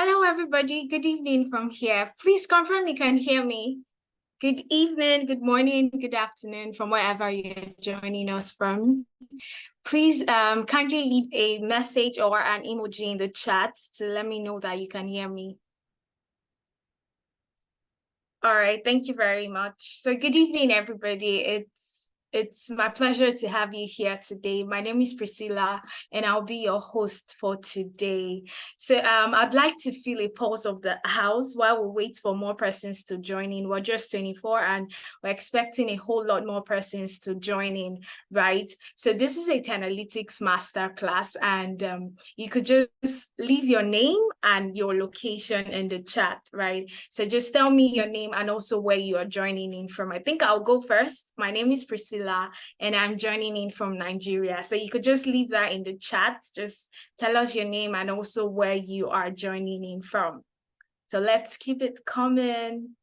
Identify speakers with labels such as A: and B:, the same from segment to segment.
A: Hello, everybody. Good evening from here. Please confirm you can hear me. Good evening, good morning, good afternoon from wherever you're joining us from. Please kindly leave a message or an emoji in the chat to let me know that you can hear me. All right, thank you very much. So good evening, everybody. It's my pleasure to have you here today. My name is Priscilla, and I'll be your host for today. So I'd like to feel a pulse of the house while we wait for more persons to join in. We're just 24, and we're expecting a whole lot more persons to join in, right? So this is a Tenalytics masterclass, and you could just leave your name and your location in the chat, right? So just tell me your name and also where you are joining in from. I think I'll go first. My name is Priscilla, and I'm joining in from Nigeria. So you could just leave that in the chat. Just tell us your name and also where you are joining in from. So let's keep it coming.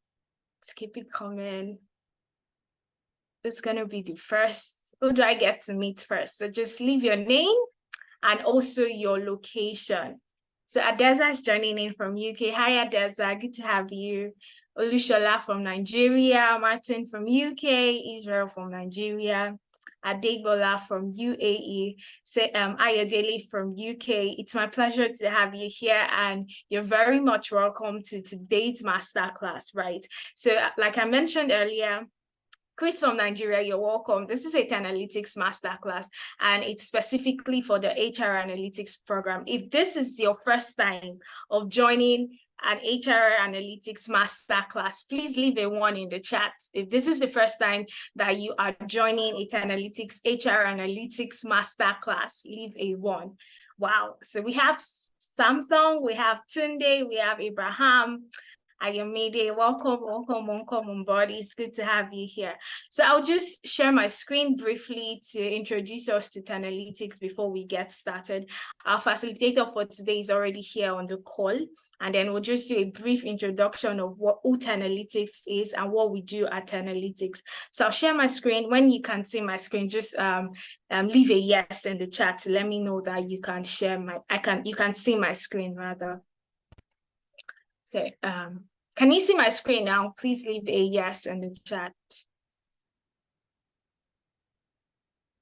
A: Let's keep it coming. Who's going to be the first? Who do I get to meet first? So just leave your name and also your location. So Adeza is joining in from UK. Hi, Adeza. Good to have you. Olushola from Nigeria. Martin from UK. Israel from Nigeria. Adegbola from UAE. Ayodele from UK. It's my pleasure to have you here, and you're very much welcome to today's masterclass, right? So like I mentioned earlier, Chris from Nigeria, you're welcome. This is a Tenalytics masterclass, and it's specifically for the HR Analytics program. If this is your first time of joining an HR Analytics masterclass, please leave a 1 in the chat. If this is the first time that you are joining a Tenalytics HR Analytics masterclass, leave a 1. Wow. So we have Samsung, we have Tunde, we have Abraham, Ayomide, welcome on board. It's good to have you here. So I'll just share my screen briefly to introduce us to Tenalytics before we get started. Our facilitator for today is already here on the call, and then we'll just do a brief introduction of who Tenalytics is and what we do at Tenalytics. So I'll share my screen. When you can see my screen, just leave a yes in the chat to let me know that you can share you can see my screen rather. So can you see my screen now? Please leave a yes in the chat.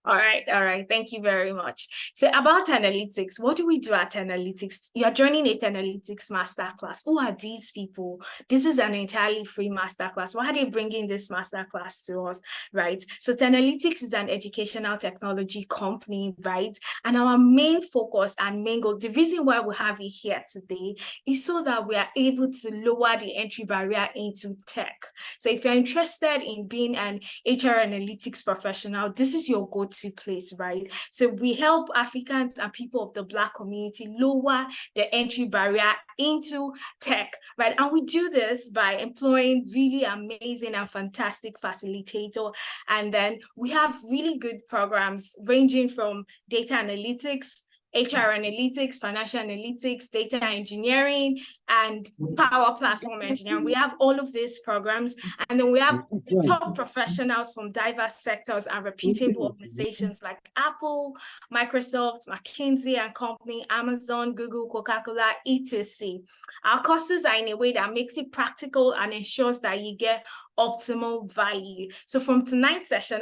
A: All right. Thank you very much. So about Tenalytics, what do we do at Tenalytics? You are joining a Tenalytics masterclass. Who are these people? This is an entirely free masterclass. Why are they bringing this masterclass to us, right? So Tenalytics is an educational technology company, right? And our main focus and main goal, the reason why we have it here today is so that we are able to lower the entry barrier into tech. So if you're interested in being an HR analytics professional, this is your go-to place, right? So we help Africans and people of the Black community lower the entry barrier into tech, right? And we do this by employing really amazing and fantastic facilitator. And then we have really good programs ranging from data analytics, HR analytics, financial analytics, data engineering, and Power Platform engineering. We have all of these programs, and then we have top professionals from diverse sectors and reputable organizations like Apple, Microsoft, McKinsey and Company, Amazon, Google, Coca-Cola, etc. Our courses are in a way that makes it practical and ensures that you get optimal value. So from tonight's session,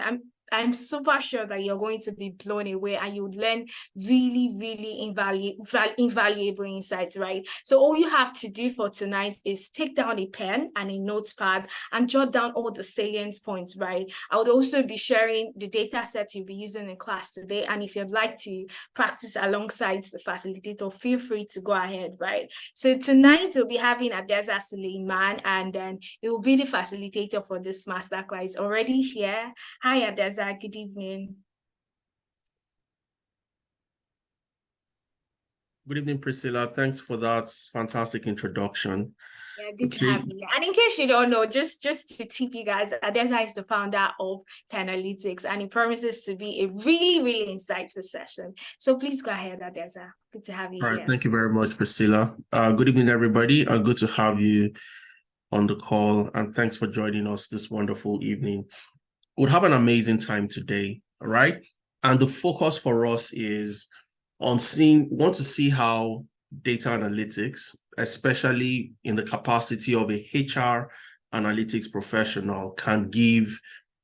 A: I'm super sure that you're going to be blown away and you would learn really, really invaluable insights, right? So all you have to do for tonight is take down a pen and a notepad and jot down all the salient points, right? I would also be sharing the data set you'll be using in class today. And if you'd like to practice alongside the facilitator, feel free to go ahead, right? So tonight we'll be having Adeza Suleiman, and then it will be the facilitator for this masterclass already here. Hi, Adeza. Good evening.
B: Good evening, Priscilla. Thanks for that fantastic introduction.
A: Yeah, good to have you. And in case you don't know, just to tip you guys, Adeza is the founder of Tenalytics, and it promises to be a really, really insightful session. So please go ahead, Adeza. Good to have you here.
B: All right, thank you very much, Priscilla. Good evening, everybody. Good to have you on the call, and thanks for joining us this wonderful evening. We'll have an amazing time today, all right? And the focus for us is on want to see how data analytics, especially in the capacity of a HR analytics professional, can give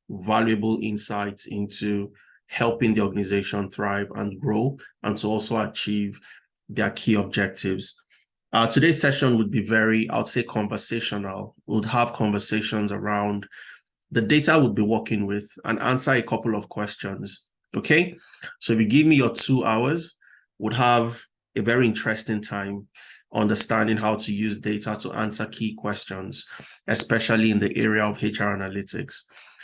B: valuable insights into helping the organization thrive and grow, and to also achieve their key objectives. Today's session would be very, I would say, conversational. We'll have conversations around the data we'll be working with and answer a couple of questions. Okay, so if you give me your 2 hours, we'll have a very interesting time understanding how to use data to answer key questions, especially in the area of HR analytics.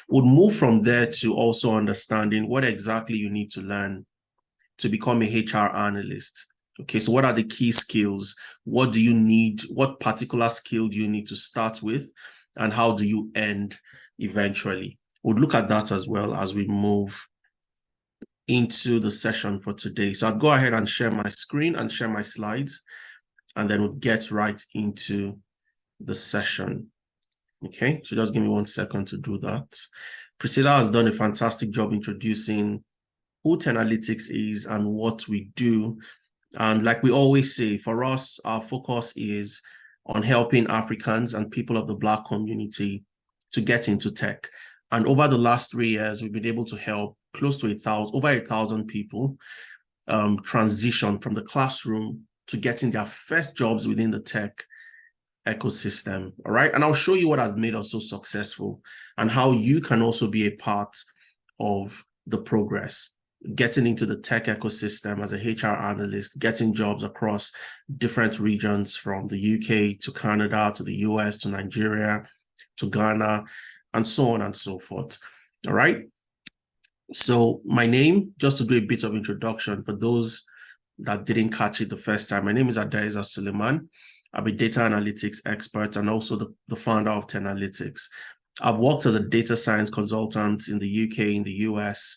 B: We'll move from there to also understanding what exactly you need to learn to become a HR analyst. Okay, so what are the key skills? What do you need? What particular skill do you need to start with? And how do you end eventually? We'll look at that as well as we move into the session for today. So I'll go ahead and share my screen and share my slides, and then we'll get right into the session. Okay, so just give me 1 second to do that. Priscilla has done a fantastic job introducing who Tenalytics is and what we do. And like we always say, for us, our focus is on helping Africans and people of the Black community to get into tech. And over the last 3 years, we've been able to help close to over 1,000 people transition from the classroom to getting their first jobs within the tech ecosystem. All right. And I'll show you what has made us so successful and how you can also be a part of the progress, getting into the tech ecosystem as a HR analyst, getting jobs across different regions from the UK to Canada to the US to Nigeria to Ghana and so on and so forth. All right. So my name, just to do a bit of introduction for those that didn't catch it the first time, my name is Adaiza Suleiman. I'm a data analytics expert and also the founder of Tenalytics. I've worked as a data science consultant in the UK, in the US,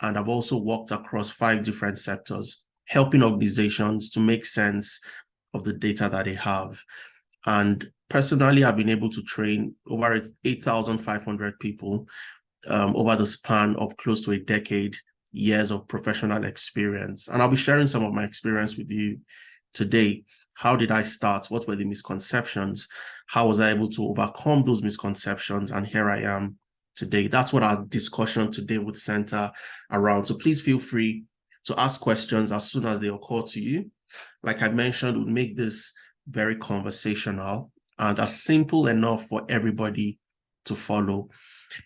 B: and I've also worked across 5 different sectors, helping organizations to make sense of the data that they have. And personally, I've been able to train over 8,500 people over the span of close to a decade, years of professional experience. And I'll be sharing some of my experience with you today. How did I start? What were the misconceptions? How was I able to overcome those misconceptions? And here I am today. That's what our discussion today would center around. So please feel free to ask questions as soon as they occur to you. Like I mentioned, we'll make this very conversational and as simple enough for everybody to follow.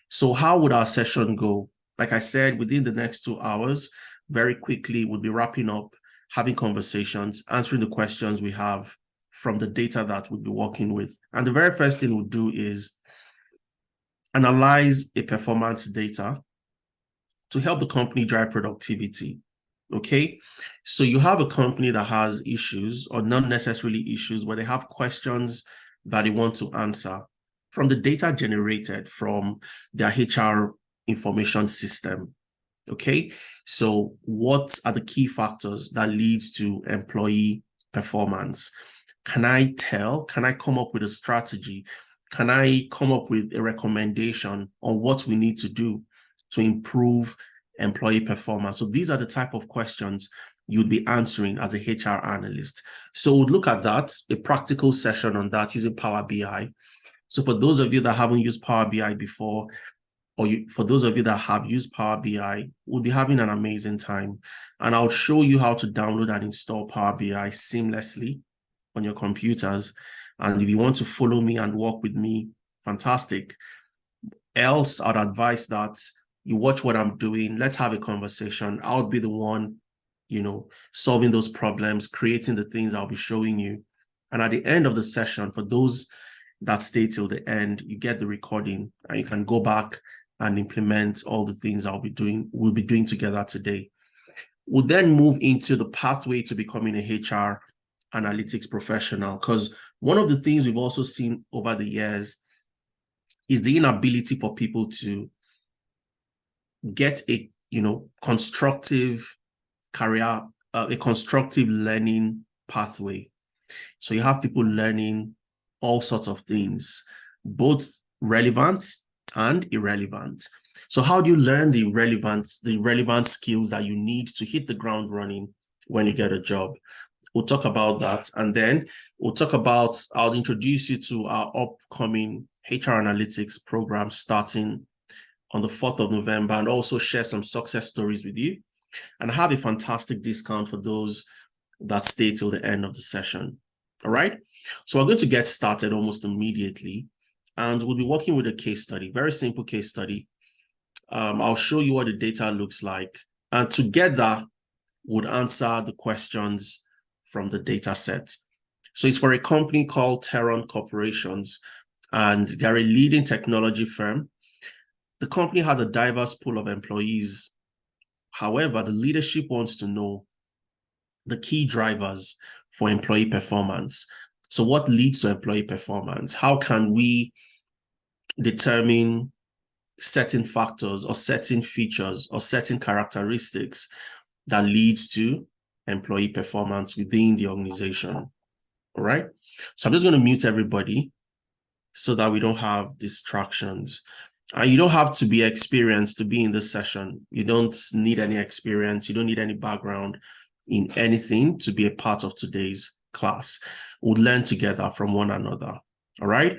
B: So how would our session go? Like I said, within the next 2 hours, very quickly, we'll be wrapping up, having conversations, answering the questions we have from the data that we'll be working with. And the very first thing we'll do is analyze a performance data to help the company drive productivity. Okay, so you have a company that has issues, or not necessarily issues, but they have questions that they want to answer from the data generated from their HR information system. Okay, so what are the key factors that leads to employee performance? Can I come up with a strategy? Can I come up with a recommendation on what we need to do to improve employee performance? So these are the type of questions you'd be answering as a HR analyst. So we'll look at that, a practical session on that using Power BI. So for those of you that haven't used Power BI before, or for those of you that have used Power BI, we'll be having an amazing time. And I'll show you how to download and install Power BI seamlessly on your computers. And if you want to follow me and work with me, fantastic. Else, I'd advise that you watch what I'm doing. Let's have a conversation. I'll be the one, solving those problems, creating the things I'll be showing you. And at the end of the session, for those that stay till the end, you get the recording and you can go back and implement all the things we'll be doing together today. We'll then move into the pathway to becoming a HR analytics professional, because one of the things we've also seen over the years is the inability for people to get a constructive career, a constructive learning pathway. So you have people learning all sorts of things, both relevant and irrelevant. So how do you learn the relevant skills that you need to hit the ground running when you get a job? We'll talk about that. And then I'll introduce you to our upcoming HR analytics program starting on the 4th of November, and also share some success stories with you and have a fantastic discount for those that stay till the end of the session. All right. So we're going to get started almost immediately, and we'll be working with a case study, very simple case study. I'll show you what the data looks like, and together would answer the questions from the data set. So it's for a company called Teron Corporations, and they're a leading technology firm. The company has a diverse pool of employees. However, the leadership wants to know the key drivers for employee performance. So what leads to employee performance? How can we determine certain factors or certain features or certain characteristics that leads to employee performance within the organization? All right. So I'm just going to mute everybody so that we don't have distractions. And you don't have to be experienced to be in this session. You don't need any experience. You don't need any background in anything to be a part of today's class. We'll learn together from one another. All right.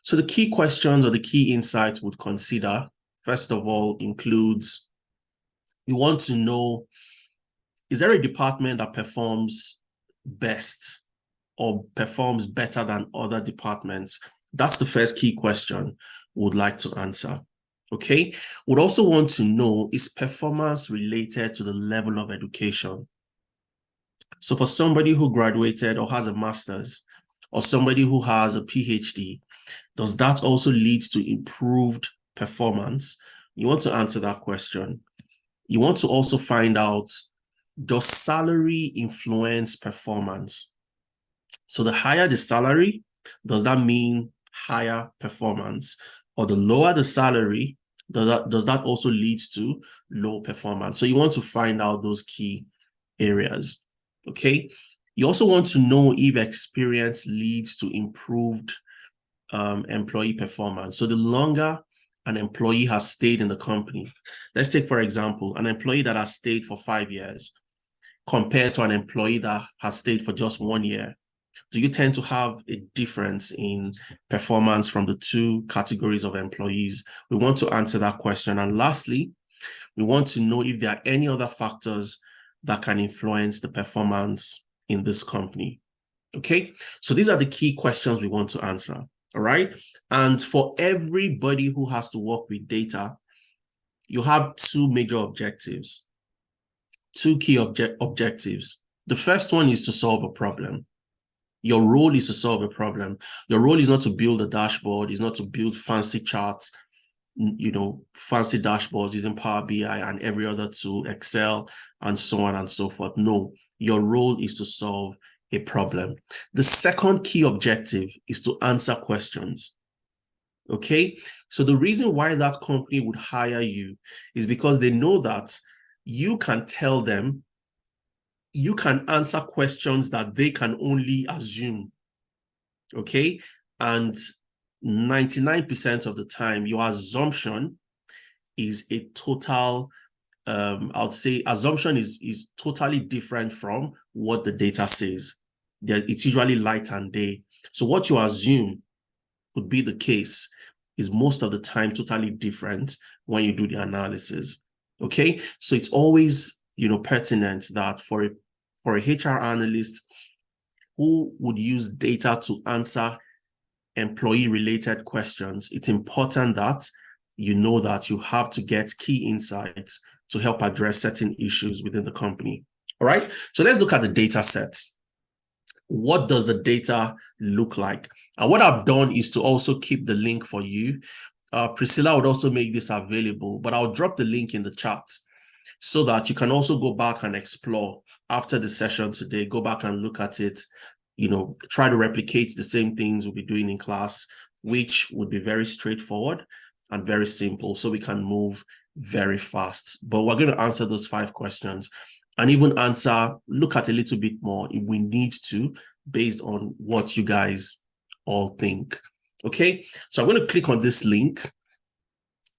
B: So the key questions or the key insights we'd consider, first of all, includes, you want to know, is there a department that performs best or performs better than other departments? That's the first key question we would like to answer. Okay. We'd also want to know, is performance related to the level of education? So for somebody who graduated or has a master's, or somebody who has a PhD, does that also lead to improved performance? You want to answer that question. You want to also find out, does salary influence performance? So the higher the salary, does that mean higher performance? Or the lower the salary, does that also lead to low performance? So you want to find out those key areas. Okay. You also want to know if experience leads to improved employee performance. So the longer an employee has stayed in the company, let's take, for example, an employee that has stayed for 5 years compared to an employee that has stayed for just 1 year, do you tend to have a difference in performance from the two categories of employees? We want to answer that question. And lastly, we want to know if there are any other factors that can influence the performance in this company. Okay, so these are the key questions we want to answer. All right. And for everybody who has to work with data, you have two major objectives, two key objectives. The first one is to solve a problem. Your role is to solve a problem. Your role is not to build a dashboard, is not to build fancy charts, fancy dashboards using Power BI and every other tool, Excel, and so on and so forth. No, your role is to solve a problem. The second key objective is to answer questions. Okay, so the reason why that company would hire you is because they know that you can tell them, you can answer questions that they can only assume. Okay, and 99% of the time, your assumption is a total, I would say assumption is totally different from what the data says. It's usually light and day. So what you assume could be the case is most of the time totally different when you do the analysis. Okay, so it's always, pertinent that for a HR analyst who would use data to answer employee-related questions, it's important that you know that you have to get key insights to help address certain issues within the company. All right, so let's look at the data set. What does the data look like? And what I've done is to also keep the link for you. Priscilla would also make this available, but I'll drop the link in the chat so that you can also go back and explore after the session today. Go back and look at it, try to replicate the same things we'll be doing in class, which would be very straightforward and very simple, so we can move very fast. But we're going to answer those 5 questions and even look at a little bit more if we need to, based on what you guys all think. Okay, so I'm going to click on this link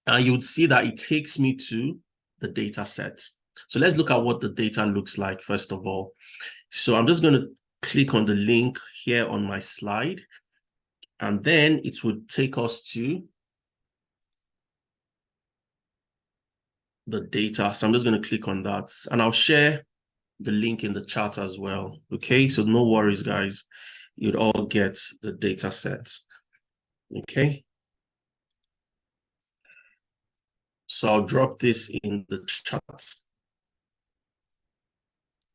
B: and you would see that it takes me to the data set. So let's look at what the data looks like, first of all. So I'm just going to click on the link here on my slide, and then it would take us to the data. So I'm just going to click on that, and I'll share the link in the chat as well. Okay, so no worries, guys. You'd all get the data sets. Okay. So I'll drop this in the chat.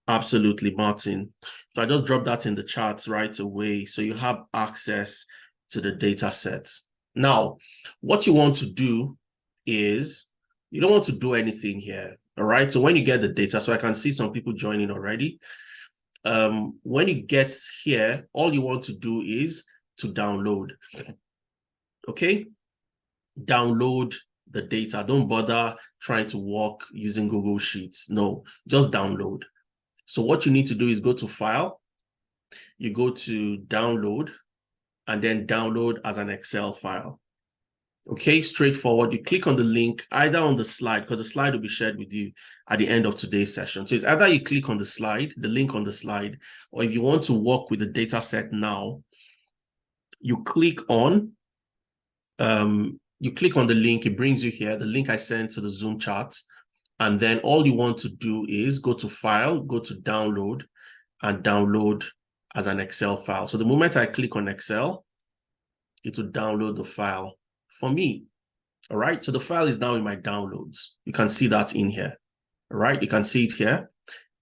B: Absolutely, Martin. So I just dropped that in the chat right away. So you have access to the data sets. Now, what you want to do is you don't want to do anything here. All right. So when you get the data, so I can see some people joining already. When you get here, all you want to do is to download. Okay. Download the data. Don't bother trying to work using Google Sheets. No, just download. So what you need to do is go to File, you go to Download, and then download as an Excel file. Okay, straightforward. You click on the link either on the slide, because the slide will be shared with you at the end of today's session. So it's either you click on the slide, the link on the slide, or if you want to work with the data set now, you click on the link, it brings you here, the link I sent to the Zoom chat. And then all you want to do is go to File, go to Download, and download as an Excel file. So the moment I click on Excel, it will download the file for me. All right. So the file is now in my downloads. You can see that in here. All right. You can see it here.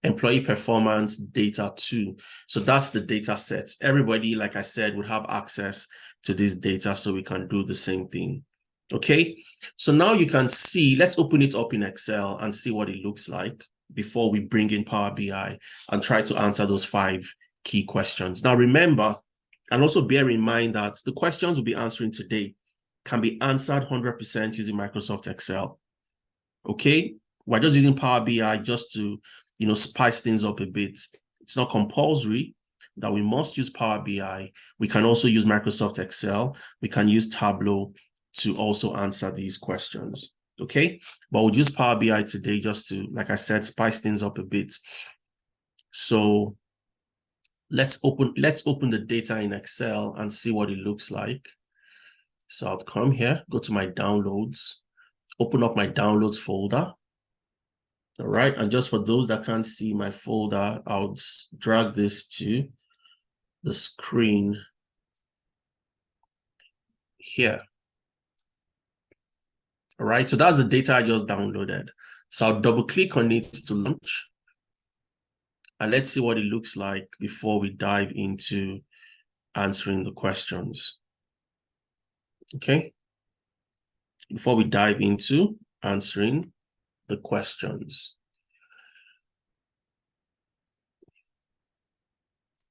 B: Employee performance data 2. So that's the data set. Everybody, like I said, would have access to this data, so we can do the same thing. Okay, so now you can see, let's open it up in Excel and see what it looks like before we bring in Power BI and try to answer those 5 key questions. Now, remember, and also bear in mind that the questions we'll be answering today can be answered 100% using Microsoft Excel. Okay, we're just using Power BI just to, spice things up a bit. It's not compulsory that we must use Power BI. We can also use Microsoft Excel. We can use Tableau to also answer these questions, okay? But we'll use Power BI today just to, like I said, spice things up a bit. So let's open the data in Excel and see what it looks like. So I'll come here, go to my downloads, open up my downloads folder. All right, and just for those that can't see my folder, I'll drag this to the screen here. All right, so that's the data I just downloaded. So I'll double click on it to launch. And let's see what it looks like before we dive into answering the questions. Okay. Before we dive into answering the questions.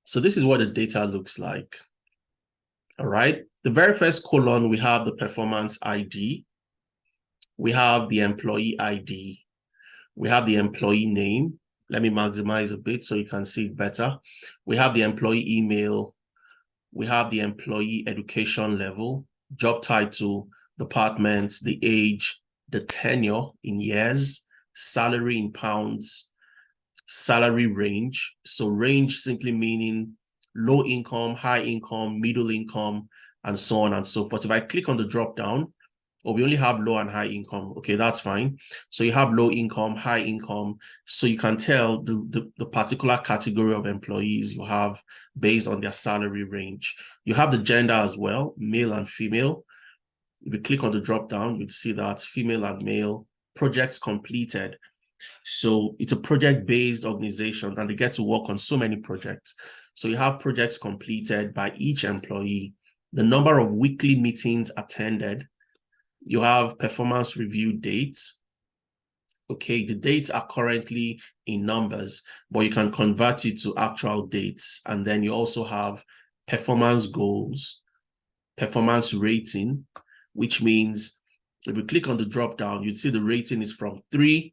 B: So this is what the data looks like. All right. The very first column, we have the performance ID. We have the employee ID. We have the employee name. Let me maximize a bit so you can see it better. We have the employee email. We have the employee education level, job title, department, the age, the tenure in years, salary in pounds, salary range. So range simply meaning low income, high income, middle income, and so on and so forth. If I click on the drop down, we only have low and high income. Okay, that's fine. So you have low income, high income. So you can tell the particular category of employees you have based on their salary range. You have the gender as well, male and female. If you click on the drop down, you'd see that female and male, projects completed. So it's a project-based organization and they get to work on so many projects. So you have projects completed by each employee, the number of weekly meetings attended. You have performance review dates. Okay, the dates are currently in numbers, but you can convert it to actual dates. And then you also have performance goals, performance rating, which means if you click on the drop down, you'd see the rating is from 3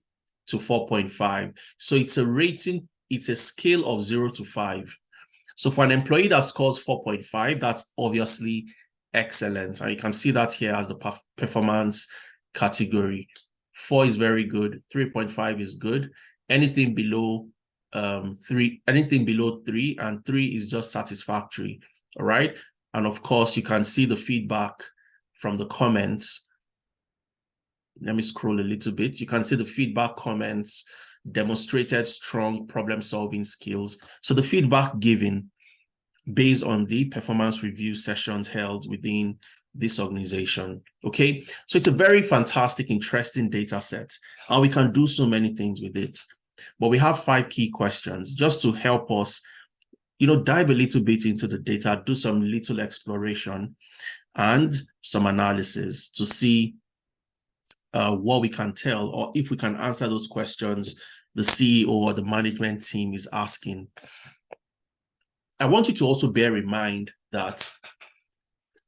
B: to 4.5. So it's a rating, it's a scale of 0 to 5. So for an employee that scores 4.5, that's obviously excellent. And you can see that here as the performance category. 4 is very good. 3.5 is good. Anything below 3, anything below 3, and 3 is just satisfactory. All right. And of course, you can see the feedback from the comments. Let me scroll a little bit. You can see the feedback comments demonstrated strong problem-solving skills. So the feedback given based on the performance review sessions held within this organization. Okay, so it's a very fantastic, interesting data set, and we can do so many things with it. But we have 5 key questions just to help us, dive a little bit into the data, do some little exploration and some analysis to see what we can tell, or if we can answer those questions the CEO or the management team is asking. I want you to also bear in mind that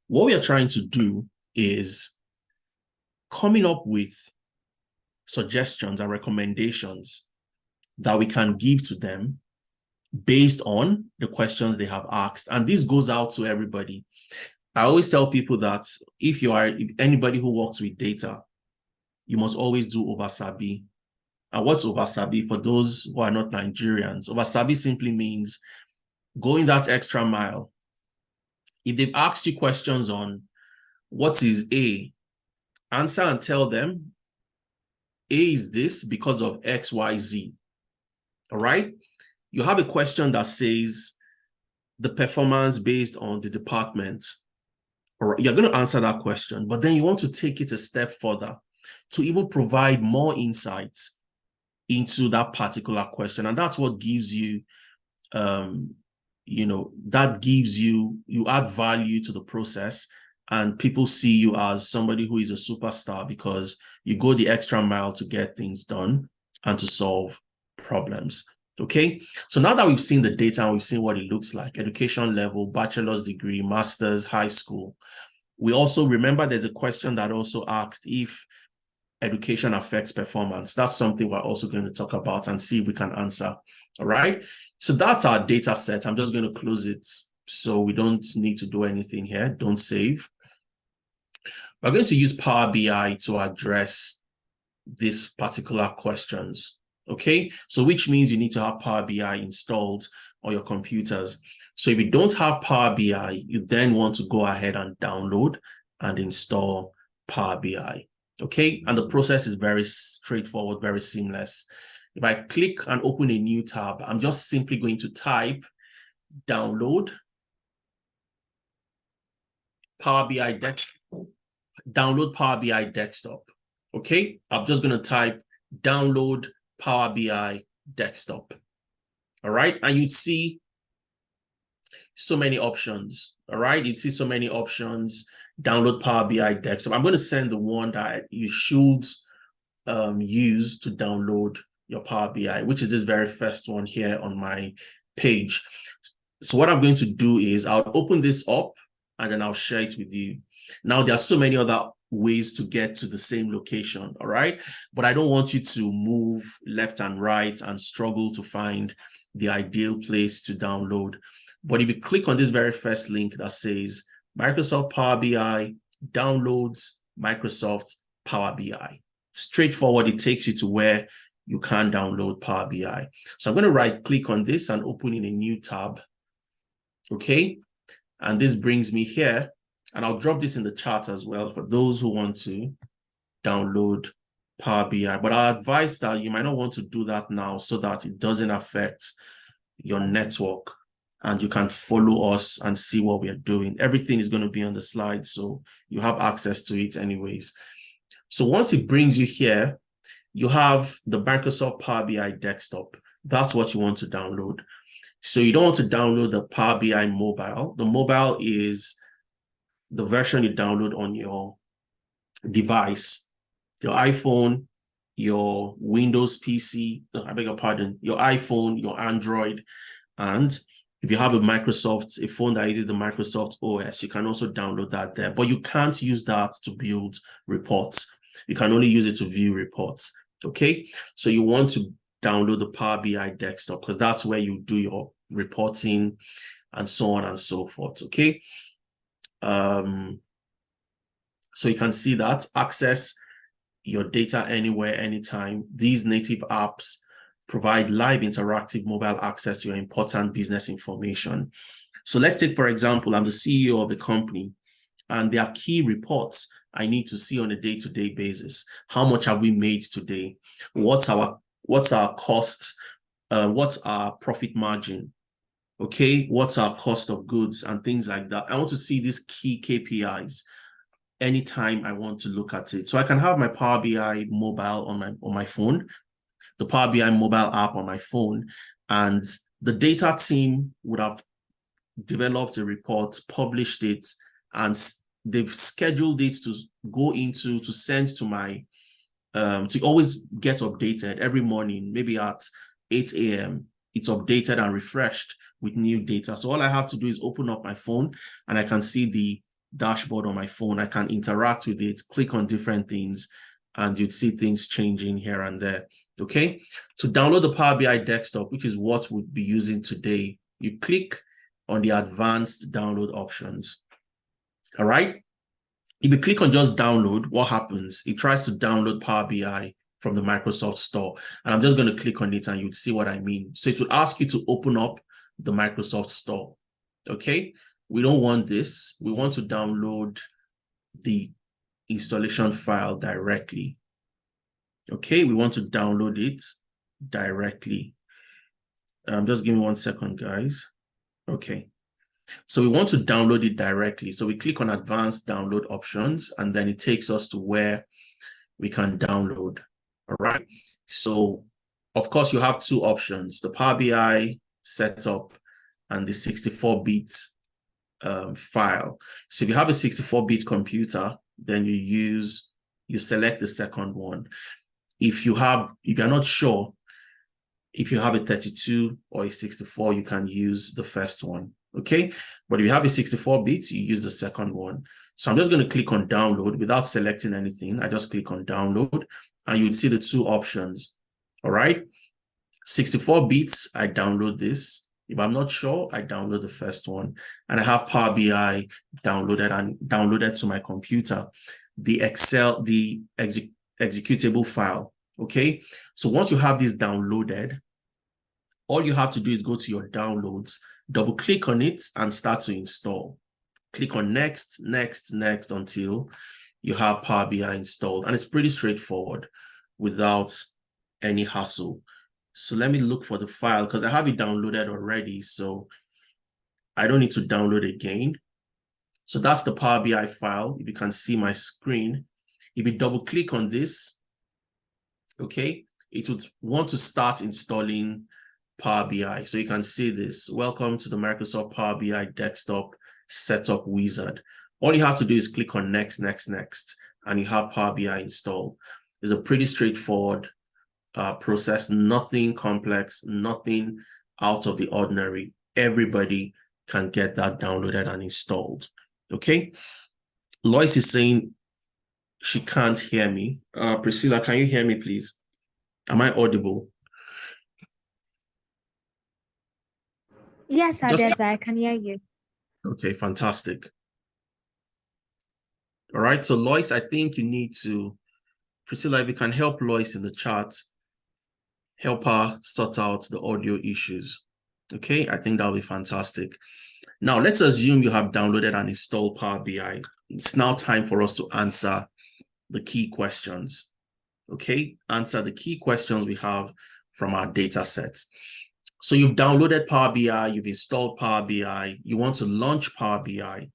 B: what we are trying to do is coming up with suggestions and recommendations that we can give to them based on the questions they have asked. And this goes out to everybody. I always tell people that if anybody who works with data, you must always do over-sabi. And what's over-sabi for those who are not Nigerians? Over-sabi simply means going that extra mile. If they've asked you questions on what is A, answer and tell them A is this because of X, Y, Z. All right? You have a question that says the performance based on the department. All right, you're going to answer that question, but then you want to take it a step further to even provide more insights into that particular question. And that's what gives you, you add value to the process, and people see you as somebody who is a superstar because you go the extra mile to get things done and to solve problems. Okay, so now that we've seen the data and we've seen what it looks like, education level, bachelor's degree, master's, high school, we also remember there's a question that also asked if education affects performance. That's something we're also going to talk about and see if we can answer. All right, so that's our data set. I'm just going to close it so we don't need to do anything here. Don't save. We're going to use Power BI to address these particular questions. Okay, so which means you need to have Power BI installed on your computers. So if you don't have Power BI, you then want to go ahead and download and install Power BI. Okay, and the process is very straightforward, very seamless. If I click and open a new tab, I'm just simply going to type download Power BI desktop. Download Power BI desktop. Okay, I'm just going to type download Power BI desktop. All right, and you'd see so many options. All right, you'd see so many options. Download Power BI desktop. I'm going to send the one that you should use to download your Power BI, which is this very first one here on my page. So what I'm going to do is I'll open this up and then I'll share it with you. Now, there are so many other ways to get to the same location, all right? But I don't want you to move left and right and struggle to find the ideal place to download. But if you click on this very first link that says Microsoft Power BI, downloads Microsoft Power BI, straightforward, it takes you to where you can download Power BI. So I'm going to right-click on this and open in a new tab, okay? And this brings me here, and I'll drop this in the chat as well for those who want to download Power BI. But I advise that you might not want to do that now so that it doesn't affect your network and you can follow us and see what we are doing. Everything is going to be on the slide, so you have access to it anyways. So once it brings you here, you have the Microsoft Power BI desktop. That's what you want to download. So you don't want to download the Power BI mobile. The mobile is the version you download on your device, your iPhone, your Windows PC, I beg your pardon, your iPhone, your Android. And if you have a phone that uses the Microsoft OS, you can also download that there. But you can't use that to build reports. You can only use it to view reports. Okay, so you want to download the Power BI desktop because that's where you do your reporting and so on and so forth. Okay, so you can see that access your data anywhere, anytime. These native apps provide live interactive mobile access to your important business information. So let's take, for example, I'm the CEO of the company, and there are key reports I need to see on a day-to-day basis. How much have we made today? What's our costs? What's our profit margin? Okay, what's our cost of goods and things like that? I want to see these key KPIs anytime I want to look at it. So I can have my Power BI mobile on my phone, the Power BI mobile app on my phone, and the data team would have developed a report, published it, and they've scheduled it to go into, to send to my, to always get updated every morning, maybe at 8 a.m. It's updated and refreshed with new data. So all I have to do is open up my phone and I can see the dashboard on my phone. I can interact with it, click on different things, and you'd see things changing here and there. Okay. To download the Power BI desktop, which is what we'll be using today, you click on the advanced download options. All right. If you click on just download, what happens? It tries to download Power BI from the Microsoft Store. And I'm just going to click on it and you'd see what I mean. So it would ask you to open up the Microsoft Store. Okay. We don't want this. We want to download the installation file directly. Okay. We want to download it directly. Just give me 1 second, guys. Okay. So we want to download it directly. So we click on advanced download options, and then it takes us to where we can download. All right. So of course you have two options, the Power BI setup and the 64-bit file. So if you have a 64-bit computer, then you select the second one. If you're not sure, if you have a 32 or a 64, you can use the first one. Okay. But if you have a 64-bit, you use the second one. So I'm just going to click on download without selecting anything. I just click on download and you'd see the two options. All right. 64 bits, I download this. If I'm not sure, I download the first one. And I have Power BI downloaded to my computer, the executable file. Okay. So once you have this downloaded, all you have to do is go to your downloads, double click on it and start to install. Click on next, next, next until you have Power BI installed. And it's pretty straightforward without any hassle. So let me look for the file because I have it downloaded already. So I don't need to download again. So that's the Power BI file. If you can see my screen, if you double click on this, okay, it would want to start installing Power BI. So you can see this. Welcome to the Microsoft Power BI desktop setup wizard. All you have to do is click on next, next, next, and you have Power BI installed. It's a pretty straightforward process, nothing complex, nothing out of the ordinary. Everybody can get that downloaded and installed. Okay. Lois is saying she can't hear me. Priscilla, can you hear me, please? Am I audible?
C: Yes, Adeza, I can hear you.
B: Okay, fantastic. All right, so Lois, I think you need to, Priscilla, if you can help Lois in the chat, help her sort out the audio issues. Okay, I think that'll be fantastic. Now, let's assume you have downloaded and installed Power BI. It's now time for us to answer the key questions. Okay, answer the key questions we have from our data set. So you've downloaded Power BI, you've installed Power BI, you want to launch Power BI.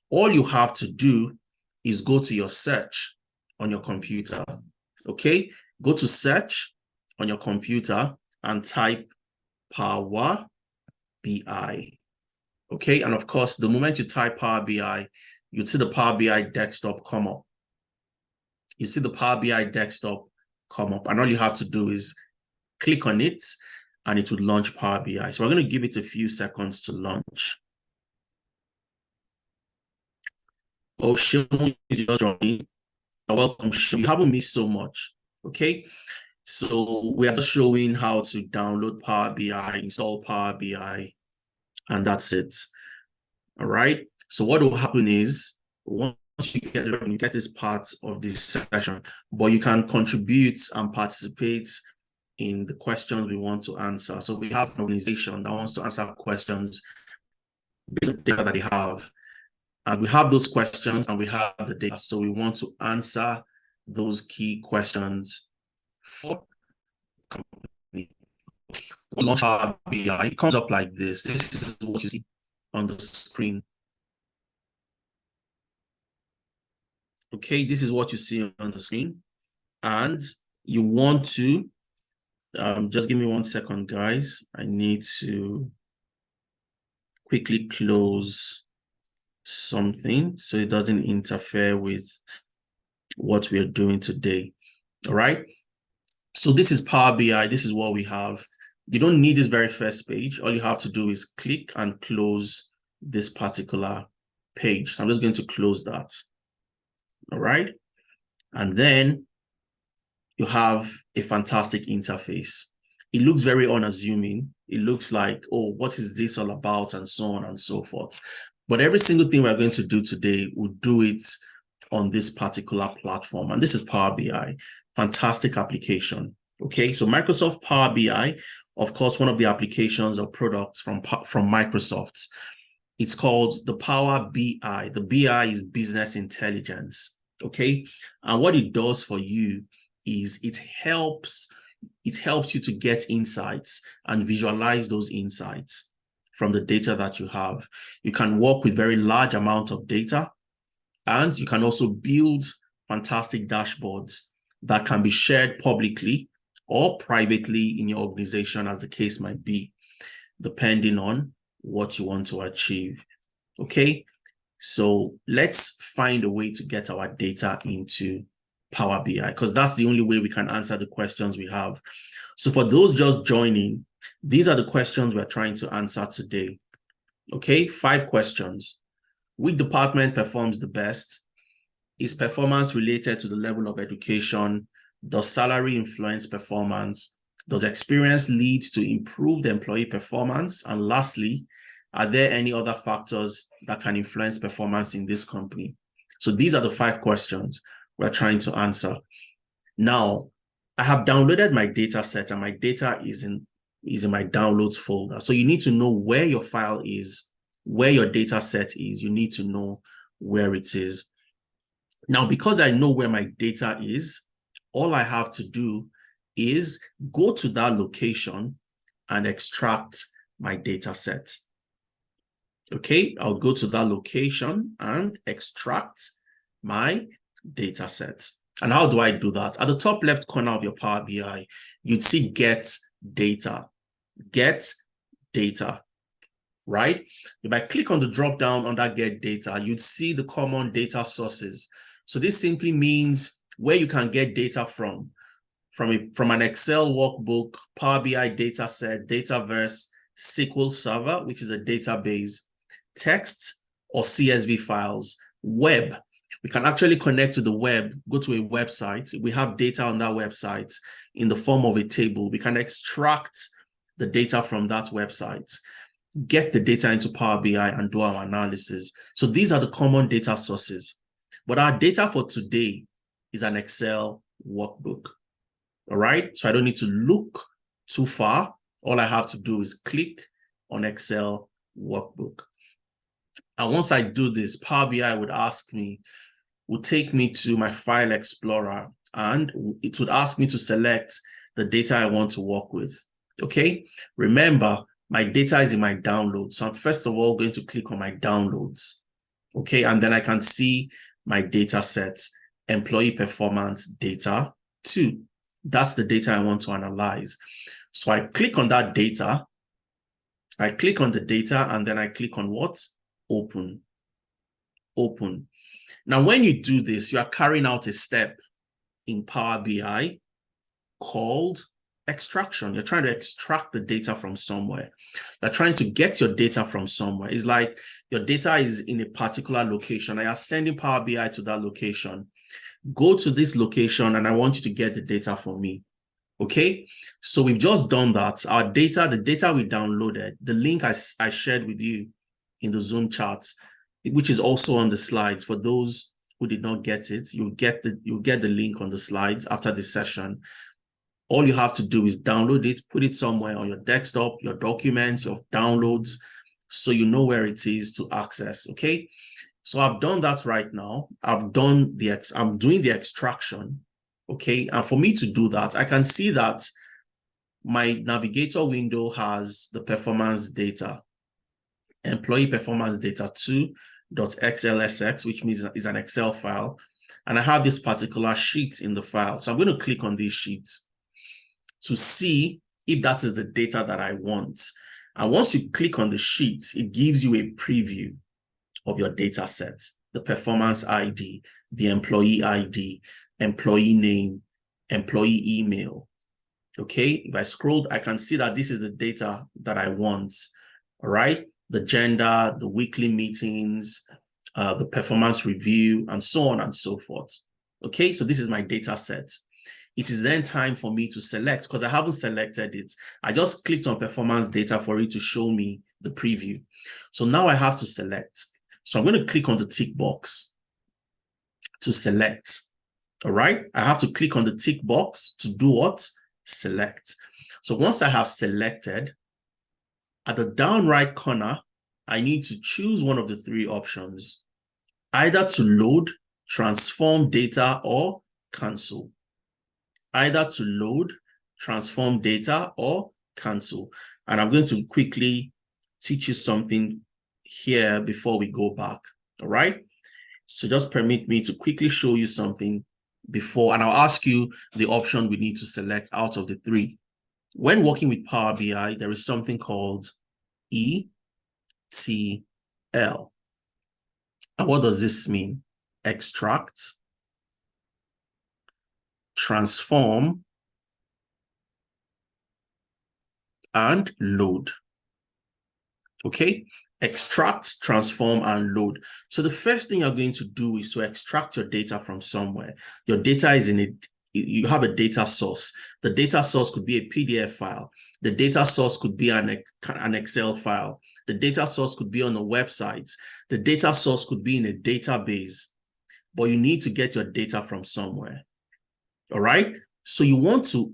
B: All you have to do is go to your search on your computer. Okay, go to search on your computer and type Power BI. Okay, and of course, the moment you type Power BI, you'd see the Power BI desktop come up. You see the Power BI desktop come up, and all you have to do is click on it, and it would launch Power BI. So we're going to give it a few seconds to launch. Oh, Shimon is just joining. Welcome, Shimon. You haven't missed so much. Okay, so we are just showing how to download Power BI, install Power BI, and that's it. All right. So what will happen is once you get this part of this session, but you can contribute and participate in the questions we want to answer. So we have an organization that wants to answer questions based on the data that they have. And we have those questions and we have the data. So we want to answer those key questions for the company. Launch Power BI. It comes up like this. This is what you see on the screen. Okay, this is what you see on the screen. And you want to, just give me 1 second, guys. I need to quickly close something so it doesn't interfere with what we are doing today. All right. So this is Power BI. This is what we have. You don't need this very first page. All you have to do is click and close this particular page. So I'm just going to close that. All right. And then you have a fantastic interface. It looks very unassuming. It looks like, oh, what is this all about? And so on and so forth. But every single thing we're going to do today, we'll do it on this particular platform. And this is Power BI. Fantastic application. Okay, so Microsoft Power BI, of course, one of the applications or products from Microsoft. It's called the Power BI. The BI is business intelligence. Okay, and what it does for you is it helps you to get insights and visualize those insights from the data that you have. You can work with very large amount of data, and you can also build fantastic dashboards that can be shared publicly or privately in your organization, as the case might be, depending on what you want to achieve. Okay, so let's find a way to get our data into Power BI, because that's the only way we can answer the questions we have. So for those just joining, these are the questions we're trying to answer today. Okay, 5 questions. Which department performs the best? Is performance related to the level of education? Does salary influence performance? Does experience lead to improved employee performance? And lastly, are there any other factors that can influence performance in this company? So these are the 5 questions we're trying to answer. Now, I have downloaded my data set and my data is in my downloads folder. So you need to know where your file is, where your data set is. You need to know where it is. Now, because I know where my data is, all I have to do is go to that location and extract my data set. Okay, I'll go to that location and extract my data set. And how do I do that? At the top left corner of your Power BI, you'd see Get Data. Get Data, right? If I click on the drop down under Get Data, you'd see the common data sources. So this simply means where you can get data from an Excel workbook, Power BI data set, Dataverse, SQL Server, which is a database, text or CSV files, web. We can actually connect to the web, go to a website. We have data on that website in the form of a table. We can extract the data from that website, get the data into Power BI and do our analysis. So these are the common data sources. But our data for today is an Excel workbook. All right, so I don't need to look too far. All I have to do is click on Excel workbook. And once I do this, Power BI would take me to my file explorer, and it would ask me to select the data I want to work with. Okay, remember, my data is in my downloads. So I'm first of all going to click on my downloads. Okay, and then I can see my data set, employee performance data 2. That's the data I want to analyze. So I click on that data. I click on the data and then I click on what? Open. Open. Now, when you do this, you are carrying out a step in Power BI called extraction. You're trying to extract the data from somewhere. You're trying to get your data from somewhere. It's like your data is in a particular location. I am sending Power BI to that location. Go to this location and I want you to get the data for me. Okay, so we've just done that. Our data, the data we downloaded, the link I shared with you in the Zoom chat, which is also on the slides. For those who did not get it, you'll get the link on the slides after this session. All you have to do is download it, put it somewhere on your desktop, your documents, your downloads, so you know where it is to access, okay? So I've done that right now. I'm doing the extraction, okay? And for me to do that, I can see that my navigator window has the performance data, employee performance data 2.xlsx, which means is an Excel file. And I have this particular sheet in the file. So I'm going to click on this sheet to see if that is the data that I want. And once you click on the sheet, it gives you a preview of your data set, the performance ID, the employee ID, employee name, employee email. Okay, if I scroll, I can see that this is the data that I want. All right, the gender, the weekly meetings, the performance review, and so on and so forth. Okay, so this is my data set. It is then time for me to select, because I haven't selected it. I just clicked on performance data for it to show me the preview. So now I have to select. So I'm going to click on the tick box to select. All right, I have to click on the tick box to do what? Select. So once I have selected, at the down right corner, I need to choose one of the three options, either to load, transform data, or cancel. Either to load, transform data, or cancel. And I'm going to quickly teach you something here before we go back. All right. So just permit me to quickly show you something before, and I'll ask you the option we need to select out of the three. When working with Power BI, there is something called ETL. And what does this mean? Extract, transform, and load. Okay, extract, transform, and load. So the first thing you're going to do is to extract your data from somewhere. Your data is in it. You have a data source. The data source could be a PDF file. The data source could be an Excel file. The data source could be on a website. The data source could be in a database. But you need to get your data from somewhere. All right. So you want to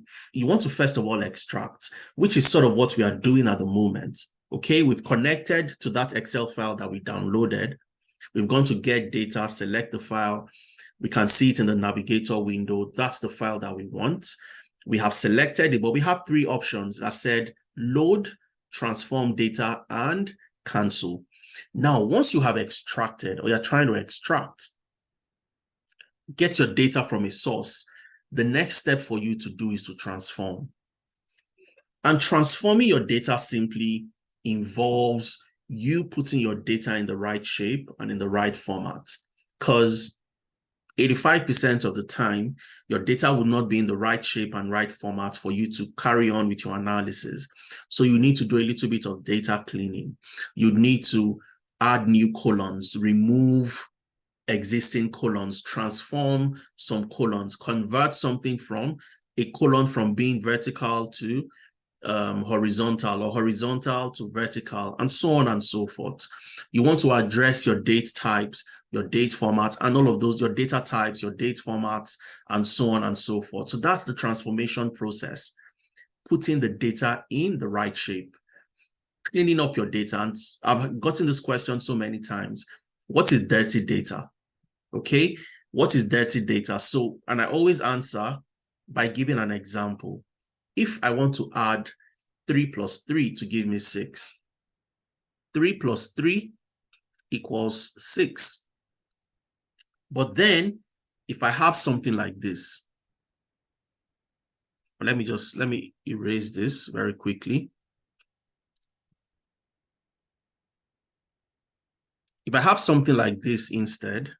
B: first of all extract, which is sort of what we are doing at the moment. Okay, we've connected to that Excel file that we downloaded. We've gone to get data, select the file. We can see it in the navigator window. That's the file that we want. We have selected it, but we have three options. I said load, transform data, and cancel. Now, once you have extracted, or you're trying to extract, get your data from a source, the next step for you to do is to transform. And transforming your data simply involves you putting your data in the right shape and in the right format, because 85% of the time, your data will not be in the right shape and right format for you to carry on with your analysis. So you need to do a little bit of data cleaning. You need to add new columns, remove existing columns, transform some columns, convert something from a column from being vertical to horizontal, or horizontal to vertical, and so on and so forth. You want to address your date types, your date formats, and all of those, your data types, your date formats, and so on and so forth. So that's the transformation process, putting the data in the right shape, cleaning up your data. And I've gotten this question so many times. What is dirty data? Okay, what is dirty data? So, and I always answer by giving an example. If I want to add 3 plus 3 to give me 6, 3 plus 3 equals 6. But then if I have something like this, let me erase this very quickly. If I have something like this instead,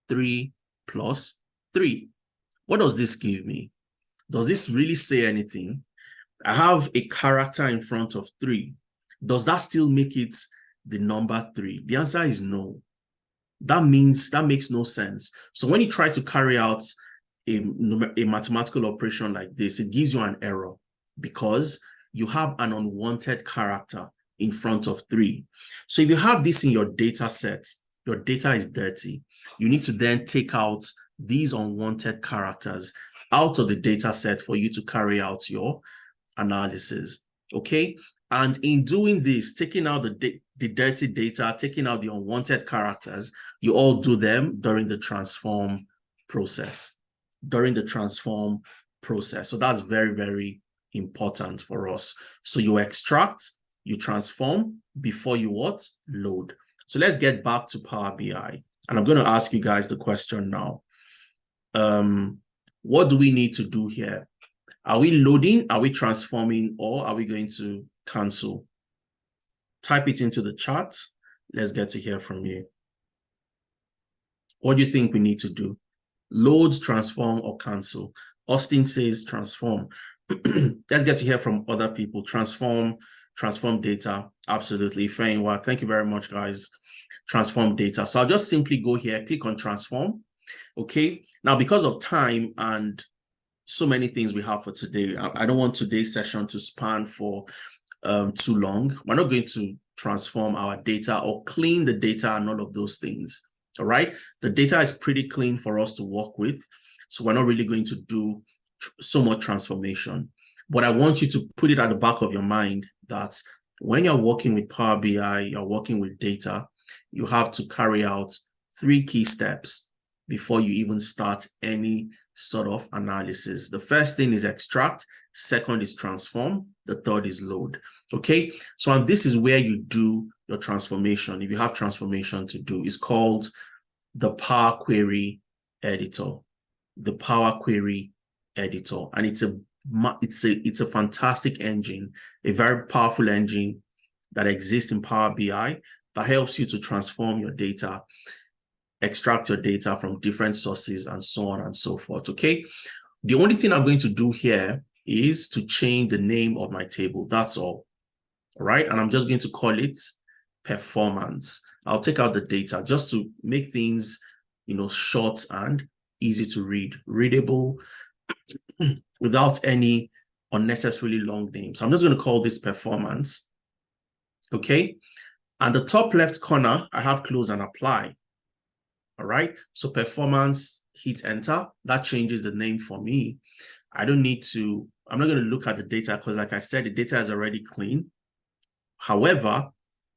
B: 3 plus 3, what does this give me? Does this really say anything? I have a character in front of 3. Does that still make it the number 3? The answer is no. That makes no sense. So when you try to carry out a mathematical operation like this, it gives you an error because you have an unwanted character in front of 3. So if you have this in your data set, your data is dirty. You need to then take out these unwanted characters out of the data set for you to carry out your analysis. Okay. And in doing this, taking out the dirty data, taking out the unwanted characters, you all do them during the transform process. So that's very, very important for us. So you extract, you transform before you what? Load. So let's get back to Power BI. And I'm going to ask you guys the question now. What do we need to do here? Are we loading? Are we transforming? Or are we going to cancel? Type it into the chat. Let's get to hear from you. What do you think we need to do? Load, transform, or cancel? Austin says transform. Let's get to hear from other people. Transform data. Absolutely. Feinwa, thank you very much, guys. Transform data. So I'll just simply go here, click on transform. Okay. Now, because of time and so many things we have for today, I don't want today's session to span for too long. We're not going to transform our data or clean the data and all of those things. All right. The data is pretty clean for us to work with. So we're not really going to do so much transformation. But I want you to put it at the back of your mind that when you're working with Power BI, you're working with data, you have to carry out 3 key steps before you even start any sort of analysis. The first thing is extract, second is transform, the third is load. Okay, so and this is where you do your transformation. If you have transformation to do, it's called the Power Query Editor. The Power Query Editor, and it's a fantastic engine, a very powerful engine that exists in Power BI that helps you to transform your data, extract your data from different sources, and so on and so forth. Okay, the only thing I'm going to do here is to change the name of my table. That's all. All right, and I'm just going to call it performance. I'll take out the data just to make things, short and easy to read, readable, without any unnecessarily long names. So I'm just going to call this performance. Okay, and the top left corner, I have close and apply. All right, so performance, hit enter. That changes the name for me. I'm not going to look at the data because, like I said, the data is already clean. However,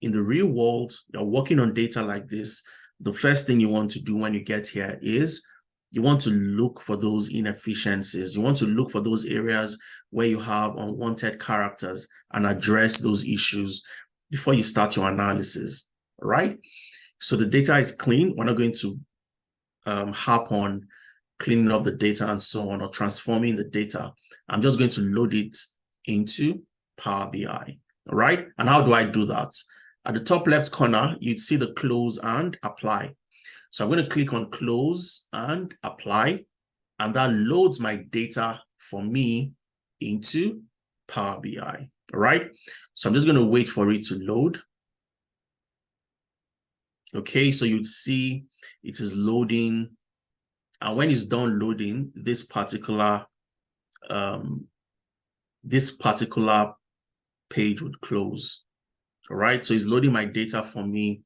B: in the real world, you're working on data like this. The first thing you want to do when you get here is you want to look for those inefficiencies. You want to look for those areas where you have unwanted characters and address those issues before you start your analysis, all right? So the data is clean. We're not going to harp on cleaning up the data and so on, or transforming the data. I'm just going to load it into Power BI, all right? And how do I do that? At the top left corner, you'd see the close and apply. So I'm going to click on close and apply, and that loads my data for me into Power BI. All right. So I'm just going to wait for it to load. Okay. So you'd see it is loading. And when it's done loading, this particular page would close. All right. So it's loading my data for me,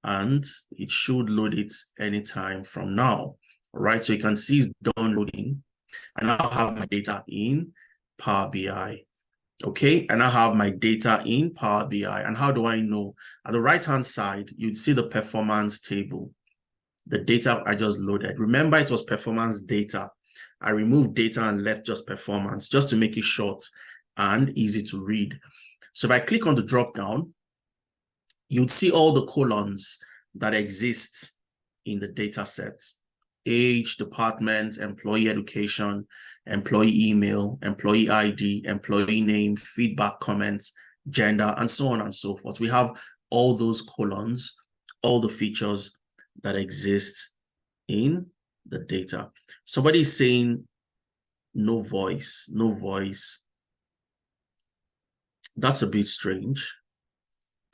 B: and it should load it anytime from now. All right, so you can see it's done loading, and I have my data in Power BI. Okay, and I have my data in Power BI. And how do I know? At the right-hand side, you'd see the performance table, the data I just loaded. Remember, it was performance data. I removed data and left just performance, just to make it short and easy to read. So if I click on the drop-down, you'd see all the columns that exist in the data set: age, department, employee education, employee email, employee ID, employee name, feedback, comments, gender, and so on and so forth. We have all those columns, all the features that exist in the data. Somebody is saying no voice, no voice. That's a bit strange.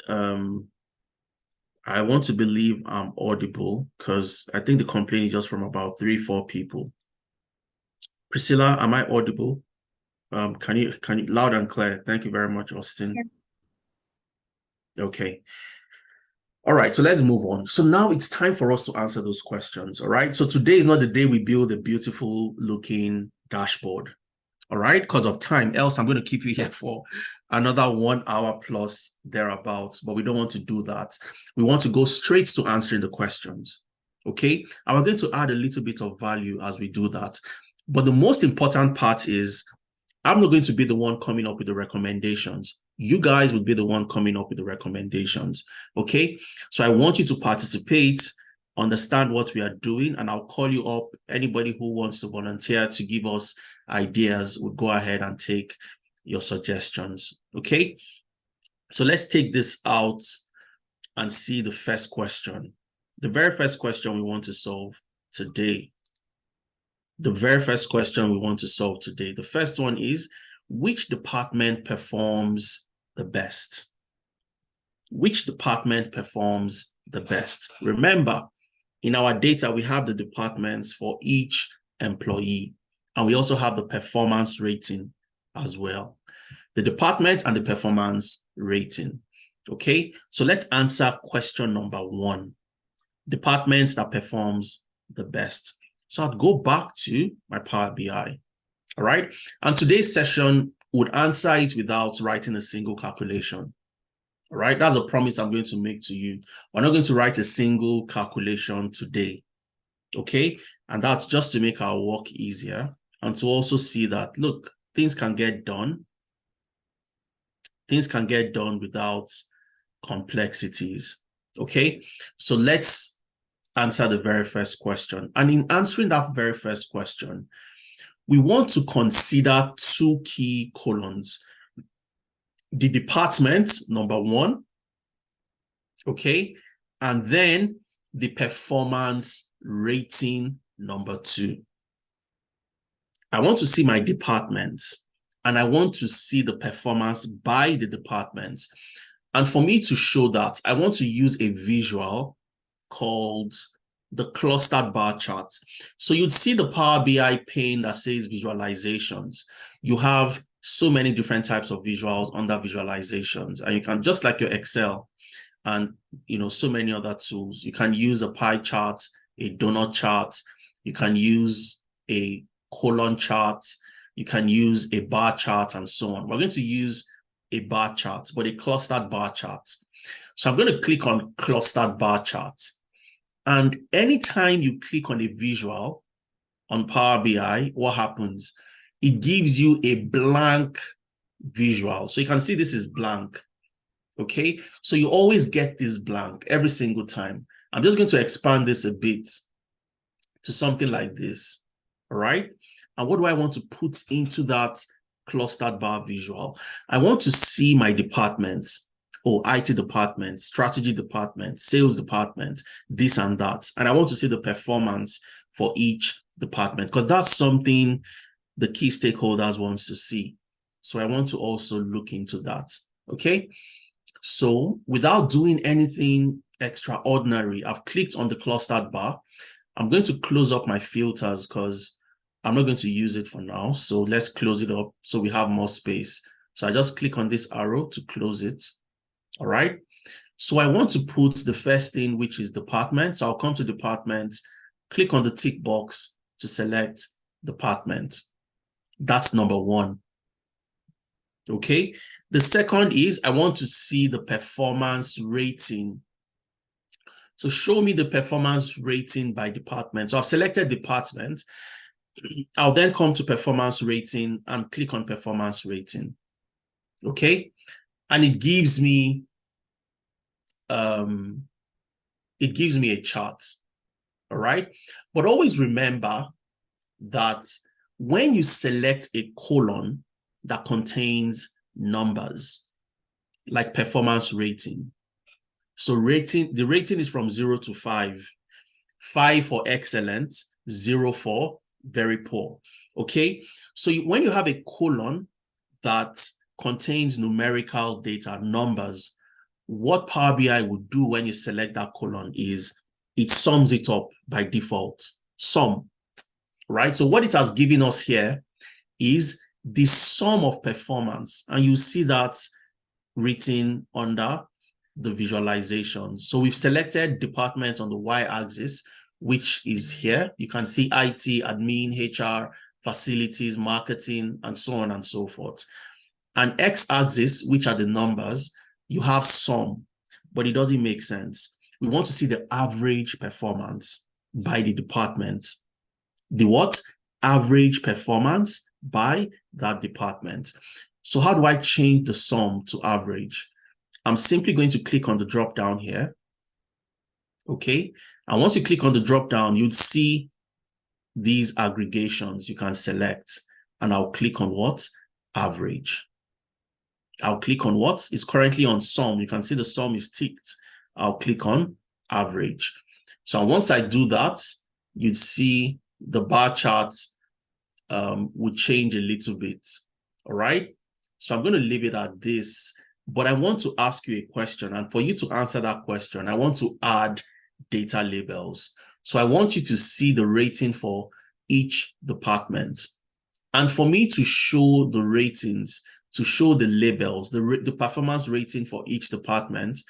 B: I want to believe I'm audible because I think the complaint is just from about 3-4 people. Priscilla, am I audible? Can you loud and clear? Thank you very much, Austin. Yeah. Okay. All right, so let's move on. So now it's time for us to answer those questions. All right. So today is not the day we build a beautiful looking dashboard. All right, because of time, else I'm going to keep you here for another 1 hour plus thereabouts, but we don't want to do that. We want to go straight to answering the questions. Okay, and we're going to add a little bit of value as we do that. But the most important part is I'm not going to be the one coming up with the recommendations. You guys will be the one coming up with the recommendations. Okay, so I want you to participate, understand what we are doing, and I'll call you up. Anybody who wants to volunteer to give us ideas will go ahead and take your suggestions. Okay, so let's take this out and see the first question. The very first question we want to solve today. The very first question we want to solve today. The first one is, which department performs the best? Which department performs the best? Remember, in our data, we have the departments for each employee, and we also have the performance rating as well. The department and the performance rating. Okay, so let's answer question number 1. Departments that performs the best. So I'll go back to my Power BI. All right, and today's session would answer it without writing a single calculation. All right, that's a promise I'm going to make to you. We're not going to write a single calculation today. Okay, and that's just to make our work easier and to also see that, look, things can get done. Things can get done without complexities. Okay, so let's answer the very first question. And in answering that very first question, we want to consider 2 key columns. The department, number 1, okay, and then the performance rating, number 2. I want to see my departments, and I want to see the performance by the departments. And for me to show that, I want to use a visual called the clustered bar chart. So you'd see the Power BI pane that says visualizations. You have so many different types of visuals under visualizations, and you can, just like your Excel and so many other tools, you can use a pie chart, a donut chart, you can use a column chart, you can use a bar chart, and so on. We're going to use a bar chart, but a clustered bar chart. So I'm going to click on clustered bar chart. And anytime you click on a visual on Power BI, what happens? It gives you a blank visual. So you can see this is blank. Okay, so you always get this blank every single time. I'm just going to expand this a bit to something like this. All right. And what do I want to put into that clustered bar visual? I want to see my departments. IT department, strategy department, sales department, this and that. And I want to see the performance for each department, because that's something the key stakeholders want to see. So I want to also look into that. Okay. So without doing anything extraordinary, I've clicked on the clustered bar. I'm going to close up my filters because I'm not going to use it for now. So let's close it up so we have more space. So I just click on this arrow to close it. All right. So I want to put the first thing, which is department. So I'll come to department, click on the tick box to select department. That's number 1. Okay. The second is I want to see the performance rating. So show me the performance rating by department. So I've selected department. I'll then come to performance rating and click on performance rating. Okay. And it gives me a chart. All right. But always remember that when you select a column that contains numbers, like performance rating. So the rating is from 0 to 5. 5 for excellent, 0 for very poor. Okay. So when you have a column that contains numerical data, numbers, what Power BI would do when you select that column is it sums it up by default. Sum, right? So what it has given us here is the sum of performance, and you see that written under the visualization. So we've selected department on the y-axis, which is here. You can see IT, admin, HR, facilities, marketing, and so on and so forth. And x-axis, which are the numbers, you have sum, but it doesn't make sense. We want to see the average performance by the department. The what? Average performance by that department. So how do I change the sum to average? I'm simply going to click on the drop down here. Okay. And once you click on the drop down, you'd see these aggregations you can select. And I'll click on what? Average. I'll click on what is currently on sum. You can see the sum is ticked. I'll click on average. So once I do that, you'd see the bar chart would change a little bit. All right. So I'm going to leave it at this, but I want to ask you a question. And for you to answer that question, I want to add data labels. So I want you to see the rating for each department. And for me to show the ratings, to show the labels, the performance rating for each department,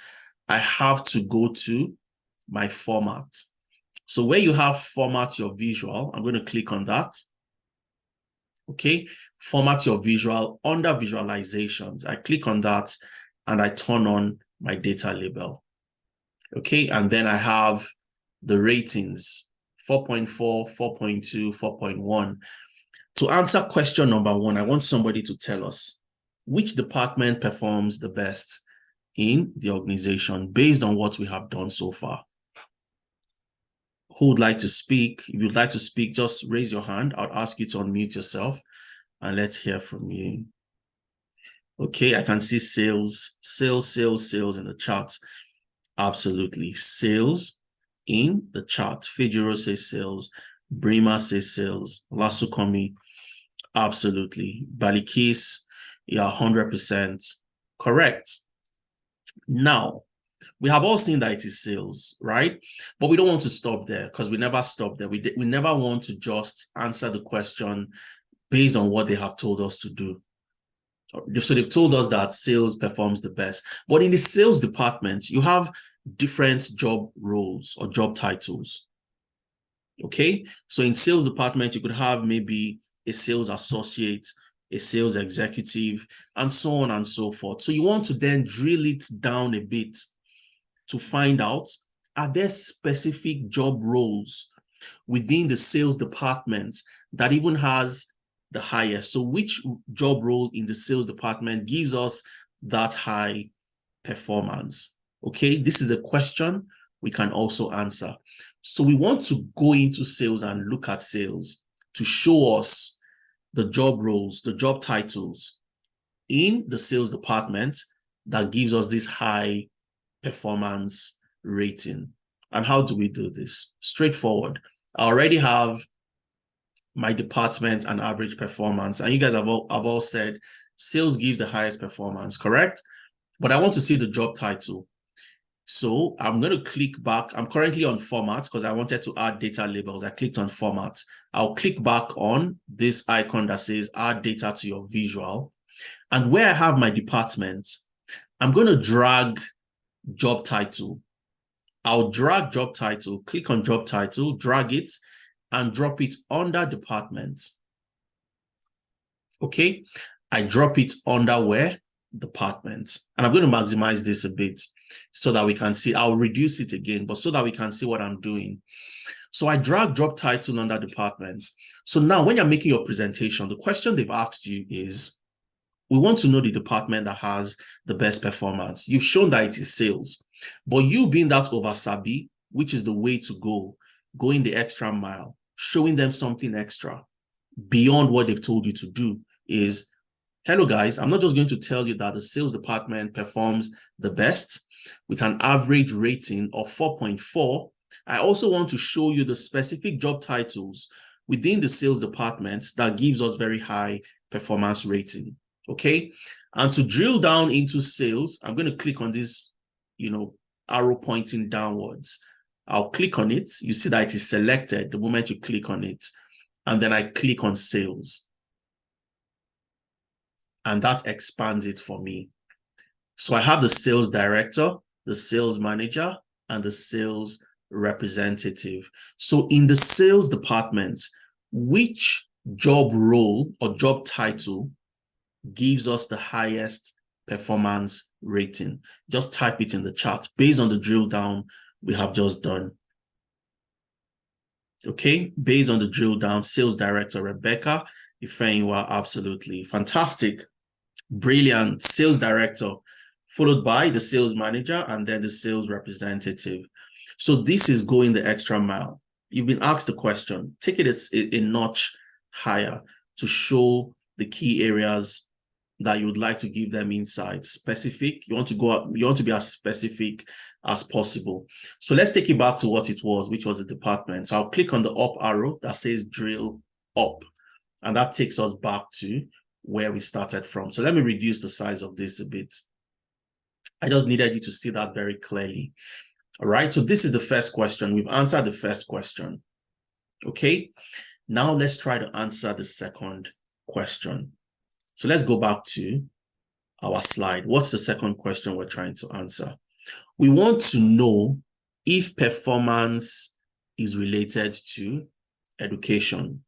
B: I have to go to my format. So where you have format your visual, I'm going to click on that. Okay, format your visual under visualizations. I click on that and I turn on my data label. Okay, and then I have the ratings, 4.4, 4.2, 4.1. To answer question number 1, I want somebody to tell us which department performs the best in the organization based on what we have done so far. Who would like to speak? If you'd like to speak, just raise your hand. I'll ask you to unmute yourself and let's hear from you. Okay, I can see sales in the chat. Absolutely. Sales in the chat. Fejiro says sales. Brima says sales. Lasukomi, absolutely. Balikis, yeah, 100% correct. Now, we have all seen that it is sales, right? But we don't want to stop there because we never stop there. We never want to just answer the question based on what they have told us to do. So they've told us that sales performs the best. But in the sales department, you have different job roles or job titles. Okay, so in sales department, you could have maybe a sales associate, a sales executive, and so on and so forth. So you want to then drill it down a bit to find out, are there specific job roles within the sales department that even has the highest? So which job role in the sales department gives us that high performance? Okay, this is a question we can also answer. So we want to go into sales and look at sales to show us the job roles, the job titles in the sales department that gives us this high performance rating. And how do we do this? Straightforward. I already have my department and average performance, and you guys have all said sales gives the highest performance, correct? But I want to see the job title. So I'm going to click back. I'm currently on format because I wanted to add data labels. I clicked on format. I'll click back on this icon that says add data to your visual. And where I have my department, I'm going to drag job title. I'll drag job title, click on job title, drag it, and drop it under department. Okay, I drop it under where? Department. And I'm going to maximize this a bit so that we can see. I'll reduce it again, but so that we can see what I'm doing. So I drag job title under department. So now when you're making your presentation, the question they've asked you is, we want to know the department that has the best performance. You've shown that it is sales, but you being that oversabi, which is the way to go, going the extra mile, showing them something extra beyond what they've told you to do is, hello guys, I'm not just going to tell you that the sales department performs the best with an average rating of 4.4. I also want to show you the specific job titles within the sales department that gives us very high performance rating. Okay. And to drill down into sales, I'm going to click on this, arrow pointing downwards. I'll click on it. You see that it is selected the moment you click on it. And then I click on sales. And that expands it for me. So I have the sales director, the sales manager, and the sales representative. So in the sales department, which job role or job title gives us the highest performance rating? Just type it in the chat based on the drill down we have just done. Okay, based on the drill down, sales director Rebecca Ifeanyiwa, absolutely fantastic, brilliant. Sales director, followed by the sales manager and then the sales representative. So this is going the extra mile. You've been asked the question, take it a notch higher to show the key areas that you would like to give them insights. Specific, you want to be as specific as possible. So let's take it back to what it was, which was the department. So I'll click on the up arrow that says drill up, and that takes us back to where we started from. So let me reduce the size of this a bit. I just needed you to see that very clearly. All right, so this is the first question. We've answered the first question. Okay, now let's try to answer the second question. So let's go back to our slide. What's the second question we're trying to answer? We want to know if performance is related to education.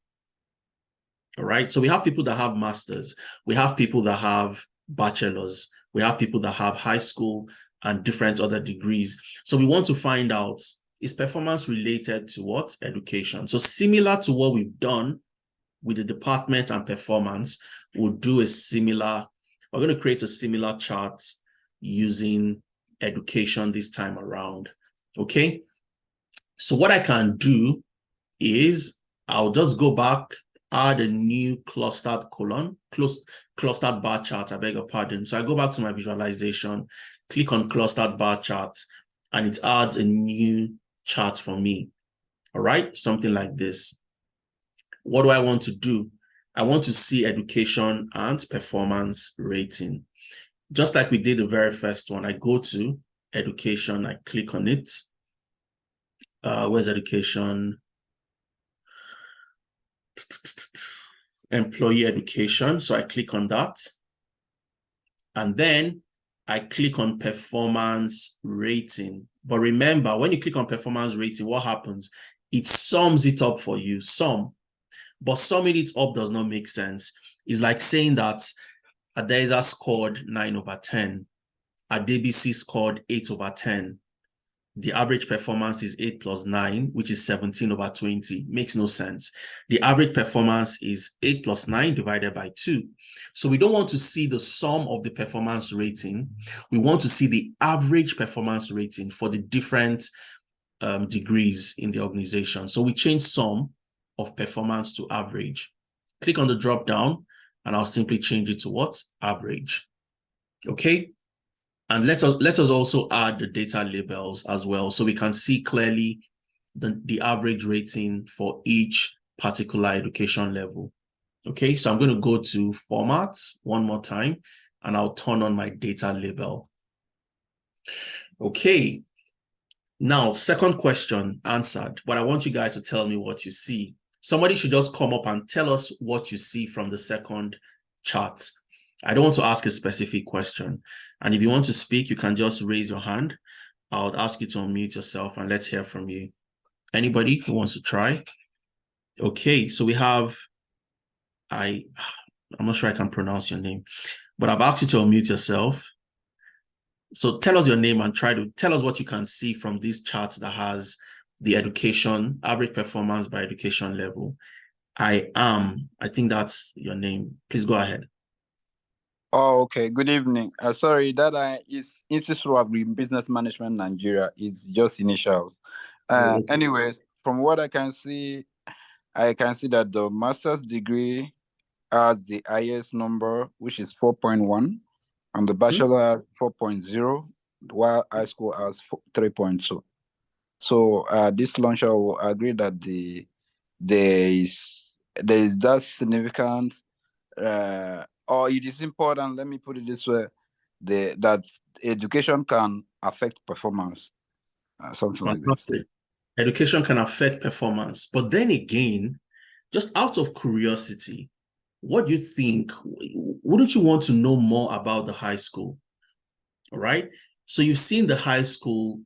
B: All right, so we have people that have masters, we have people that have bachelors, we have people that have high school and different other degrees. So we want to find out, is performance related to what? Education. So similar to what we've done with the department and performance, we'll do a similar, we're going to create a similar chart using education this time around. Okay, so what I can do is I'll just go back, add a new clustered clustered bar chart, I beg your pardon. So I go back to my visualization, click on clustered bar chart, and it adds a new chart for me. All right, something like this. What do I want to do? I want to see education and performance rating. Just like we did the very first one, I go to education, I click on it. Where's education? Employee education. So I click on that. And then I click on performance rating. But remember, when you click on performance rating, what happens? It sums it up for you, sum. But summing it up does not make sense. It's like saying that Adeza scored 9/10. Adebisi scored 8/10. The average performance is 8 plus 9, which is 17/20. Makes no sense. The average performance is 8 plus 9 divided by 2. So we don't want to see the sum of the performance rating. We want to see the average performance rating for the different degrees in the organization. So we change sum of performance to average. Click on the drop down and I'll simply change it to what? Average. Okay. And let us also add the data labels as well, so we can see clearly the average rating for each particular education level. Okay, so I'm going to go to formats one more time and I'll turn on my data label. Okay, now second question answered, but I want you guys to tell me what you see. Somebody should just come up and tell us what you see from the second chart. I don't want to ask a specific question. And if you want to speak, you can just raise your hand. I'll ask you to unmute yourself and let's hear from you. Anybody who wants to try? Okay, so we have, I'm not sure I can pronounce your name, but I've asked you to unmute yourself. So tell us your name and try to tell us what you can see from this chart that has the education, average performance by education level. I think that's your name. Please go ahead.
C: Oh, okay. Good evening. Sorry, that is Institute of Business Management Nigeria is just initials.
B: Okay.
C: Anyway, from what I can see that the master's degree has the highest number, which is 4.1, and the bachelor has 4.0, while high school has 3.2. So this launcher will agree that there is that significant or it is important, let me put it this way, that education can affect performance, something like that.
B: Education can affect performance. But then again, just out of curiosity, what do you think? Wouldn't you want to know more about the high school? All right. So you've seen the high school,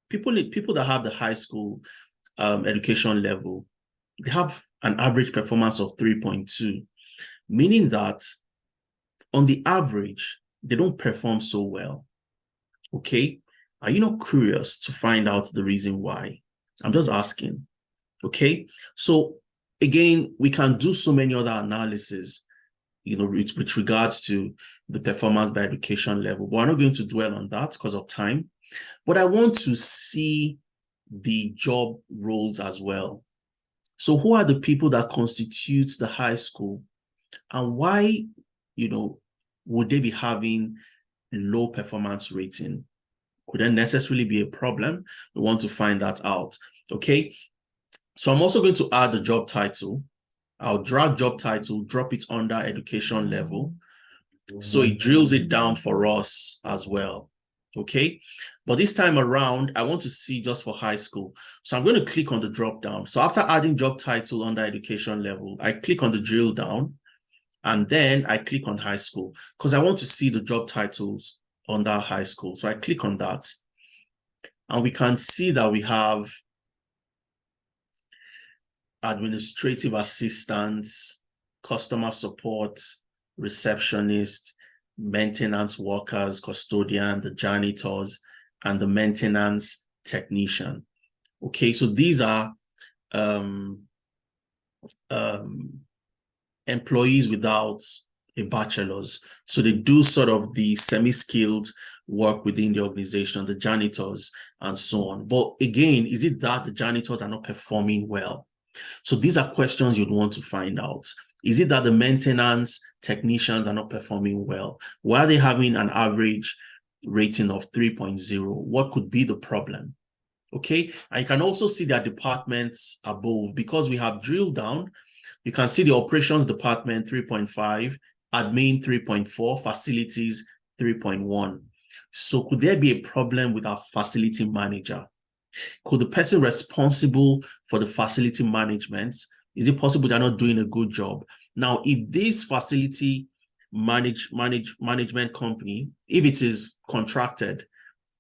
B: people that have the high school education level, they have an average performance of 3.2, meaning that on the average, they don't perform so well. Okay? Are you not curious to find out the reason why? I'm just asking. Okay? So again, we can do so many other analyses, with regards to the performance by education level, but we're not going to dwell on that because of time. But I want to see the job roles as well. So who are the people that constitute the high school, and why, would they be having low performance rating? Could that necessarily be a problem? We want to find that out. Okay. So I'm also going to add the job title. I'll drag job title, drop it under education level. So it drills it down for us as well. Okay. But this time around, I want to see just for high school. So I'm going to click on the drop down. So after adding job title under education level, I click on the drill down, and then I click on high school because I want to see the job titles under high school. So I click on that, and we can see that we have administrative assistants, customer support, receptionist, maintenance workers, custodian, the janitors, and the maintenance technician. Okay, so these are employees without a bachelor's. So they do sort of the semi-skilled work within the organization, the janitors and so on. But again, is it that the janitors are not performing well? So these are questions you'd want to find out. Is it that the maintenance technicians are not performing well? Why are they having an average rating of 3.0? What could be the problem? Okay, and you can also see their departments above. Because we have drilled down, you can see the operations department 3.5, admin 3.4, facilities 3.1. So could there be a problem with our facility manager? Could the person responsible for the facility management, is it possible they're not doing a good job? Now, if this facility management company, if it is contracted,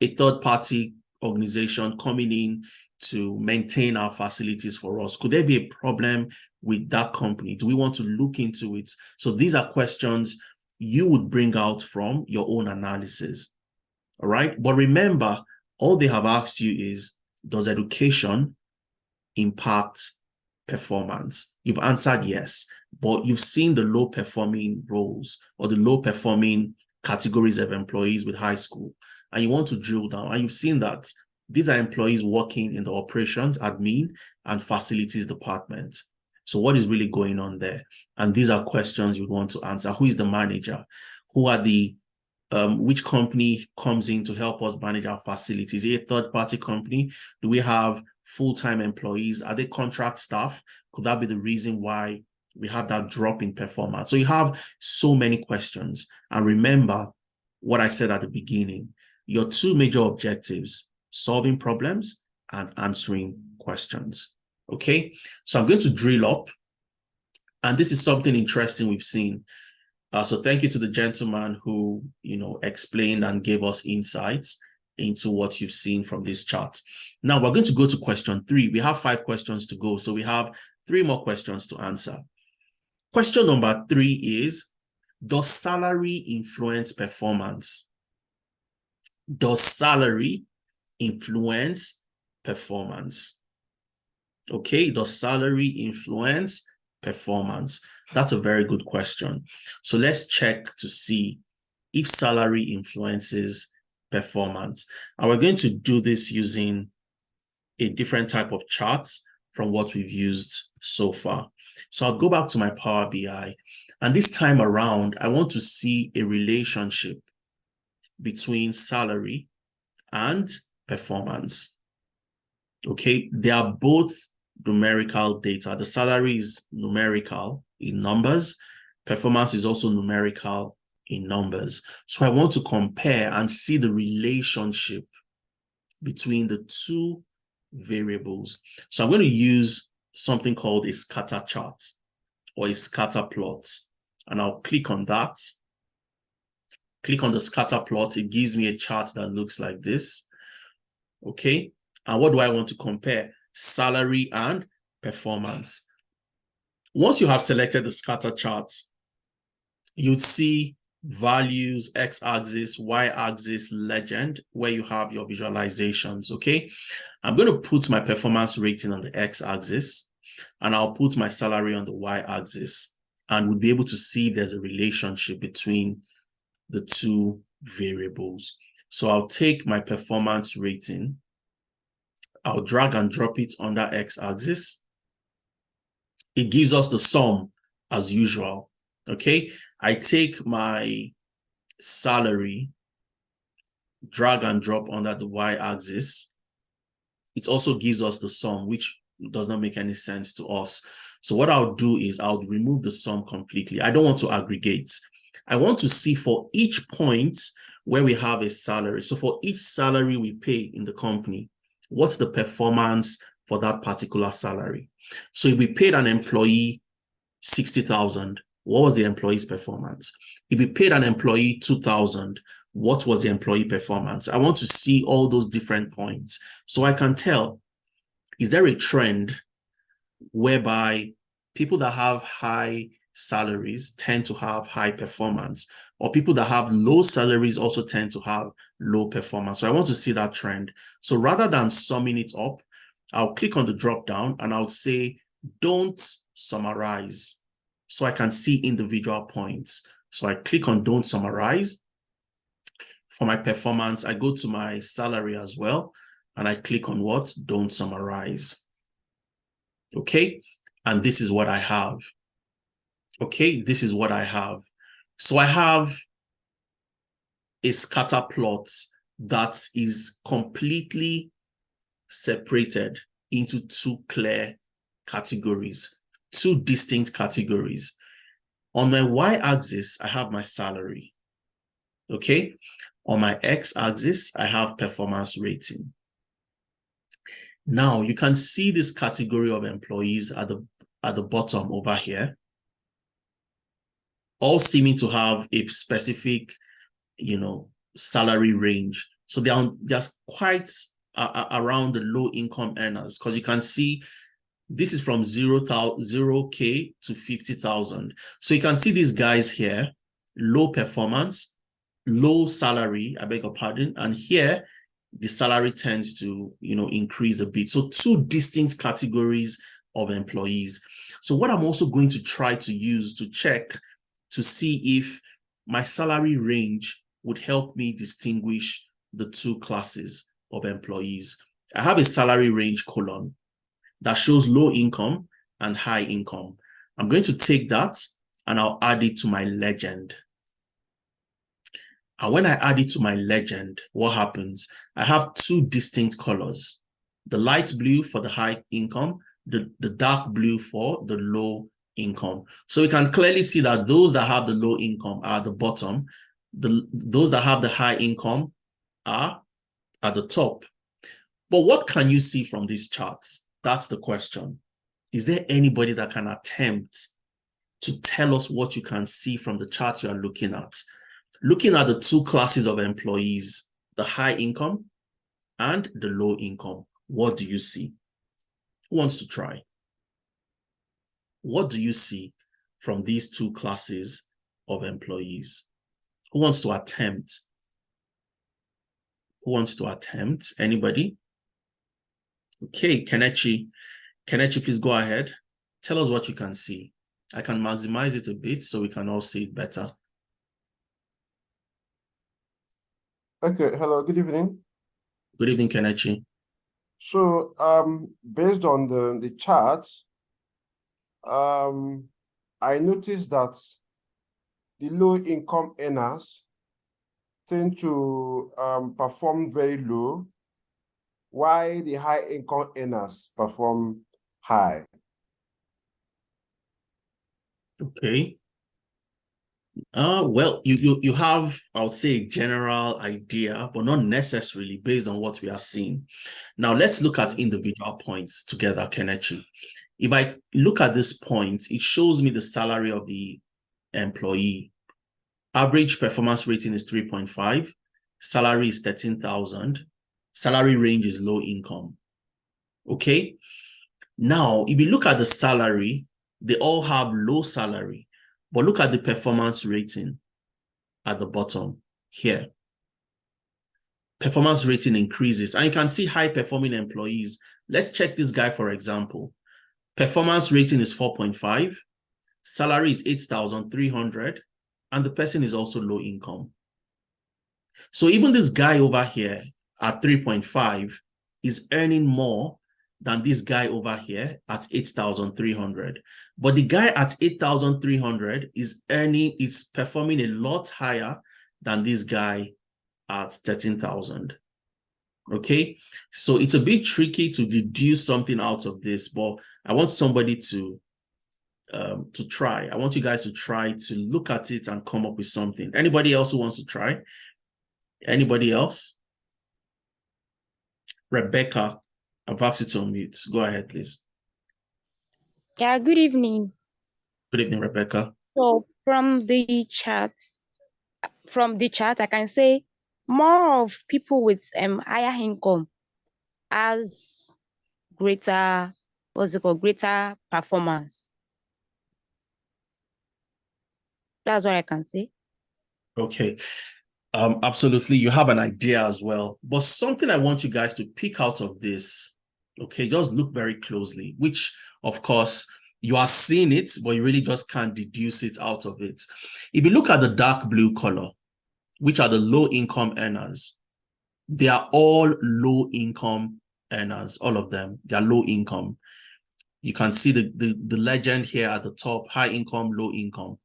B: a third-party organization coming in to maintain our facilities for us, could there be a problem with that company? Do we want to look into it? So these are questions you would bring out from your own analysis. All right. But remember, all they have asked you is, does education impact performance? You've answered yes, but you've seen the low performing roles or the low performing categories of employees with high school, and you want to drill down, and you've seen that these are employees working in the operations, admin, and facilities department. So what is really going on there? And these are questions you'd want to answer. Who is the manager? Who are the which company comes in to help us manage our facilities? Is it a third-party company? Do we have full-time employees? Are they contract staff? Could that be the reason why we have that drop in performance? So you have so many questions. And remember what I said at the beginning, your two major objectives: solving problems and answering questions. Okay, so I'm going to drill up. And this is something interesting we've seen. So thank you to the gentleman who, explained and gave us insights into what you've seen from this chart. Now we're going to go to question 3. We have 5 questions to go, so we have 3 more questions to answer. Question number 3 is, does salary influence performance? Does salary influence performance? Okay, does salary influence performance? That's a very good question. So let's check to see if salary influences performance. And we're going to do this using a different type of chart from what we've used so far. So I'll go back to my Power BI, and this time around, I want to see a relationship between salary and performance. Okay, they are both numerical data. The salary is numerical in numbers. Performance is also numerical in numbers. So I want to compare and see the relationship between the two variables. So I'm going to use something called a scatter chart or a scatter plot. And I'll click on that. Click on the scatter plot. It gives me a chart that looks like this. Okay. And what do I want to compare? Salary and performance. Once you have selected the scatter chart, you'd see values, x-axis, y-axis, legend, where you have your visualizations, okay? I'm going to put my performance rating on the x-axis, and I'll put my salary on the y-axis, and we'll be able to see if there's a relationship between the two variables. So I'll take my performance rating, I'll drag and drop it on that x-axis. It gives us the sum as usual, okay? I take my salary, drag and drop under the y-axis. It also gives us the sum, which does not make any sense to us. So what I'll do is I'll remove the sum completely. I don't want to aggregate. I want to see for each point where we have a salary. So for each salary we pay in the company, what's the performance for that particular salary? So if we paid an employee 60,000, what was the employee's performance? If we paid an employee 2,000, what was the employee performance? I want to see all those different points so I can tell, is there a trend whereby people that have high salaries tend to have high performance, or people that have low salaries also tend to have low performance? So I want to see that trend. So rather than summing it up, I'll click on the drop down and I'll say, don't summarize, so I can see individual points. So I click on don't summarize. For my performance, I go to my salary as well, and I click on what? Don't summarize. Okay, and this is what I have. Okay, this is what I have. So I have a scatter plot that is completely separated into two clear categories, two distinct categories. On my y-axis, I have my salary. Okay, on my x-axis, I have performance rating. Now you can see this category of employees at the bottom over here, all seeming to have a specific, salary range. So they are just quite around the low income earners, because you can see this is from 0K to 50,000. So you can see these guys here, low performance, low salary, I beg your pardon, and here the salary tends to increase a bit. So two distinct categories of employees. So what I'm also going to try to use to check to see if my salary range would help me distinguish the two classes of employees. I have a salary range column that shows low income and high income. I'm going to take that and I'll add it to my legend. And when I add it to my legend, what happens? I have two distinct colors, the light blue for the high income, the dark blue for the low income. So we can clearly see that those that have the low income are at the bottom. Those that have the high income are at the top. But what can you see from these charts? That's the question. Is there anybody that can attempt to tell us what you can see from the chart you are looking at? Looking at the two classes of employees, the high income and the low income, what do you see? Who wants to try? What do you see from these two classes of employees? Who wants to attempt? Who wants to attempt? Anybody? Okay, Kelechi, please go ahead. Tell us what you can see. I can maximize it a bit so we can all see it better.
D: Okay, hello, good evening.
B: Good evening, Kelechi.
D: So, based on the charts, I noticed that the low income earners tend to perform very low, while the high income earners perform high.
B: Okay. Well, you have, I would say, a general idea, but not necessarily based on what we are seeing. Now, let's look at individual points together, Kelechi. If I look at this point, it shows me the salary of the employee. Average performance rating is 3.5. Salary is 13,000. Salary range is low income. Okay. Now, if you look at the salary, They all have low salary, but look at the performance rating at the bottom here. Performance rating increases, and you can see high performing employees. Let's check this guy, for example. Performance rating is 4.5, salary is 8,300, and the person is also low income. So even this guy over here at 3.5 is earning more than this guy over here at 8,300. But the guy at 8,300 is performing a lot higher than this guy at 13,000. Okay, so it's a bit tricky to deduce something out of this, but I want somebody to try. I want you guys to try to look at it and come up with something. Anybody else who wants to try? Anybody else? Rebecca, I've asked you to unmute. Go ahead, please.
E: Yeah, good evening.
B: Good evening, Rebecca.
E: So from the chart, I can say more of people with higher income has greater, greater performance. That's what I can say.
B: Okay. Absolutely. You have an idea as well. But something I want you guys to pick out of this, okay, just look very closely, which, of course, you are seeing it, but you really just can't deduce it out of it. If you look at the dark blue color, which are the low-income earners, they are all low-income earners, all of them. They are low income. You can see the legend here at the top, high income, low income.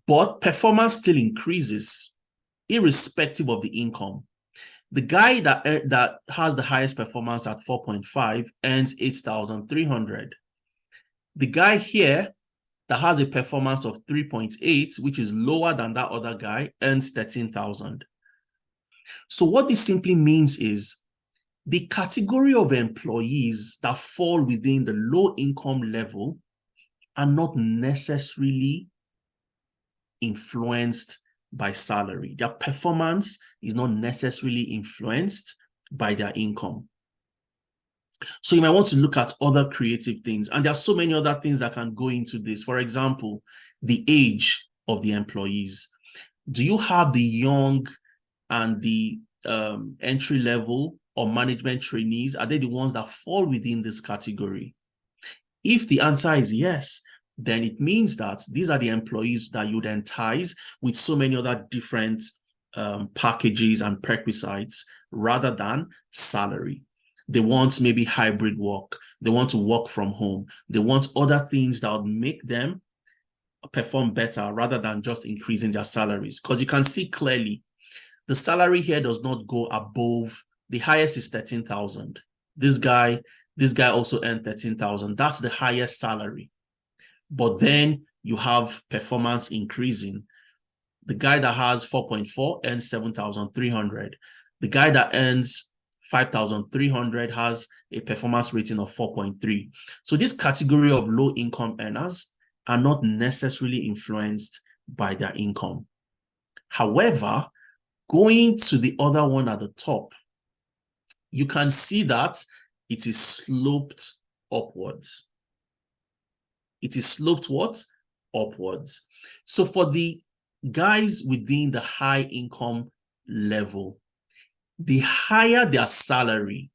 B: But performance still increases irrespective of the income. The guy that has the highest performance at 4.5 earns 8,300. The guy here that has a performance of 3.8, which is lower than that other guy, earns 13,000. So what this simply means is the category of employees that fall within the low income level are not necessarily influenced by salary. Their performance is not necessarily influenced by their income. So you might want to look at other creative things. And there are so many other things that can go into this. For example, the age of the employees. Do you have the young and the entry level or management trainees? Are they the ones that fall within this category? If the answer is yes, then it means that these are the employees that you'd entice with so many other different packages and prerequisites rather than salary. They want maybe hybrid work. They want to work from home. They want other things that would make them perform better rather than just increasing their salaries. Because you can see clearly, the salary here does not go above, the highest is 13,000. This guy also earned 13,000. That's the highest salary. But then you have performance increasing. The guy that has 4.4 earns 7,300. The guy that earns 5,300 has a performance rating of 4.3. So this category of low income earners are not necessarily influenced by their income. However, going to the other one at the top, you can see that it is sloped upwards. It is sloped what? Upwards. So for the guys within the high income level, the higher their salary,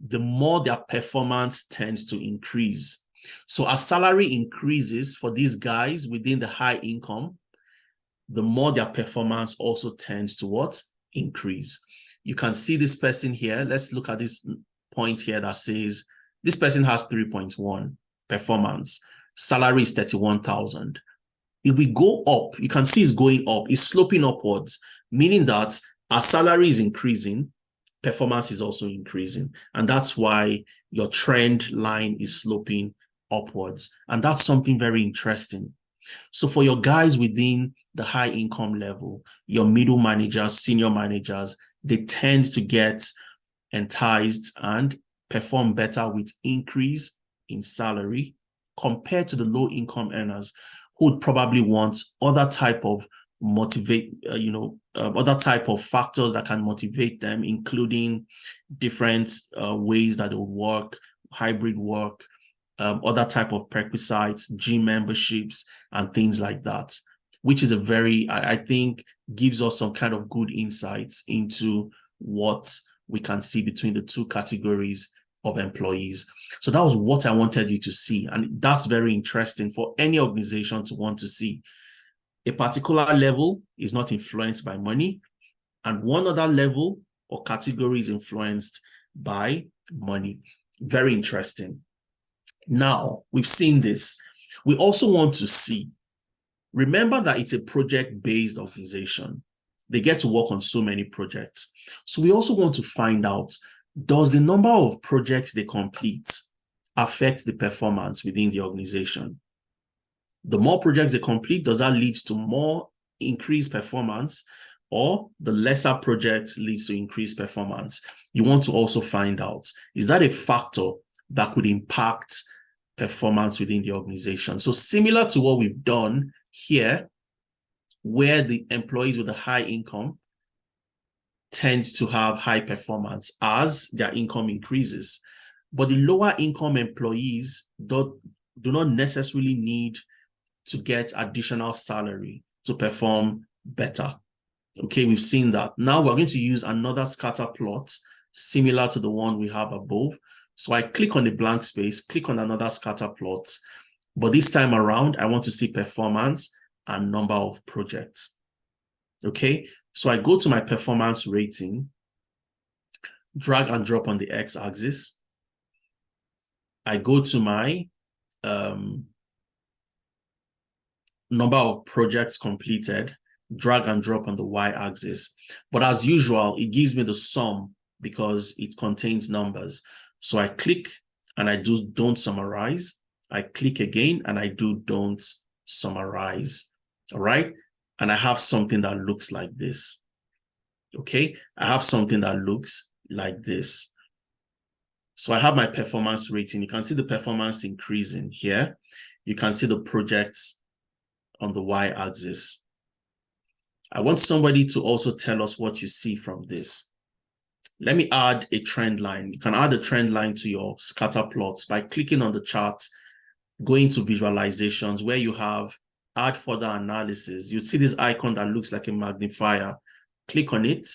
B: the more their performance tends to increase. So as salary increases for these guys within the high income, the more their performance also tends to what? Increase. You can see this person here. Let's look at this point here that says this person has 3.1 performance. Salary is 31,000. If we go up, you can see it's going up. It's sloping upwards, meaning that as salary is increasing, performance is also increasing. And that's why your trend line is sloping upwards. And that's something very interesting. So for your guys within the high income level, your middle managers, senior managers, they tend to get enticed and perform better with increase in salary compared to the low income earners who would probably want other type of other type of factors that can motivate them, including different ways that they would work, hybrid work, other type of prerequisites, gym memberships, and things like that, which is a very, I think, gives us some kind of good insights into what we can see between the two categories of employees. So that was what I wanted you to see. And that's very interesting for any organization to want to see. A particular level is not influenced by money, and one other level or category is influenced by money. Very interesting. Now, we've seen this. We also want to see, remember that it's a project-based organization. They get to work on so many projects. So we also want to find out, does the number of projects they complete affect the performance within the organization? The more projects they complete, does that lead to more increased performance, or the lesser projects leads to increased performance? You want to also find out, is that a factor that could impact performance within the organization? So similar to what we've done here, where the employees with a high income tend to have high performance as their income increases, but the lower income employees do not necessarily need to get additional salary to perform better. Okay, we've seen that. Now we're going to use another scatter plot similar to the one we have above. So I click on the blank space, click on another scatter plot, but this time around, I want to see performance and number of projects. Okay, so I go to my performance rating, drag and drop on the x-axis. I go to my number of projects completed, drag and drop on the y-axis. But as usual, it gives me the sum because it contains numbers. So I click and I do don't summarize. I click again and I do don't summarize. All right. And I have something that looks like this. Okay. I have something that looks like this. So I have my performance rating. You can see the performance increasing here. You can see the projects on the y-axis. I want somebody to also tell us what you see from this. Let me add a trend line. You can add a trend line to your scatter plots by clicking on the chart, going to visualizations where you have add further analysis. You see this icon that looks like a magnifier. Click on it.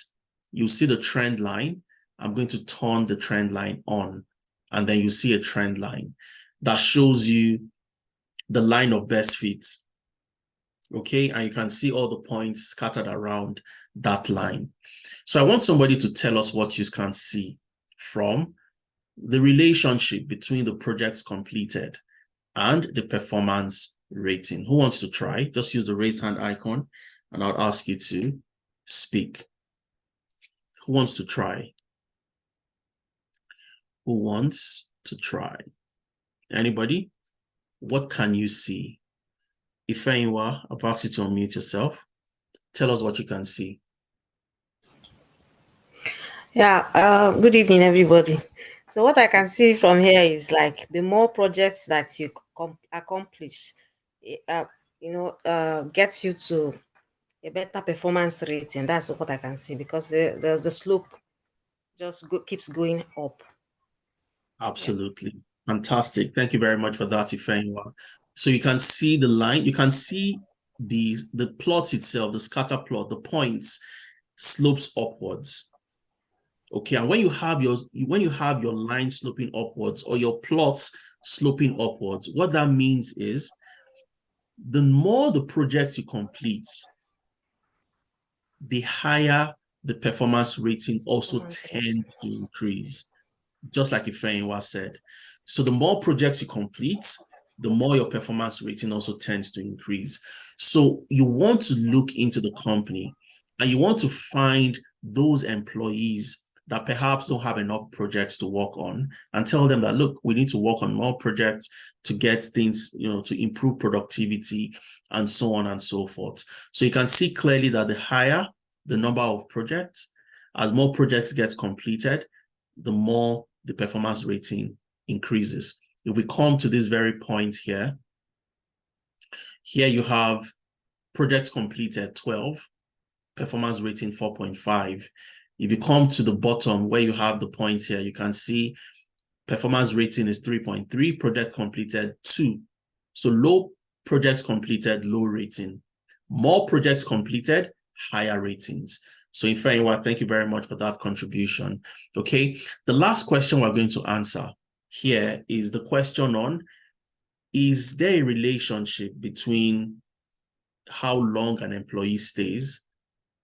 B: You see the trend line. I'm going to turn the trend line on, and then you see a trend line that shows you the line of best fits. Okay, and you can see all the points scattered around that line. So I want somebody to tell us what you can see from the relationship between the projects completed and the performance rating. Who wants to try? Just use the raise hand icon and I'll ask you to speak. Who wants to try? Who wants to try? Anybody? What can you see? Ifeanyiwa, I've asked you to unmute yourself. Tell us what you can see.
F: Yeah, good evening, everybody. So what I can see from here is like the more projects that you accomplish, gets you to a better performance rating. That's what I can see, because the slope just keeps going up.
B: Absolutely. Yeah. Fantastic. Thank you very much for that, Ifeanyiwa. So you can see the line, you can see the plot itself, the scatter plot, the points slopes upwards. Okay, and when you have your line sloping upwards or your plots sloping upwards, what that means is the more the projects you complete, the higher the performance rating also tends to increase, just like Ifeanyiwa said. So the more projects you complete, the more your performance rating also tends to increase. So you want to look into the company and you want to find those employees that perhaps don't have enough projects to work on and tell them that, look, we need to work on more projects to get things, to improve productivity and so on and so forth. So you can see clearly that the higher the number of projects, as more projects get completed, the more the performance rating increases. If we come to this very point here you have projects completed 12, performance rating 4.5. If you come to the bottom where you have the points here, you can see performance rating is 3.3, project completed 2. So low projects completed, low rating. More projects completed, higher ratings. So Ifeanyiwa, thank you very much for that contribution. Okay, the last question we're going to answer here is the question on, is there a relationship between how long an employee stays?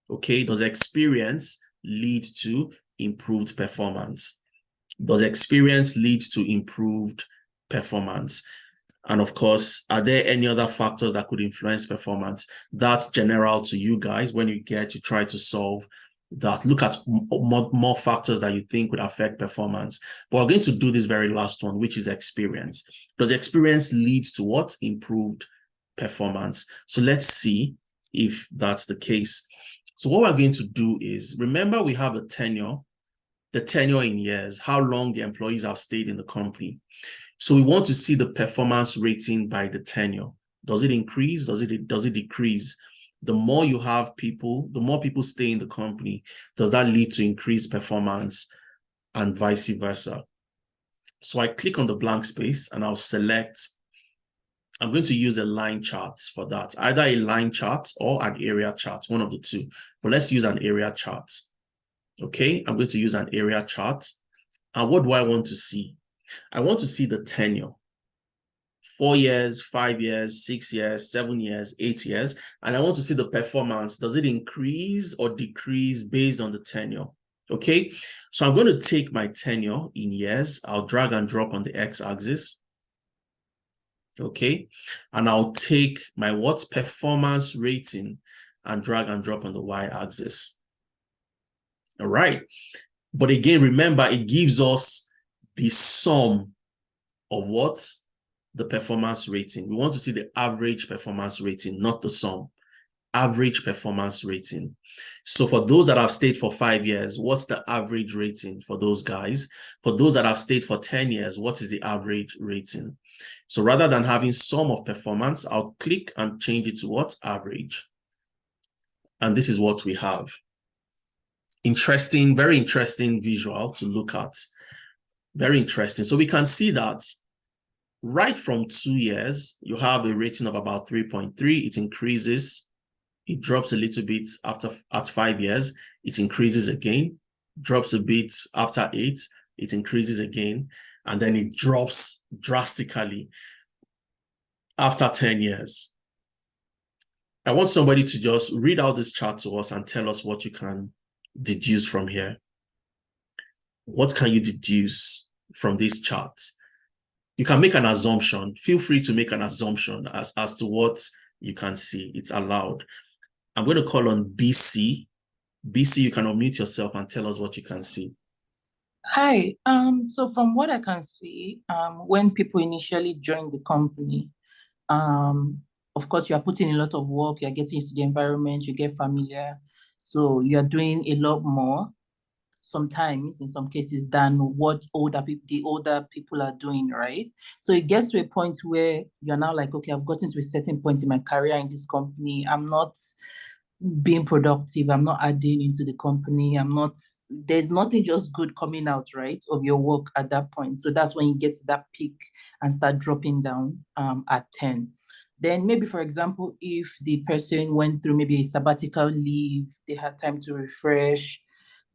B: Okay, does experience lead to improved performance? Does experience lead to improved performance? And of course, are there any other factors that could influence performance? That's general to you guys. When you get to try to solve that, look at more factors that you think would affect performance. But we're going to do this very last one, which is experience. Does experience lead to what? Improved performance. So let's see if that's the case. So what we're going to do is, remember we have a tenure, the tenure in years, how long the employees have stayed in the company. So we want to see the performance rating by the tenure. Does it increase? Does it decrease? The more you have people, the more people stay in the company, does that lead to increased performance and vice versa? So I click on the blank space and I'll select, I'm going to use a line chart for that, either a line chart or an area chart, one of the two. But let's use an area chart. Okay, I'm going to use an area chart. And what do I want to see? I want to see the tenure. 4 years, 5 years, 6 years, 7 years, 8 years. And I want to see the performance. Does it increase or decrease based on the tenure? Okay, so I'm going to take my tenure in years. I'll drag and drop on the x-axis. Okay, and I'll take my what's performance rating and drag and drop on the y-axis. All right, but again, remember, it gives us the sum of what? The performance rating. We want to see the average performance rating, not the sum. Average performance rating. So for those that have stayed for 5 years, what's the average rating for those guys? For those that have stayed for 10 years, what is the average rating? So rather than having sum of performance, I'll click and change it to what? Average. And this is what we have. Interesting, very interesting visual to look at. Very interesting. So we can see that right from 2 years, you have a rating of about 3.3. It increases. It drops a little bit at 5 years. It increases again. Drops a bit after 8. It increases again. And then it drops drastically after 10 years. I want somebody to just read out this chart to us and tell us what you can deduce from here. What can you deduce from this chart? You can make an assumption. Feel free to make an assumption as to what you can see. It's allowed. I'm going to call on BC. BC, you can unmute yourself and tell us what you can see.
G: Hi. So from what I can see, when people initially join the company, of course, you are putting in a lot of work. You are getting used to the environment. You get familiar. So you are doing a lot more, sometimes in some cases, than what the older people are doing, right? So it gets to a point where you're now like, okay, I've gotten to a certain point in my career in this company. I'm not being productive. I'm not adding into the company. There's nothing just good coming out, right, of your work at that point. So that's when you get to that peak and start dropping down at 10. Then maybe, for example, if the person went through maybe a sabbatical leave, they had time to refresh,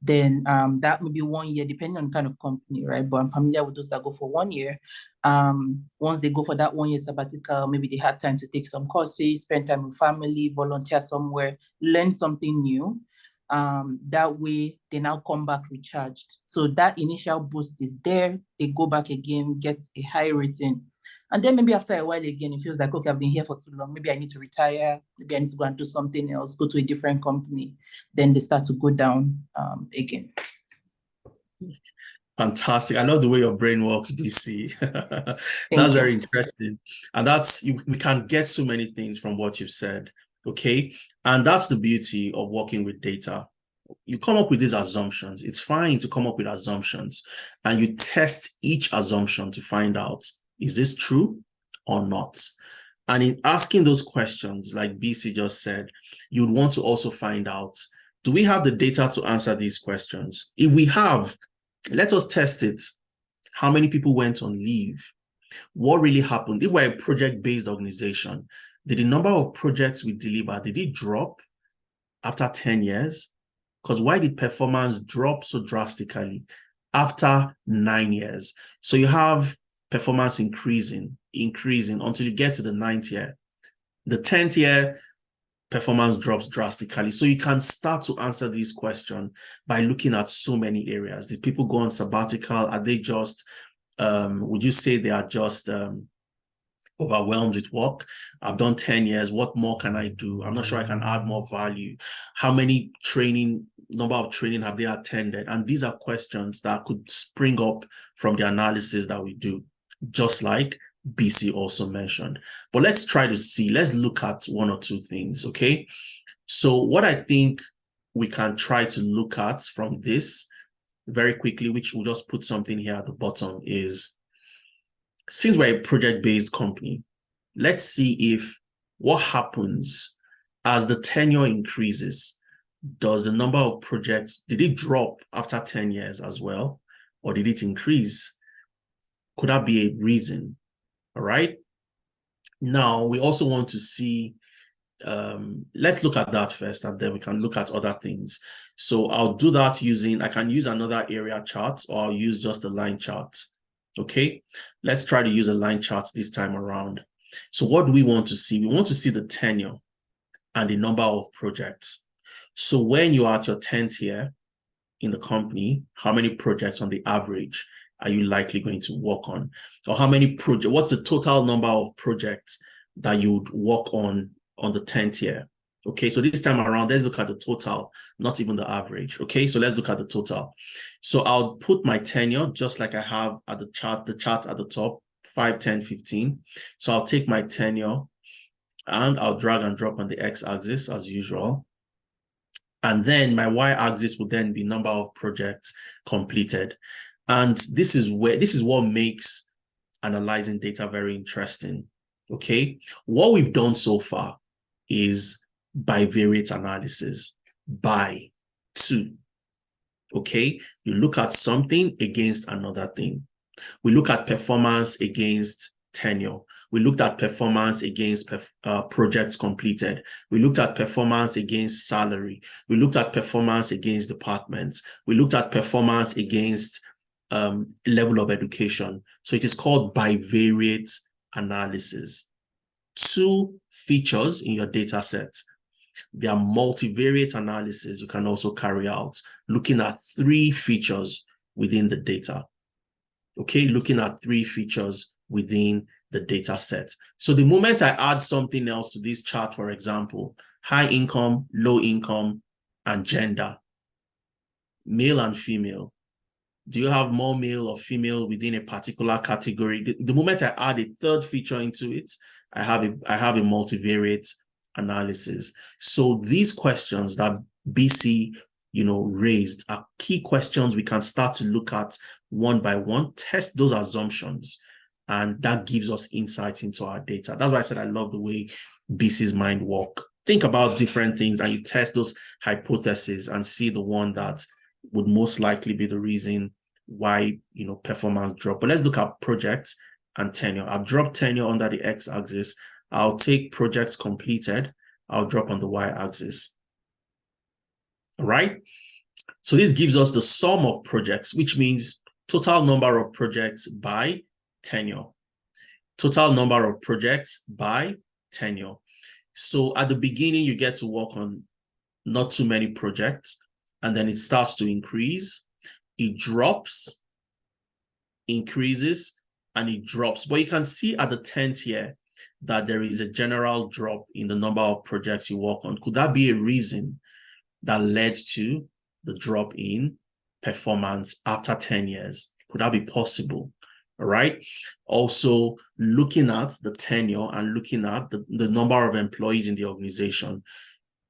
G: then that may be 1 year, depending on kind of company, right? But I'm familiar with those that go for 1 year. Once they go for that 1 year sabbatical, maybe they had time to take some courses, spend time with family, volunteer somewhere, learn something new. That way, they now come back recharged. So that initial boost is there. They go back again, get a high rating. And then maybe after a while again, it feels like, okay, I've been here for too long. Maybe I need to retire. Maybe I need to go and do something else, go to a different company. Then they start to go down again.
B: Fantastic. I love the way your brain works, BC. That's very interesting. And we can get so many things from what you've said. Okay. And that's the beauty of working with data. You come up with these assumptions. It's fine to come up with assumptions, and you test each assumption to find out, is this true or not? And in asking those questions, like BC just said, you'd want to also find out, do we have the data to answer these questions? If we have, let us test it. How many people went on leave? What really happened? If we're a project-based organization, did the number of projects we deliver, did it drop after 10 years? Because why did performance drop so drastically after 9 years? So you have performance increasing until you get to the 9th year. The 10th year, performance drops drastically. So you can start to answer this question by looking at so many areas. Did people go on sabbatical? Are they just, would you say they are just overwhelmed with work? I've done 10 years. What more can I do? I'm not sure I can add more value. How many number of training have they attended? And these are questions that could spring up from the analysis that we do, just like BC also mentioned. But let's try to see, let's look at one or two things, okay? So what I think we can try to look at from this very quickly, which we'll just put something here at the bottom, is since we're a project-based company, let's see if what happens as the tenure increases. Does the number of projects, did it drop after 10 years as well? Or did it increase? Could that be a reason? All right. Now, we also want to see, let's look at that first, and then we can look at other things. So I'll do that I can use another area chart, or I'll use just a line chart. Okay, let's try to use a line chart this time around. So what do we want to see? We want to see the tenure and the number of projects. So when you are at your 10th year in the company, how many projects on the average are you likely going to work on? Or how many projects, what's the total number of projects that you would work on the 10th year? Okay, so this time around, let's look at the total, not even the average. Okay, so let's look at the total. So I'll put my tenure just like I have at the chart at the top, 5, 10, 15. So I'll take my tenure and I'll drag and drop on the x-axis as usual. And then my y-axis will then be number of projects completed. And this is what makes analyzing data very interesting. Okay, what we've done so far is bivariate analysis, by two. Okay, you look at something against another thing. We look at performance against tenure. We looked at performance against projects completed. We looked at performance against salary. We looked at performance against departments. We looked at performance against level of education. So it is called bivariate analysis. Two features in your data set. There are multivariate analysis you can also carry out, looking at 3 features within the data. Okay, looking at 3 features within the data set. So the moment I add something else to this chart, for example, high income, low income, and gender, male and female, do you have more male or female within a particular category? The moment I add a 3rd feature into it, I have a multivariate analysis. So these questions that BC raised are key questions we can start to look at one by one, test those assumptions, and that gives us insight into our data. That's why I said I love the way BC's mind work. Think about different things and you test those hypotheses and see the one that would most likely be the reason why performance drop. But let's look at projects and tenure. I've dropped tenure under the x-axis. I'll take projects completed. I'll drop on the y-axis. All right. So this gives us the sum of projects, which means total number of projects by tenure. Total number of projects by tenure. So at the beginning, you get to work on not too many projects, and then it starts to increase. It drops, increases, and it drops. But you can see at the 10th year that there is a general drop in the number of projects you work on. Could that be a reason that led to the drop in performance after 10 years? Could that be possible? All right. Also, looking at the tenure and looking at the number of employees in the organization.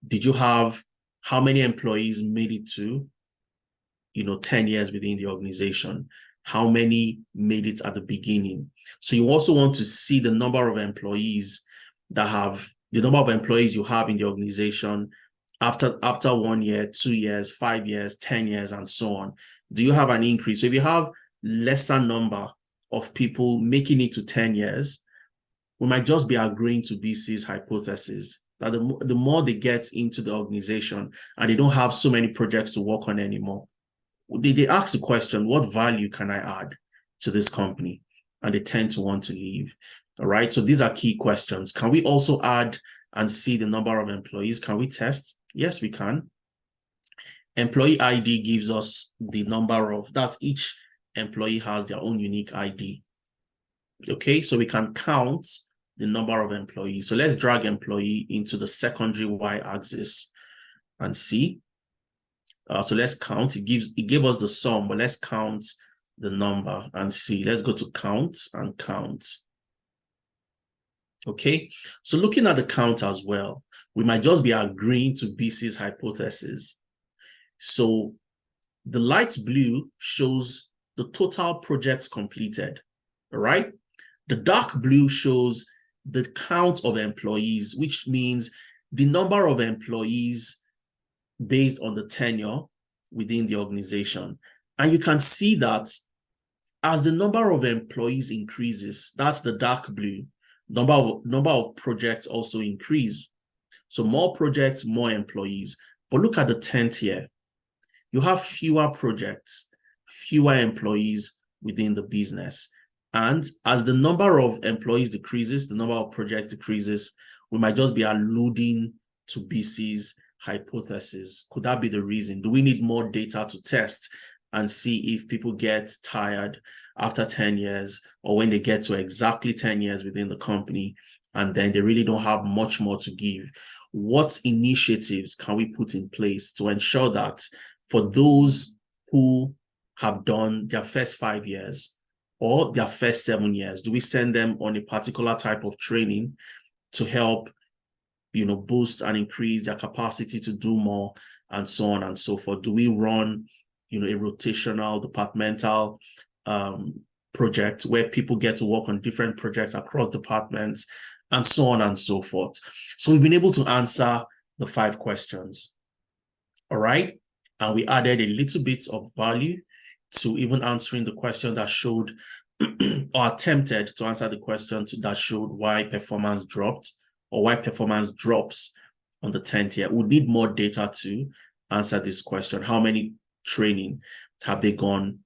B: Did you have, how many employees made it to 10 years within the organization? How many made it at the beginning? So you also want to see the number of employees you have in the organization after 1 year, 2 years, 5 years, 10 years, and so on. Do you have an increase? So if you have lesser number of people making it to 10 years, we might just be agreeing to BC's hypothesis that the more they get into the organization and they don't have so many projects to work on anymore, they ask the question, what value can I add to this company? And they tend to want to leave. All right. So these are key questions. Can we also add and see the number of employees? Can we test? Yes, we can. Employee ID gives us the number of, that's each employee has their own unique ID. Okay, so we can count the number of employees. So let's drag employee into the secondary y-axis and see. So let's count. It gave us the sum, but let's count the number and see. Let's go to count and count. Okay, so looking at the count as well, we might just be agreeing to BC's hypothesis. So the light blue shows the total projects completed, all right? The dark blue shows the count of employees, which means the number of employees based on the tenure within the organization. And you can see that as the number of employees increases, that's the dark blue, number of projects also increase. So more projects, more employees. But look at the 10th year. You have fewer projects, fewer employees within the business. And as the number of employees decreases, the number of projects decreases, we might just be alluding to BC's hypothesis. Could that be the reason? Do we need more data to test and see if people get tired after 10 years or when they get to exactly 10 years within the company and then they really don't have much more to give? What initiatives can we put in place to ensure that for those who have done their first 5 years or their first 7 years, do we send them on a particular type of training to help, boost and increase their capacity to do more and so on and so forth? Do we run, a rotational departmental project where people get to work on different projects across departments and so on and so forth? So we've been able to answer the 5 questions. All right. And we added a little bit of value to even answering the question that showed or attempted to answer the question that showed why performance dropped or why performance drops on the 10th year. We need more data to answer this question. How many training have they gone,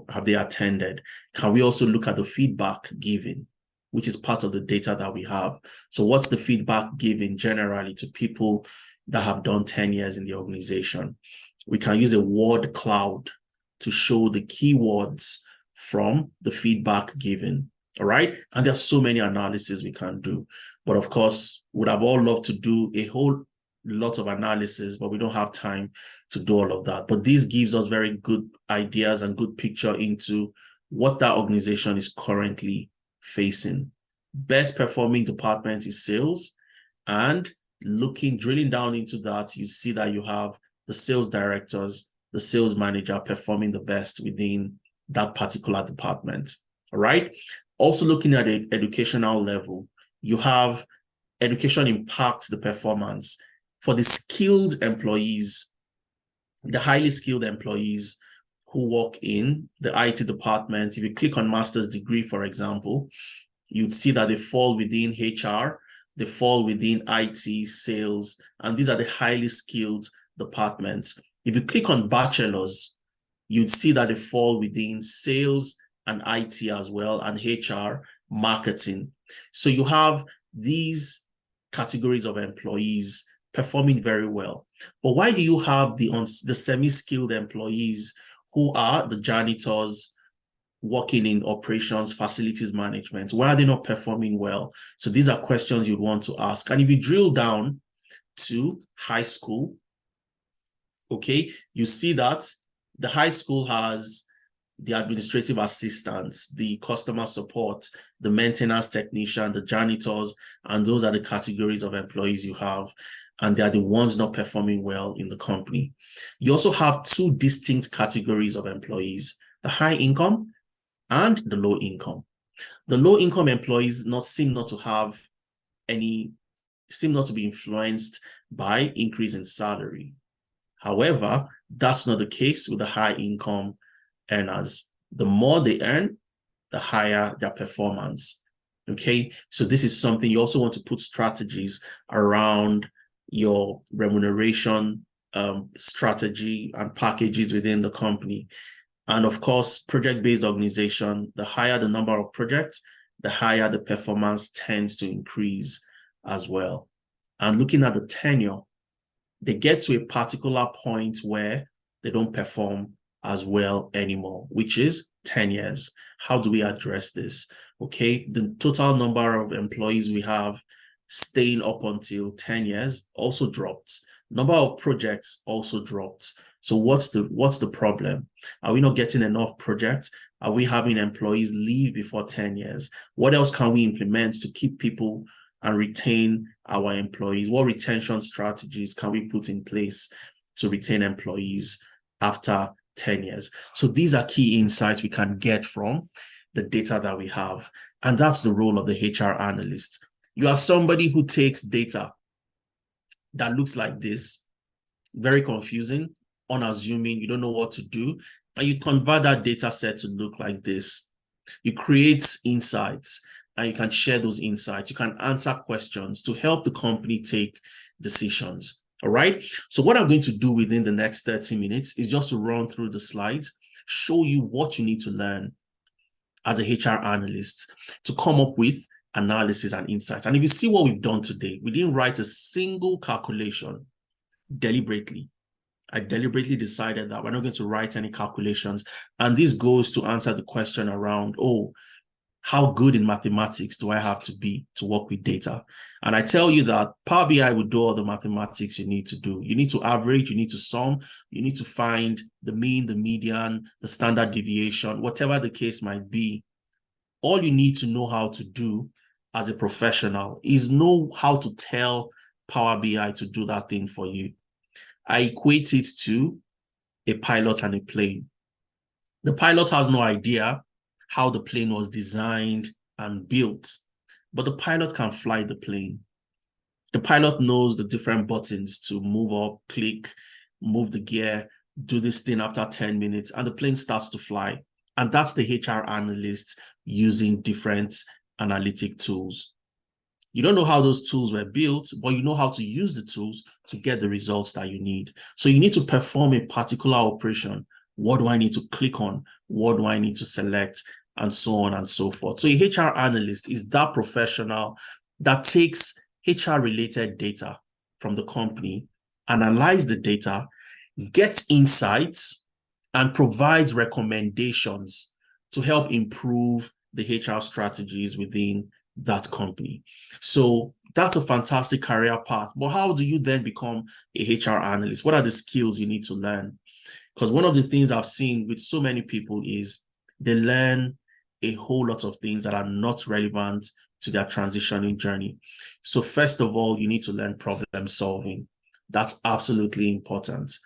B: have they attended? Can we also look at the feedback given, which is part of the data that we have? So what's the feedback given generally to people that have done 10 years in the organization? We can use a word cloud to show the keywords from the feedback given, all right? And there's so many analyses we can do. But of course, would have all loved to do a whole lot of analysis, but we don't have time to do all of that. But this gives us very good ideas and good picture into what that organization is currently facing. Best performing department is sales, and drilling down into that, you see that you have the sales directors, the sales manager performing the best within that particular department, all right? Also looking at the educational level, you have education impacts the performance. For the skilled employees, the highly skilled employees who work in the IT department, if you click on master's degree, for example, you'd see that they fall within HR, they fall within IT, sales, and these are the highly skilled departments. If you click on bachelor's, you'd see that they fall within sales and IT as well, and HR, marketing. So you have these categories of employees performing very well. But why do you have the semi-skilled employees who are the janitors working in operations, facilities management? Why are they not performing well? So these are questions you'd want to ask. And if you drill down to high school, okay, you see that the high school has the administrative assistants, the customer support, the maintenance technician, the janitors, and those are the categories of employees you have, and they are the ones not performing well in the company. You also have 2 distinct categories of employees, the high income and the low income. The low income employees seem not to be influenced by increase in salary. However, that's not the case with the high income earners. The more they earn, the higher their performance. Okay, so this is something you also want to put strategies around your remuneration strategy and packages within the company. And of course, project-based organization, the higher the number of projects, the higher the performance tends to increase as well. And looking at the tenure, they get to a particular point where they don't perform as well anymore, which is 10 years. How do we address this? Okay, the total number of employees we have staying up until 10 years also dropped. Number of projects also dropped. So what's the problem? Are we not getting enough projects? Are we having employees leave before 10 years? What else can we implement to keep people and retain our employees? What retention strategies can we put in place to retain employees after 10 years? So these are key insights we can get from the data that we have. And that's the role of the HR analyst. You are somebody who takes data that looks like this, very confusing, unassuming, you don't know what to do, and you convert that data set to look like this. You create insights, and you can share those insights. You can answer questions to help the company take decisions. All right. So what I'm going to do within the next 30 minutes is just to run through the slides, show you what you need to learn as a HR analyst to come up with analysis and insights. And if you see what we've done today, we didn't write a single calculation deliberately. I deliberately decided that we're not going to write any calculations. And this goes to answer the question around, oh, how good in mathematics do I have to be to work with data? And I tell you that Power BI will do all the mathematics you need to do. You need to average, you need to sum, you need to find the mean, the median, the standard deviation, whatever the case might be. All you need to know how to do as a professional is know how to tell Power BI to do that thing for you. I equate it to a pilot and a plane. The pilot has no idea how the plane was designed and built, but the pilot can fly the plane. The pilot knows the different buttons to move up, click, move the gear, do this thing after 10 minutes, and the plane starts to fly. And that's the HR analyst using different analytic tools. You don't know how those tools were built, but you know how to use the tools to get the results that you need. So you need to perform a particular operation. What do I need to click on? What do I need to select? And so on and so forth. So a HR analyst is that professional that takes HR-related data from the company, analyze the data, gets insights, and provides recommendations to help improve the HR strategies within that company. So that's a fantastic career path. But how do you then become a HR analyst? What are the skills you need to learn? Because one of the things I've seen with so many people is they learn a whole lot of things that are not relevant to their transitioning journey. So first of all, you need to learn problem solving. That's absolutely important.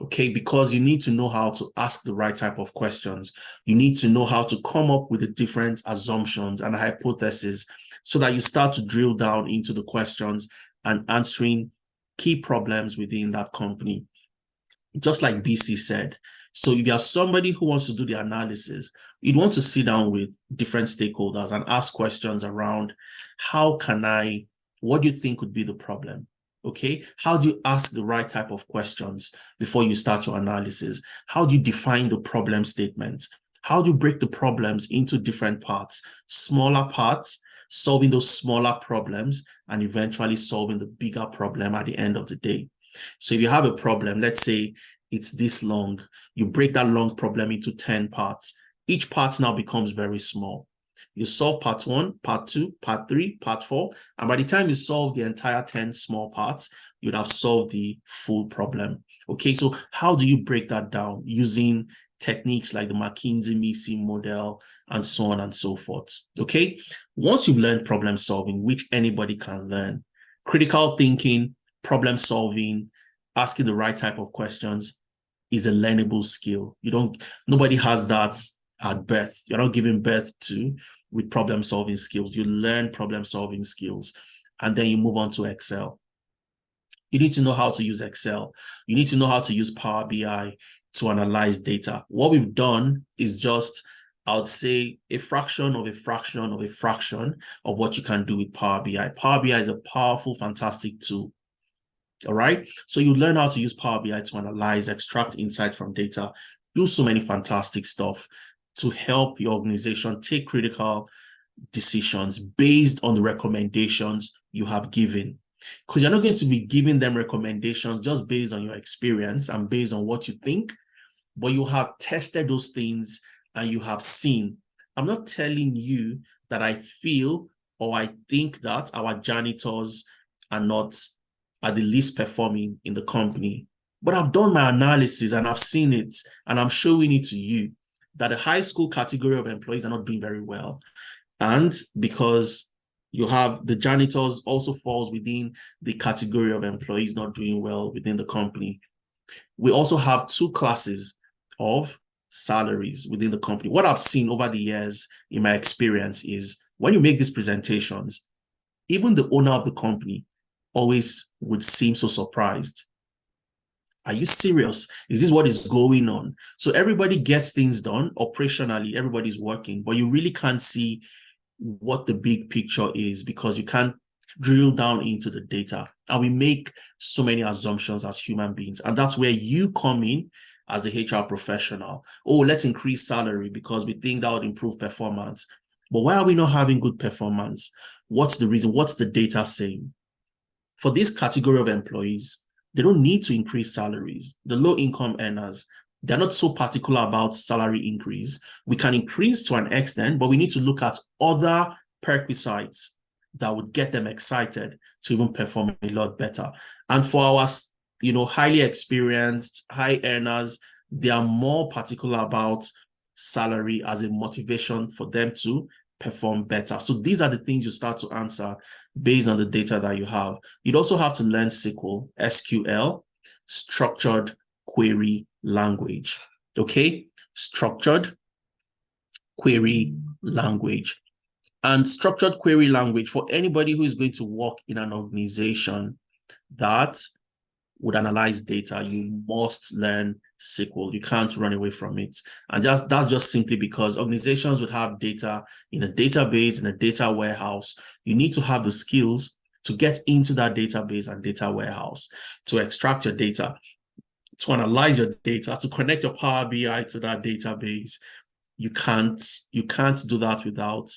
B: Okay, because you need to know how to ask the right type of questions. You need to know how to come up with the different assumptions and hypotheses so that you start to drill down into the questions and answering key problems within that company. Just like BC said. So if you are somebody who wants to do the analysis, you'd want to sit down with different stakeholders and ask questions around what do you think would be the problem? Okay, how do you ask the right type of questions before you start your analysis? How do you define the problem statement? How do you break the problems into different parts, smaller parts, solving those smaller problems, and eventually solving the bigger problem at the end of the day? So if you have a problem, let's say it's this long, you break that long problem into 10 parts. Each part now becomes very small. You solve part 1, part 2, part 3, part 4, and by the time you solve the entire 10 small parts, you'd have solved the full problem. Okay, so how do you break that down? Using techniques like the McKinsey-Mason model and so on and so forth. Okay, once you've learned problem solving, which anybody can learn, critical thinking, problem solving, asking the right type of questions is a learnable skill. Nobody has that at birth. You're not giving birth to with problem solving skills. You learn problem solving skills and then you move on to Excel. You need to know how to use Excel. You need to know how to use Power BI. to analyze data. What we've done is just, I would say, a fraction of a fraction of a fraction of what you can do with Power BI. Power BI is a powerful, fantastic tool. All right. So you learn how to use Power BI to analyze, extract insight from data, do so many fantastic stuff to help your organization take critical decisions based on the recommendations you have given. Because you're not going to be giving them recommendations just based on your experience and based on what you think, but you have tested those things and you have seen. I'm not telling you that I feel or I think that our janitors are the least performing in the company, but I've done my analysis and I've seen it and I'm showing it to you that the high school category of employees are not doing very well. And because you have the janitors also falls within the category of employees not doing well within the company. We also have two classes of salaries within the company. What I've seen over the years in my experience is when you make these presentations, even the owner of the company always would seem so surprised. Are you serious? Is this what is going on? So everybody gets things done operationally, everybody's working, but you really can't see what the big picture is because you can't drill down into the data. And we make so many assumptions as human beings. And that's where you come in as a HR professional. Oh, let's increase salary because we think that would improve performance. But why are we not having good performance? What's the reason? What's the data saying? For this category of employees, they don't need to increase salaries. The low-income earners, they're not so particular about salary increase. We can increase to an extent, but we need to look at other perquisites that would get them excited to even perform a lot better. And for our, highly experienced, high earners, they are more particular about salary as a motivation for them to perform better. So these are the things you start to answer based on the data that you have. You'd also have to learn SQL, structured query language. Okay, structured query language. And structured query language, for anybody who is going to work in an organization that would analyze data, you must learn SQL. You can't run away from it. And that's just simply because organizations would have data in a database, in a data warehouse. You need to have the skills to get into that database and data warehouse, to extract your data, to analyze your data, to connect your Power BI to that database. You can't do that without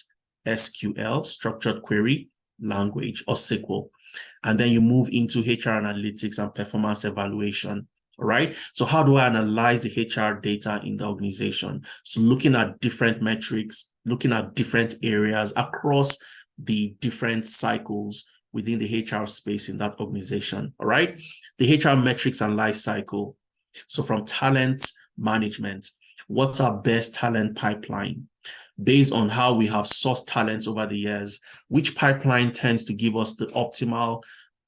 B: SQL, structured query language, or SQL. And then you move into HR analytics and performance evaluation. All right. So how do I analyze the HR data in the organization? So looking at different metrics, looking at different areas across the different cycles within the HR space in that organization. All right. The HR metrics and life cycle. So from talent management, what's our best talent pipeline? Based on how we have sourced talents over the years, which pipeline tends to give us the optimal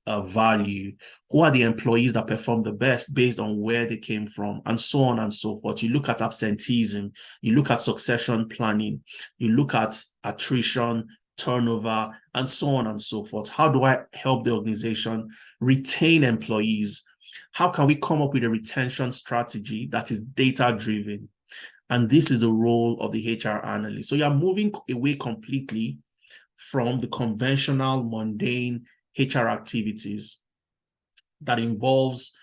B: value? Who are the employees that perform the best based on where they came from, and so on and so forth. You look at absenteeism, you look at succession planning, you look at attrition, turnover, and so on and so forth. How do I help the organization retain employees? How can we come up with a retention strategy that is data-driven? And this is the role of the HR analyst. So you're moving away completely from the conventional, mundane HR activities that involves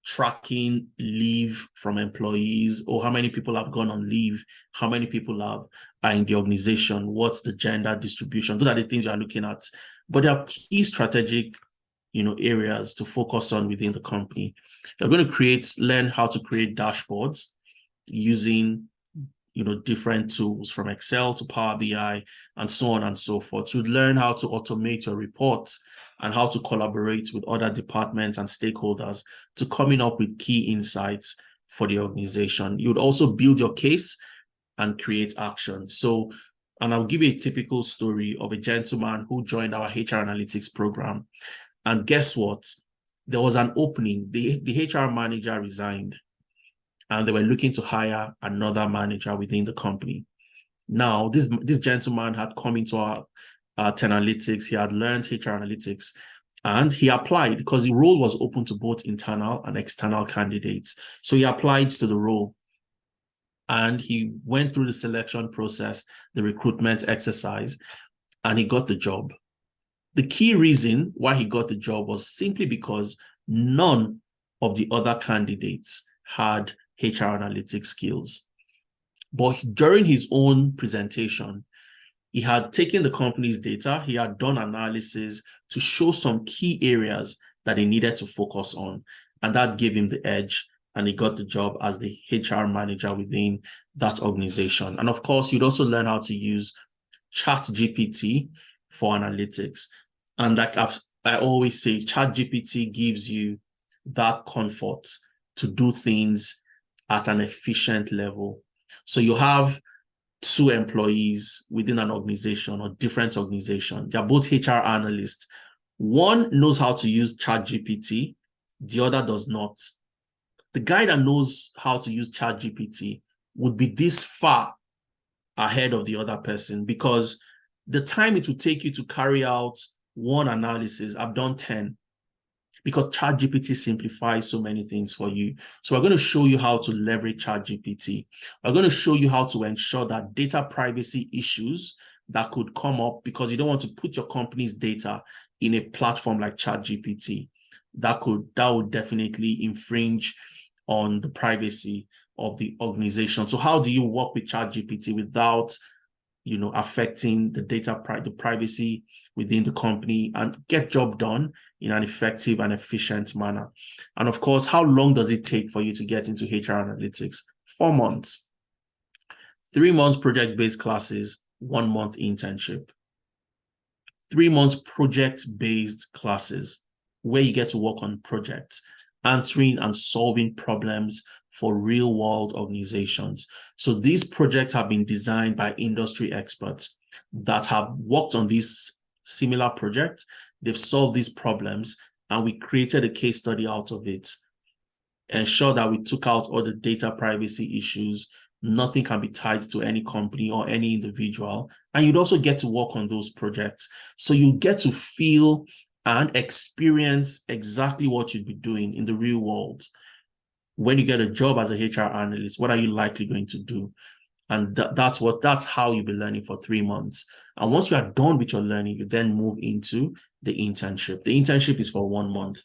B: tracking leave from employees, or how many people have gone on leave, how many people are in the organization, what's the gender distribution. Those are the things you are looking at. But there are key strategic areas to focus on within the company. You're going to learn how to create dashboards using different tools from Excel to Power BI and so on and so forth. You learn how to automate your reports and how to collaborate with other departments and stakeholders to coming up with key insights for the organization. You would also build your case and create action. So, and I'll give you a typical story of a gentleman who joined our HR analytics program. And guess what? There was an opening. The HR manager resigned, and they were looking to hire another manager within the company. Now, this gentleman had come into our Tenalytics. He had learned HR analytics, And he applied because the role was open to both internal and external candidates. So he applied to the role. And he went through the selection process, the recruitment exercise, and he got the job. The key reason why he got the job was simply because none of the other candidates had HR analytics skills. But during his own presentation, he had taken the company's data, he had done analysis to show some key areas that he needed to focus on, and that gave him the edge, and he got the job as the HR manager within that organization. And of course, you'd also learn how to use ChatGPT for analytics. And like I always say, ChatGPT gives you that comfort to do things at an efficient level. So you have 2 employees within an organization or different organization. They're both HR analysts. One knows how to use ChatGPT, the other does not. The guy that knows how to use ChatGPT would be this far ahead of the other person, because the time it will take you to carry out one analysis, I've done 10, because ChatGPT simplifies so many things for you. So we're going to show you how to leverage ChatGPT. We're going to show you how to ensure that data privacy issues that could come up, because you don't want to put your company's data in a platform like ChatGPT. That would definitely infringe on the privacy of the organization. So how do you work with ChatGPT without, affecting the privacy within the company, and get job done in an effective and efficient manner? And of course, how long does it take for you to get into HR analytics? 4 months. 3 months project-based classes, 1 month internship. 3 months project-based classes where you get to work on projects, answering and solving problems for real-world organizations. So these projects have been designed by industry experts that have worked on these similar projects. They've solved these problems, and we created a case study out of it. Ensure that we took out all the data privacy issues. Nothing can be tied to any company or any individual. And you'd also get to work on those projects. So you get to feel and experience exactly what you'd be doing in the real world. When you get a job as a HR analyst, what are you likely going to do? And that's how you'll be learning for 3 months. And once you are done with your learning, you then move into the internship. The internship is for 1 month.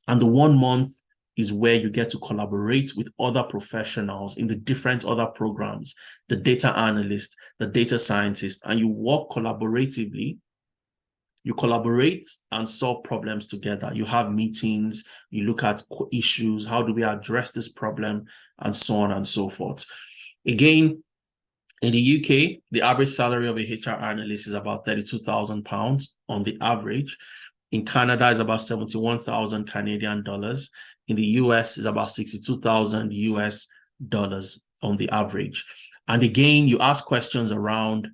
B: And the 1 month is where you get to collaborate with other professionals in the different other programs, the data analyst, the data scientist, and you work collaboratively. You collaborate and solve problems together. You have meetings, you look at issues, how do we address this problem, and so on and so forth. Again, in the UK, the average salary of a HR analyst is about £32,000 on the average. In Canada, it's about 71,000 Canadian dollars. In the US, it's about 62,000 US dollars on the average. And again, you ask questions around,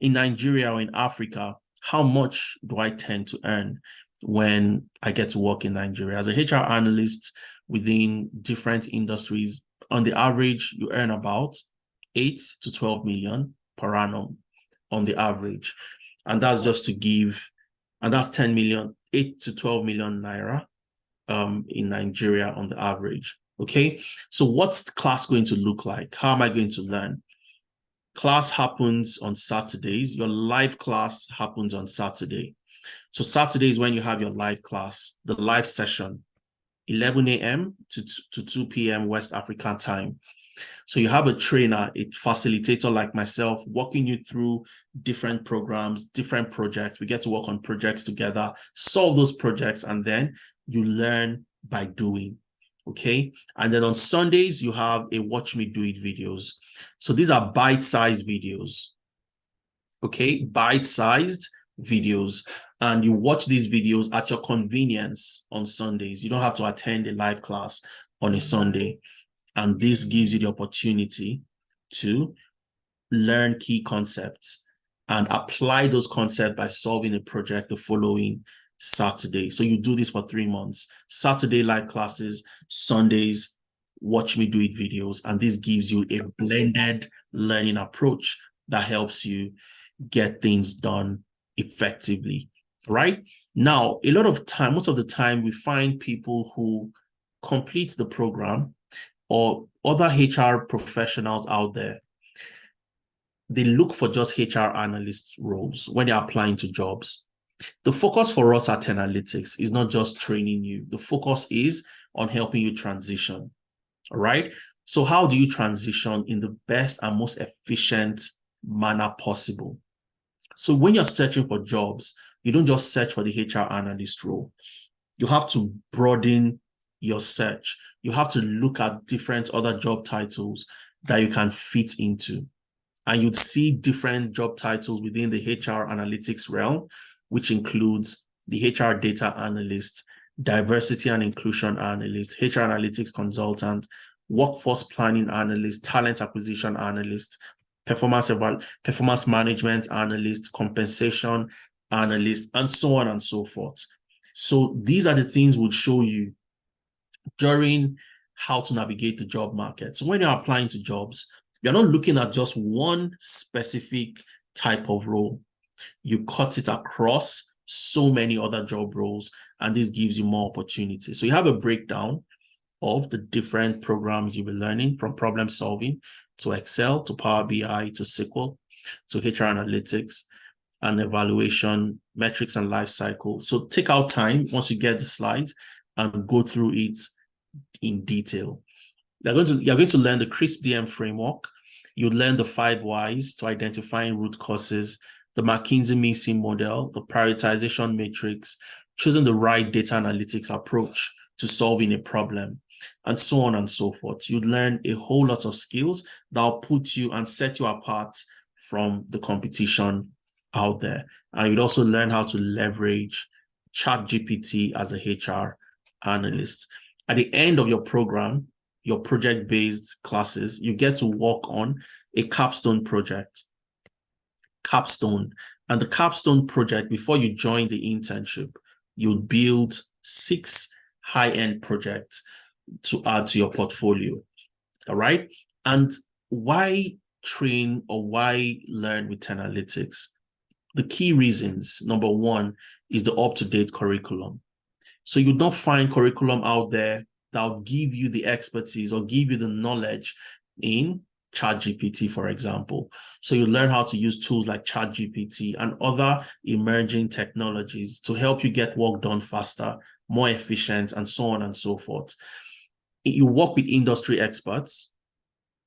B: in Nigeria or in Africa, how much do I tend to earn when I get to work in Nigeria? As a HR analyst within different industries, on the average, you earn about 8 to 12 million per annum on the average. And that's just to give, and that's 10 million, 8 to 12 million naira in Nigeria on the average. Okay, so what's the class going to look like? How am I going to learn? Class happens on Saturdays. Your live class happens on Saturday. So Saturday is when you have your live class, the live session, 11 a.m. to 2 p.m. West African time. So you have a trainer, a facilitator like myself, walking you through different programs, different projects. We get to work on projects together, solve those projects, and then you learn by doing. Okay. And then on Sundays, you have a watch me do it videos. So these are bite-sized videos. Okay. Bite-sized videos. And you watch these videos at your convenience on Sundays. You don't have to attend a live class on a Sunday. And this gives you the opportunity to learn key concepts and apply those concepts by solving a project the following Saturday. So you do this for 3 months. Saturday live classes, Sundays watch me do it videos, and this gives you a blended learning approach that helps you get things done effectively. right? Now, a lot of time, most of the time, we find people who complete the program or other HR professionals out there. They look for just HR analyst roles when they're applying to jobs. The focus for us at Tenalytics is not just training you. The focus is on helping you transition, all right? So how do you transition in the best and most efficient manner possible? So when you're searching for jobs, you don't just search for the HR analyst role. You have to broaden your search. You have to look at different other job titles that you can fit into. And you'd see different job titles within the HR analytics realm, which includes the HR data analyst, diversity and inclusion analyst, HR analytics consultant, workforce planning analyst, talent acquisition analyst, performance management analyst, compensation analyst, and so on and so forth. So these are the things we'll show you during how to navigate the job market. So when you're applying to jobs, you're not looking at just one specific type of role. You cut it across so many other job roles, and this gives you more opportunity. So you have a breakdown of the different programs you'll be learning, from problem solving to Excel, to Power BI, to SQL, to HR analytics and evaluation, metrics and life cycle. So take out time once you get the slides and go through it in detail. You're going to learn the CRISP-DM framework. You learn the 5 whys to identifying root causes, the McKinsey-Mason model, the prioritization matrix, choosing the right data analytics approach to solving a problem, and so on and so forth. You'd learn a whole lot of skills that will put you and set you apart from the competition out there. And you'd also learn how to leverage ChatGPT as a HR analyst. At the end of your program, your project-based classes, you get to work on a capstone project. Capstone. And the capstone project, before you join the internship, you'll build 6 high-end projects to add to your portfolio. All right. And why train or why learn with Tenalytics? The key reasons, number one, is the up-to-date curriculum. So you don't find curriculum out there that will give you the expertise or give you the knowledge in ChatGPT, for example. So you learn how to use tools like ChatGPT and other emerging technologies to help you get work done faster, more efficient, and so on and so forth. You work with industry experts,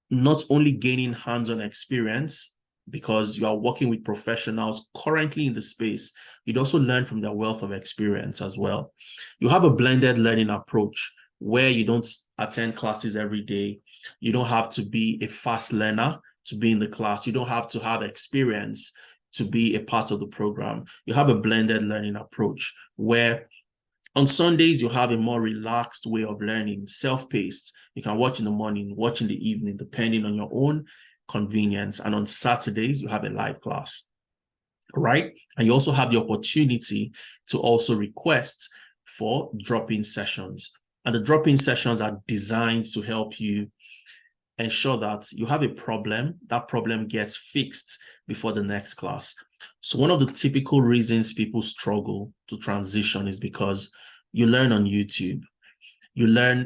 B: not only gaining hands-on experience, because you are working with professionals currently in the space, you'd also learn from their wealth of experience as well. You have a blended learning approach where you don't attend classes every day. You don't have to be a fast learner to be in the class. You don't have to have experience to be a part of the program. You have a blended learning approach where on Sundays, you have a more relaxed way of learning, self-paced. You can watch in the morning, watch in the evening, depending on your own convenience. And on Saturdays, you have a live class, right? And you also have the opportunity to also request for drop-in sessions. And the drop-in sessions are designed to help you ensure that you have a problem, that problem gets fixed before the next class. So one of the typical reasons people struggle to transition is because you learn on YouTube. You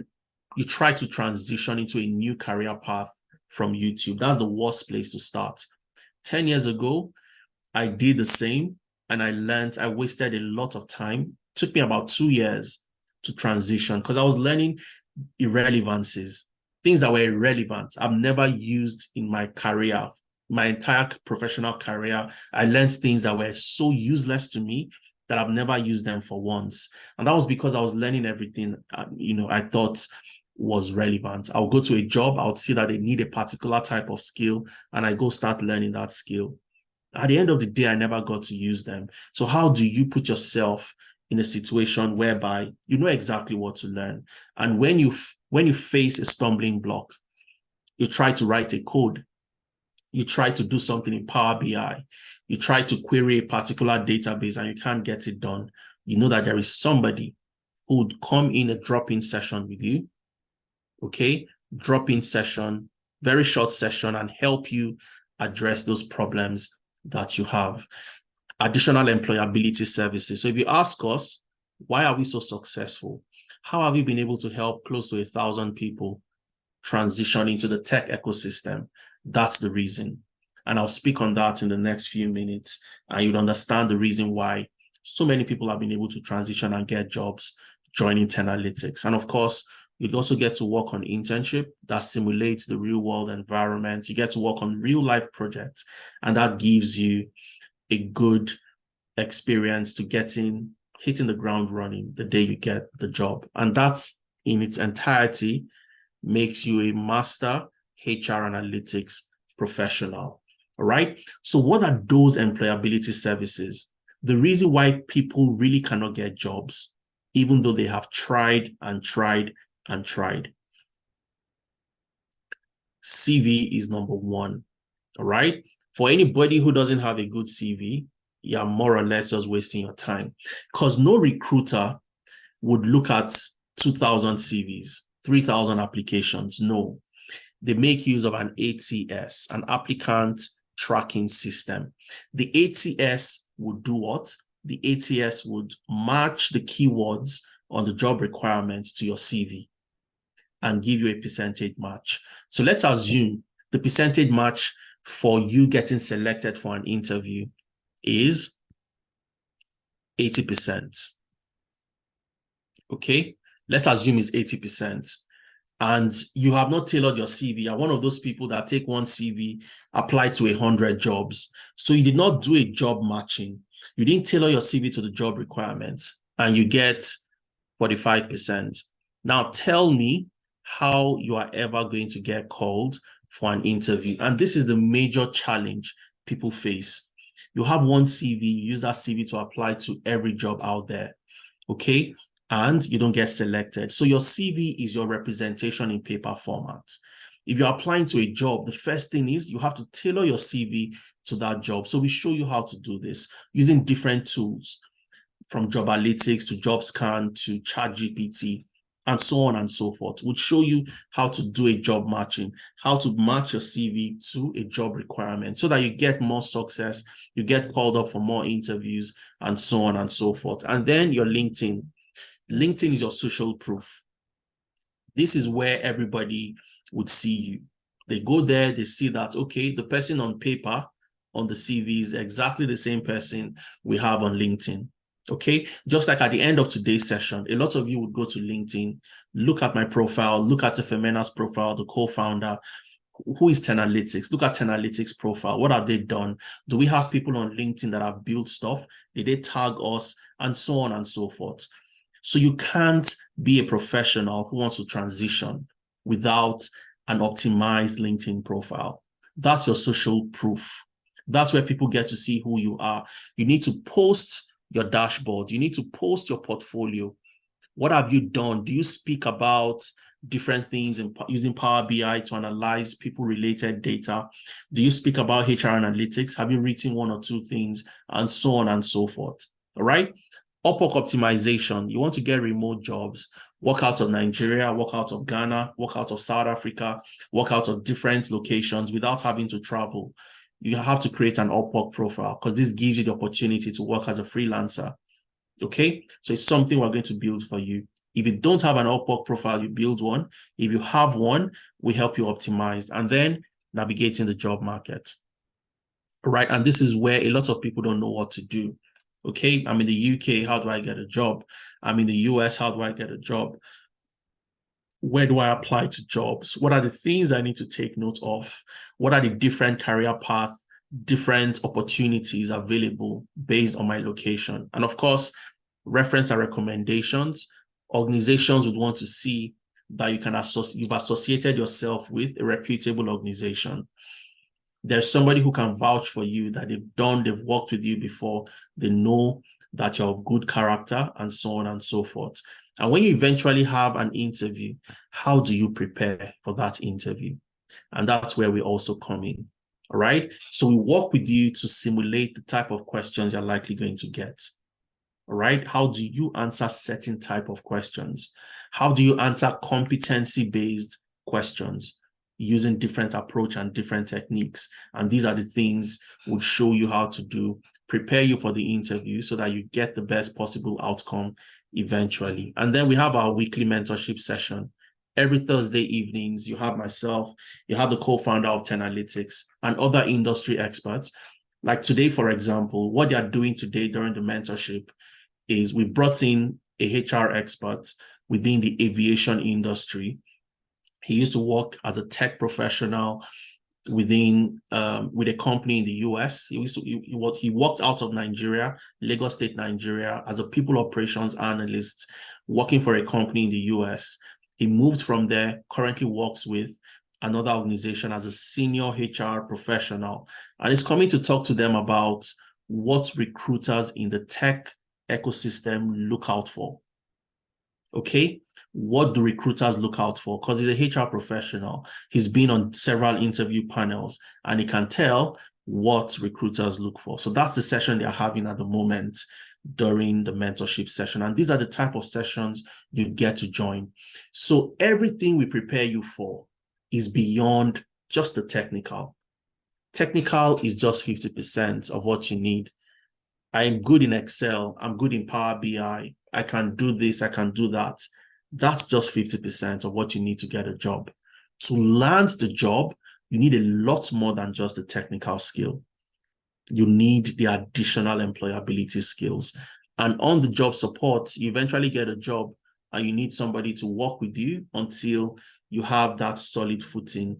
B: try to transition into a new career path from YouTube. That's the worst place to start. 10 years ago, I did the same and I wasted a lot of time. It took me about 2 years to transition because I was learning irrelevancies, things that were irrelevant. I've never used in my career, my entire professional career. I learned things that were so useless to me that I've never used them for once. And that was because I was learning everything, I thought was relevant. I'll go to a job, I would see that they need a particular type of skill, and I go start learning that skill. At the end of the day, I never got to use them. So how do you put yourself in a situation whereby you know exactly what to learn? And when you face a stumbling block, you try to write a code, you try to do something in Power BI, you try to query a particular database and you can't get it done, you know that there is somebody who would come in a drop-in session with you, okay? Drop-in session, very short session, and help you address those problems that you have. additional employability services. So if you ask us, why are we so successful? How have we been able to help close to 1,000 people transition into the tech ecosystem? That's the reason. And I'll speak on that in the next few minutes, and you'll understand the reason why so many people have been able to transition and get jobs joining Tenalytics. And of course, you also get to work on internship that simulates the real world environment. You get to work on real life projects, and that gives you a good experience to hitting the ground running the day you get the job. And that's in its entirety makes you a master HR analytics professional. All right. So what are those employability services? The reason why people really cannot get jobs, even though they have tried and tried and tried. CV is number one. All right. For anybody who doesn't have a good CV, you're more or less just wasting your time, because no recruiter would look at 2,000 CVs, 3,000 applications. No, they make use of an ATS, an applicant tracking system. The ATS would do what? The ATS would match the keywords on the job requirements to your CV and give you a percentage match. So let's assume the percentage match for you getting selected for an interview is 80%. Okay, let's assume it's 80%. And you have not tailored your CV. You're one of those people that take one CV, apply to 100 jobs. So you did not do a job matching. You didn't tailor your CV to the job requirements, and you get 45%. Now tell me how you are ever going to get called for an interview. And this is the major challenge people face. You have one CV, you use that CV to apply to every job out there, okay? And you don't get selected. So your CV is your representation in paper format. If you're applying to a job, the first thing is you have to tailor your CV to that job. So we show you how to do this using different tools, from Jobalytics to JobScan to ChatGPT, and so on and so forth. We'll show you how to do a job matching, how to match your CV to a job requirement so that you get more success, you get called up for more interviews, and so on and so forth. And then your LinkedIn. LinkedIn is your social proof. This is where everybody would see you. They go there, they see that, okay, the person on paper on the CV is exactly the same person we have on LinkedIn. Okay, just like at the end of today's session, a lot of you would go to LinkedIn, look at my profile, look at Femena's profile, the co-founder. Who is Tenalytics? Look at Tenalytics profile. What have they done? Do we have people on LinkedIn that have built stuff? Did they tag us? And so on and so forth. So you can't be a professional who wants to transition without an optimized LinkedIn profile. That's your social proof. That's where people get to see who you are. You need to post your dashboard. You need to post your portfolio. What have you done? Do you speak about different things using Power BI to analyze people-related data? Do you speak about HR analytics? Have you written one or two things? And so on and so forth. All right? Upwork optimization. You want to get remote jobs, work out of Nigeria, work out of Ghana, work out of South Africa, work out of different locations without having to travel. You have to create an Upwork profile because this gives you the opportunity to work as a freelancer. Okay, so it's something we're going to build for you. If you don't have an Upwork profile, you build one. If you have one, we help you optimize and then navigating the job market. All right, and this is where a lot of people don't know what to do. Okay, I'm in the UK, how do I get a job? I'm in the US, how do I get a job? Where do I apply to jobs? What are the things I need to take note of? What are the different career paths, different opportunities available based on my location? And of course, reference and recommendations. Organizations would want to see that you've associated yourself with a reputable organization. There's somebody who can vouch for you that they've worked with you before, they know that you're of good character, and so on and so forth. And when you eventually have an interview, how do you prepare for that interview? And that's where we also come in. All right. So we work with you to simulate the type of questions you're likely going to get. All right. How do you answer certain type of questions? How do you answer competency-based questions using different approach and different techniques? And these are the things we'll show you how to do prepare you for the interview so that you get the best possible outcome eventually. And then we have our weekly mentorship session. Every Thursday evenings, you have myself, you have the co-founder of Tenalytics and other industry experts. Like today, for example, what they are doing today during the mentorship is we brought in a HR expert within the aviation industry. He used to work as a tech professional within with a company in the US. He worked out of Nigeria, Lagos State, Nigeria, as a people operations analyst working for a company in the US. He moved from there, currently works with another organization as a senior HR professional, and is coming to talk to them about what recruiters in the tech ecosystem look out for. Okay, what do recruiters look out for? Because he's a HR professional. He's been on several interview panels and he can tell what recruiters look for. So that's the session they're having at the moment during the mentorship session. And these are the type of sessions you get to join. So everything we prepare you for is beyond just the technical. Technical is just 50% of what you need. I'm good in Excel. I'm good in Power BI. I can do this. I can do that. That's just 50% of what you need to get a job. To land the job, you need a lot more than just the technical skill. You need the additional employability skills. And on the job support, you eventually get a job and you need somebody to work with you until you have that solid footing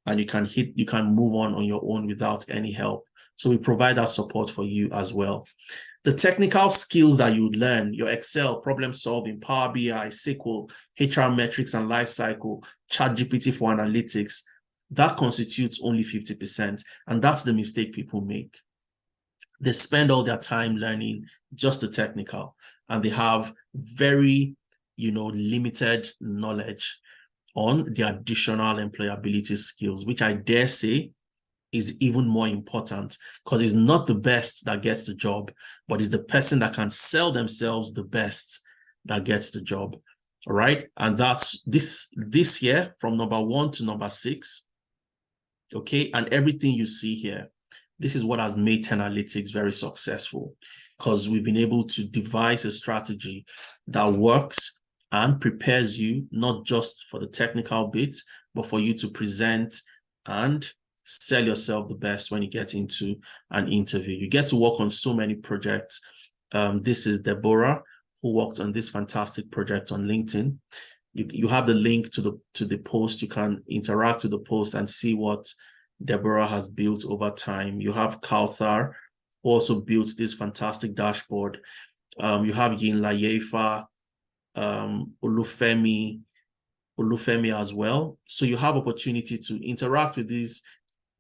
B: and you can move on your own without any help. So we provide that support for you as well. The technical skills that you learn, your Excel, problem solving, Power BI, SQL, HR metrics and lifecycle, ChatGPT for analytics, that constitutes only 50%. And that's the mistake people make. They spend all their time learning just the technical, and they have very, limited knowledge on the additional employability skills, which I dare say is even more important, because it's not the best that gets the job, but it's the person that can sell themselves the best that gets the job. All right. And that's this year from number 1 to number 6. Okay. And everything you see here, this is what has made Tenalytics very successful, because we've been able to devise a strategy that works and prepares you not just for the technical bit, but for you to present and sell yourself the best when you get into an interview. You get to work on so many projects. This is Deborah, who worked on this fantastic project on LinkedIn. You have the link to the post. You can interact with the post and see what Deborah has built over time. You have Kauthar, who also built this fantastic dashboard. You have Yinla Yefa, Olufemi as well. So you have opportunity to interact with these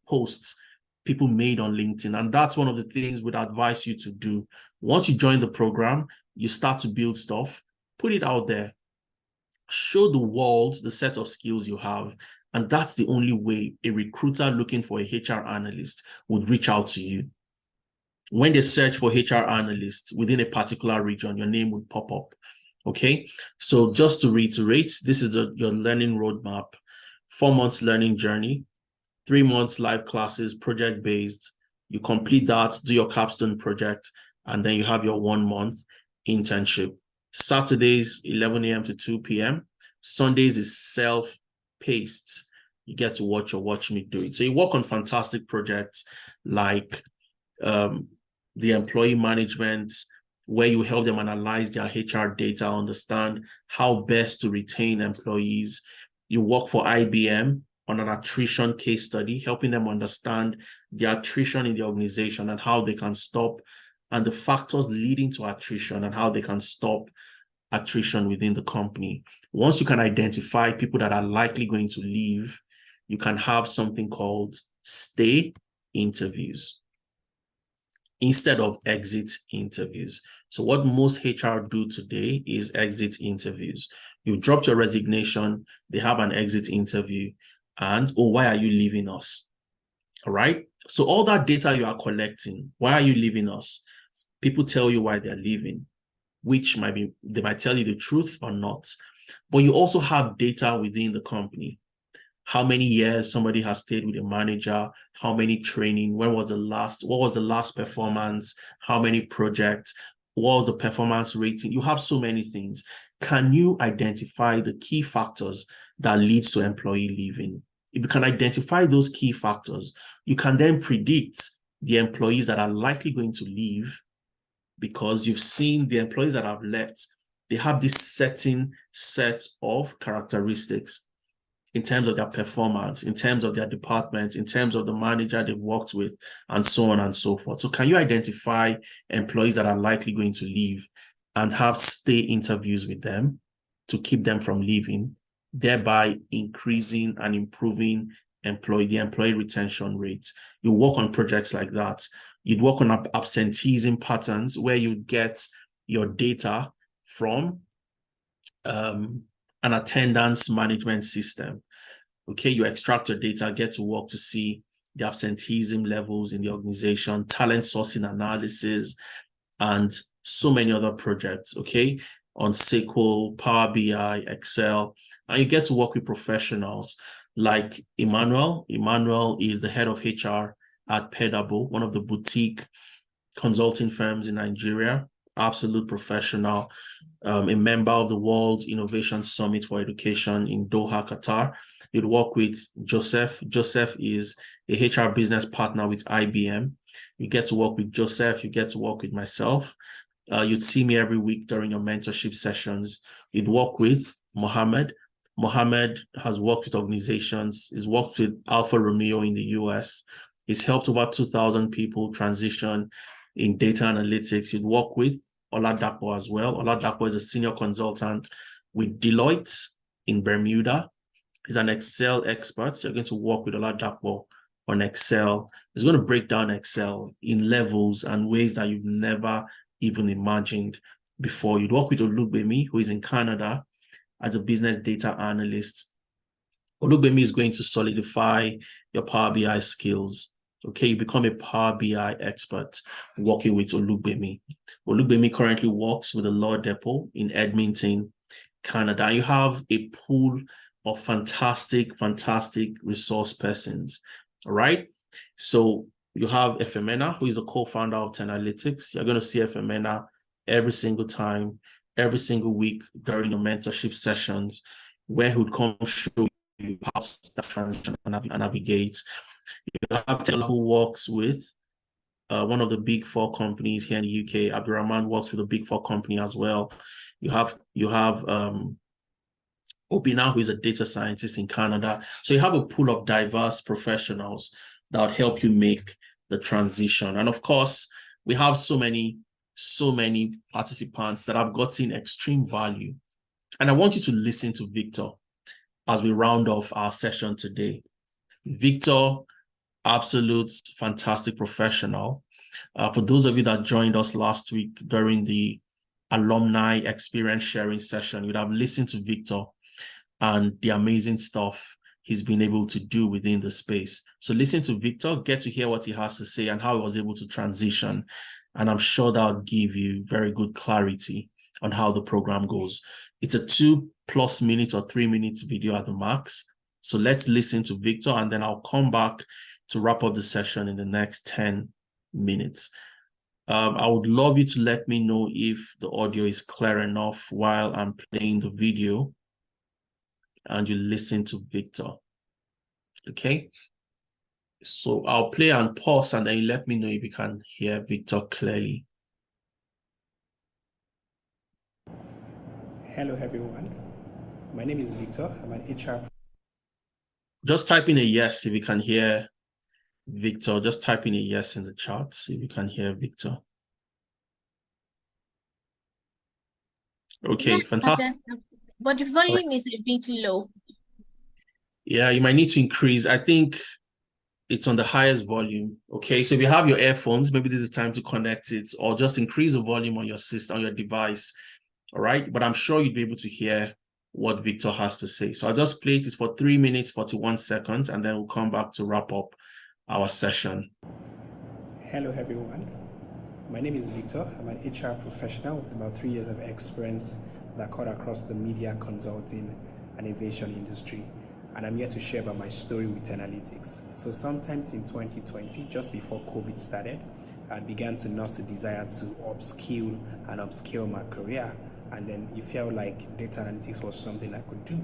B: posts people made on LinkedIn. And that's one of the things we'd advise you to do. Once you join the program, you start to build stuff, put it out there, show the world the set of skills you have. And that's the only way a recruiter looking for a HR analyst would reach out to you. When they search for HR analysts within a particular region, your name would pop up. Okay, so just to reiterate, this is your learning roadmap: 4 months learning journey, 3 months live classes, project-based. You complete that, do your capstone project, and then you have your 1 month internship. Saturdays, 11 a.m. to 2 p.m. Sundays is self-paced. You get to watch me do it. So you work on fantastic projects like the employee management, where you help them analyze their HR data, understand how best to retain employees. You work for IBM on an attrition case study, helping them understand the attrition in the organization and how they can stop, and the factors leading to attrition and how they can stop attrition within the company. Once you can identify people that are likely going to leave, you can have something called stay interviews instead of exit interviews. So what most HR do today is exit interviews. You dropped your resignation, they have an exit interview, and, oh, why are you leaving us? All right. So all that data you are collecting, why are you leaving us? People tell you why they're leaving, which they might tell you the truth or not. But you also have data within the company. how many years somebody has stayed with a manager, how many training, what was the last performance, how many projects, what was the performance rating. You have so many things. Can you identify the key factors that leads to employee leaving? If you can identify those key factors, you can then predict the employees that are likely going to leave, because you've seen the employees that have left, they have this certain set of characteristics in terms of their performance, in terms of their department, in terms of the manager they've worked with, and so on and so forth. So can you identify employees that are likely going to leave and have stay interviews with them to keep them from leaving, thereby increasing and improving the employee retention rates? You work on projects like that. You'd work on absenteeism patterns, where you get your data from an attendance management system. Okay, you extract your data, get to work to see the absenteeism levels in the organization, talent sourcing analysis, and so many other projects, okay, on SQL, Power BI, Excel, and you get to work with professionals like Emmanuel. Emmanuel is the head of HR at Pedable, one of the boutique consulting firms in Nigeria. Absolute professional, a member of the World Innovation Summit for Education in Doha, Qatar. You'd work with Joseph. Joseph is a HR business partner with IBM. You get to work with Joseph. You get to work with myself. You'd see me every week during your mentorship sessions. You'd work with Mohammed. Mohammed has worked with organizations. He's worked with Alfa Romeo in the US. He's helped over 2,000 people transition in data analytics. You'd work with Oladapo as well. Oladapo is a senior consultant with Deloitte in Bermuda. He's an Excel expert. You're going to work with Oladapo on Excel. He's going to break down Excel in levels and ways that you've never even imagined before. You'd work with Olugbemi, who is in Canada, as a business data analyst. Olugbemi is going to solidify your Power BI skills. Okay, you become a Power BI expert working with Olugbemi. Olugbemi currently works with the Law Depot in Edmonton, Canada. You have a pool of fantastic resource persons, all right? So you have Efemena, who is the co-founder of Tenalytics. You're going to see Efemena every single time, every single week during the mentorship sessions, where he would come show you how to transition and navigate. You have Taylor, who works with one of the big four companies here in the UK. Abdurrahman works with a big four company as well. You have Obina, who is a data scientist in Canada. So you have a pool of diverse professionals that would help you make the transition. And of course, we have so many participants that have gotten extreme value. And I want you to listen to Victor as we round off our session today. Victor, absolute fantastic professional. For those of you that joined us last week during the alumni experience sharing session, you'd have listened to Victor and the amazing stuff he's been able to do within the space. So listen to Victor, get to hear what he has to say and how he was able to transition. And I'm sure that'll give you very good clarity on how the program goes. It's a 2+ minutes or 3 minutes video at the max. So let's listen to Victor, and then I'll come back to wrap up the session in the next 10 minutes. I would love you to let me know if the audio is clear enough while I'm playing the video and you listen to Victor. Okay. So I'll play and pause, and then you let me know if you can hear Victor clearly.
H: Hello, everyone. My name is Victor. I'm an HR.
B: Just type in a yes if you can hear Victor. Just type in a yes in the chat if you can hear Victor. Okay,
A: Yes,
B: fantastic.
A: but the volume is a bit low.
B: Yeah, you might need to increase. I think it's on the highest volume. Okay, so if you have your earphones, maybe this is time to connect it, or just increase the volume on your system, on your device. All right, but I'm sure you'd be able to hear what Victor has to say. So I'll just play it for 3 minutes, 41 seconds, and then we'll come back to wrap up our session.
H: Hello, everyone. My name is Victor. I'm an HR professional with about 3 years of experience that cut across the media, consulting, and aviation industry. and I'm here to share about my story with Analytics. So sometimes in 2020, just before COVID started, I began to nurse the desire to upskill and upscale my career, and then it felt like data analytics was something I could do.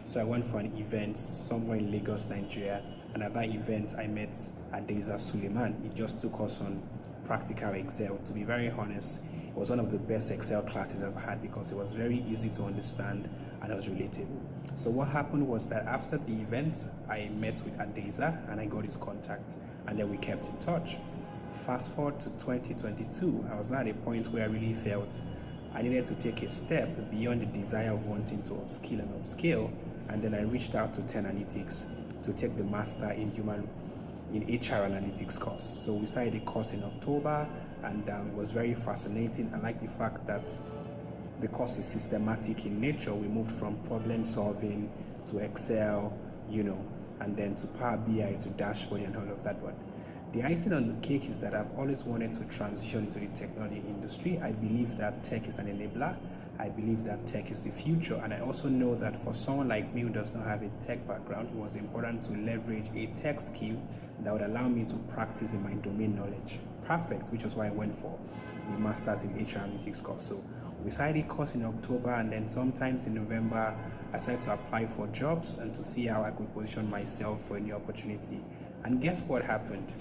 H: So I went for an event somewhere in Lagos, Nigeria, and at that event I met Adeza Suleiman. He just took us on practical Excel. To be very honest, it was one of the best Excel classes I've had because it was very easy to understand and it was relatable. So what happened was that after the event, I met with Adeza and I got his contact, and then we kept in touch. Fast forward to 2022, I was now at a point where I really felt I needed to take a step beyond the desire of wanting to upskill and upscale, and then I reached out to 10Analytics to take the master in HR analytics course. So we started a course in October, and it was very fascinating. I like the fact that the course is systematic in nature. We moved from problem solving to Excel, and then to Power BI, to dashboarding and all of that. But the icing on the cake is that I've always wanted to transition into the technology industry. I believe that tech is an enabler. I believe that tech is the future. And I also know that for someone like me who does not have a tech background, it was important to leverage a tech skill that would allow me to practice in my domain knowledge. Perfect, which is why I went for the Masters in HR Analytics course. So we started a course in October, and then sometimes in November, I started to apply for jobs and to see how I could position myself for a new opportunity. And guess what happened?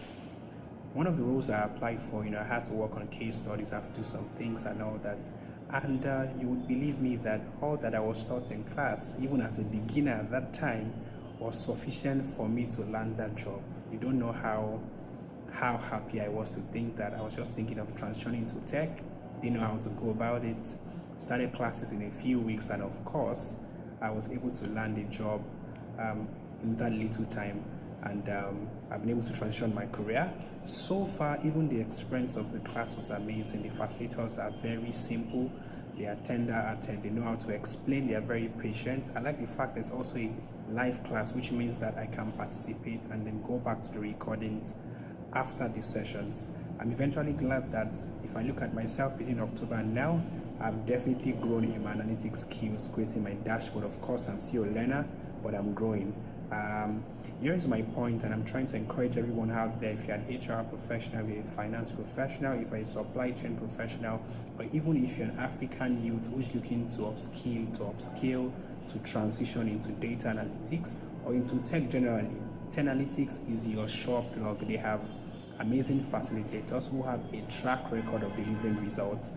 H: One of the roles I applied for, I had to work on case studies, I had to do some things and all that. And you would believe me that all that I was taught in class, even as a beginner at that time, was sufficient for me to land that job. You don't know how happy I was to think that. I was just thinking of transitioning into tech, didn't know how to go about it, started classes in a few weeks, and of course, I was able to land a job in that little time. And I've been able to transition my career. So far, even the experience of the class was amazing. The facilitators are very simple. They are tender-hearted. They know how to explain. They are very patient. I like the fact there's also a live class, which means that I can participate and then go back to the recordings after the sessions. I'm eventually glad that if I look at myself between October and now, I've definitely grown in my analytics skills, creating my dashboard. Of course, I'm still a learner, but I'm growing. Here's my point, and I'm trying to encourage everyone out there. If you're an HR professional, if you're a finance professional, if you're a supply chain professional, or even if you're an African youth who's looking to upskill, to transition into data analytics or into tech generally, 10Analytics is your sure plug. They have amazing facilitators who have a track record of delivering results.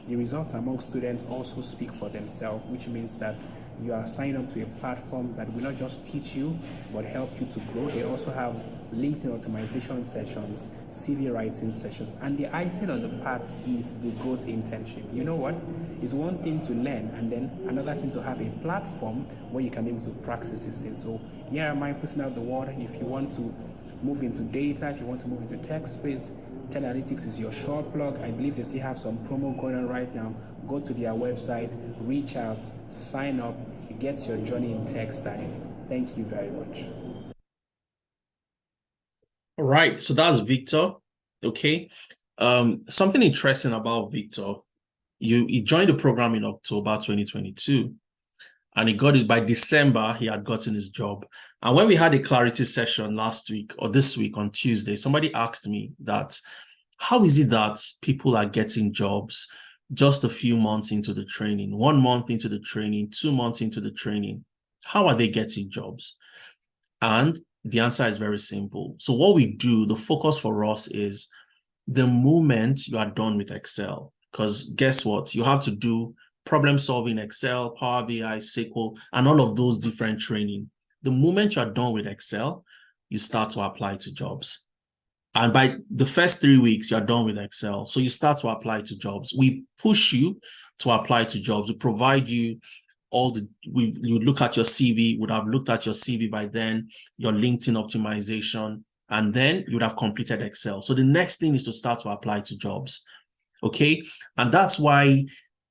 H: The results among students also speak for themselves, which means that you are signed up to a platform that will not just teach you, but help you to grow. They also have LinkedIn optimization sessions, CV writing sessions, and the icing on the part is the growth internship. You know what? It's one thing to learn, and then another thing to have a platform where you can be able to practice these things. So here am I putting out the word. If you want to move into data, if you want to move into tech space, 10Analytics is your short plug. I believe they still have some promo going on right now. Go to their website, reach out, sign up, get your journey in tech started. Thank you very much.
B: All right, so that's Victor. Okay. Something interesting about Victor, he joined the program in October 2022, and he got it by December. He had gotten his job. And when we had a clarity session last week or this week on Tuesday, somebody asked me that, how is it that people are getting jobs just a few months into the training, 1 month into the training, 2 months into the training? How are they getting jobs? And the answer is very simple. So what we do, the focus for us is the moment you are done with Excel, because guess what? You have to do problem solving, Excel, Power BI, SQL, and all of those different training. The moment you are done with Excel, you start to apply to jobs. And by the first 3 weeks, you're done with Excel. So you start to apply to jobs. We push you to apply to jobs. We provide you you look at your CV, would have looked at your CV by then, your LinkedIn optimization, and then you would have completed Excel. So the next thing is to start to apply to jobs. Okay. And that's why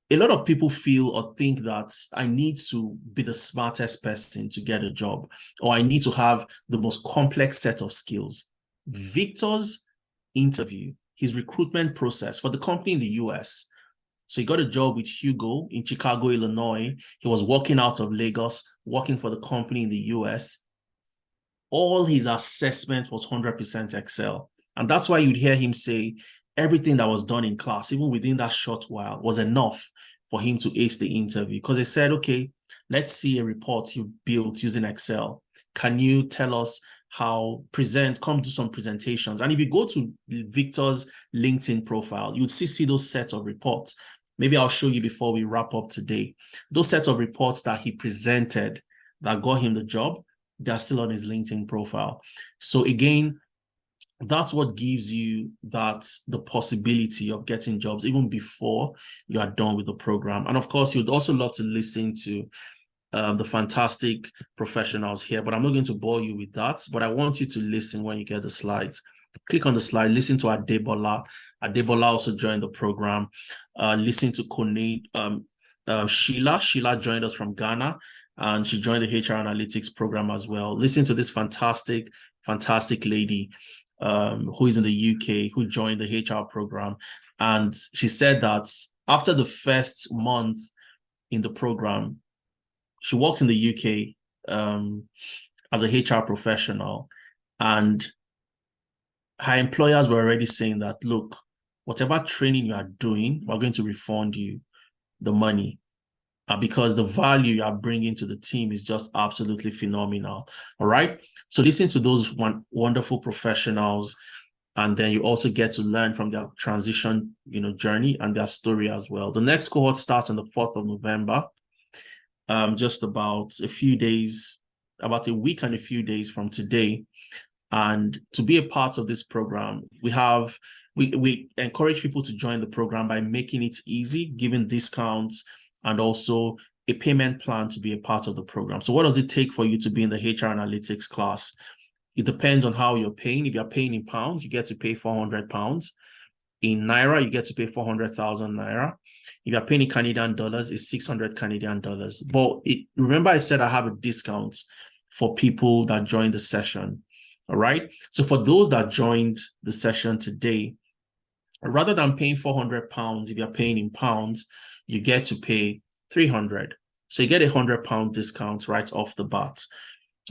B: a lot of people feel or think that I need to be the smartest person to get a job, or I need to have the most complex set of skills. Victor's interview, his recruitment process for the company in the US So he got a job with Hugo in Chicago, Illinois. He was working out of Lagos, working for the company in the US. All his assessment was 100% Excel. And that's why you'd hear him say everything that was done in class, even within that short while, was enough for him to ace the interview. Because they said, okay, let's see a report you built using Excel. Can you tell us how come do some presentations? And if you go to Victor's LinkedIn profile, you'd see those sets of reports. Maybe I'll show you before we wrap up today. Those sets of reports that he presented that got him the job, they're still on his LinkedIn profile. So again, that's what gives you the possibility of getting jobs even before you are done with the program. And of course, you'd also love to listen to the fantastic professionals here, but I'm not going to bore you with that. But I want you to listen when you get the slides. Click on the slide, listen to Adebola. Adebola also joined the program. Listen to Kone, Sheila. Sheila joined us from Ghana, and she joined the HR Analytics program as well. Listen to this fantastic lady who is in the UK, who joined the HR program. And she said that after the first month in the program, she worked in the UK as a HR professional, and her employers were already saying that, look, whatever training you are doing, we're going to refund you the money because the value you are bringing to the team is just absolutely phenomenal. All right. So listen to those wonderful professionals, and then you also get to learn from their transition, journey and their story as well. The next cohort starts on the 4th of November. Just about a week and a few days from today. And to be a part of this program, we encourage people to join the program by making it easy, giving discounts, and also a payment plan to be a part of the program. So what does it take for you to be in the HR Analytics class? It depends on how you're paying. If you're paying in pounds, you get to pay £400. In Naira, you get to pay 400,000 Naira. If you're paying in Canadian dollars, it's 600 Canadian dollars. But remember I said I have a discount for people that joined the session. All right. So for those that joined the session today, rather than paying £400, if you're paying in pounds, you get to pay 300. So you get £100 discount right off the bat.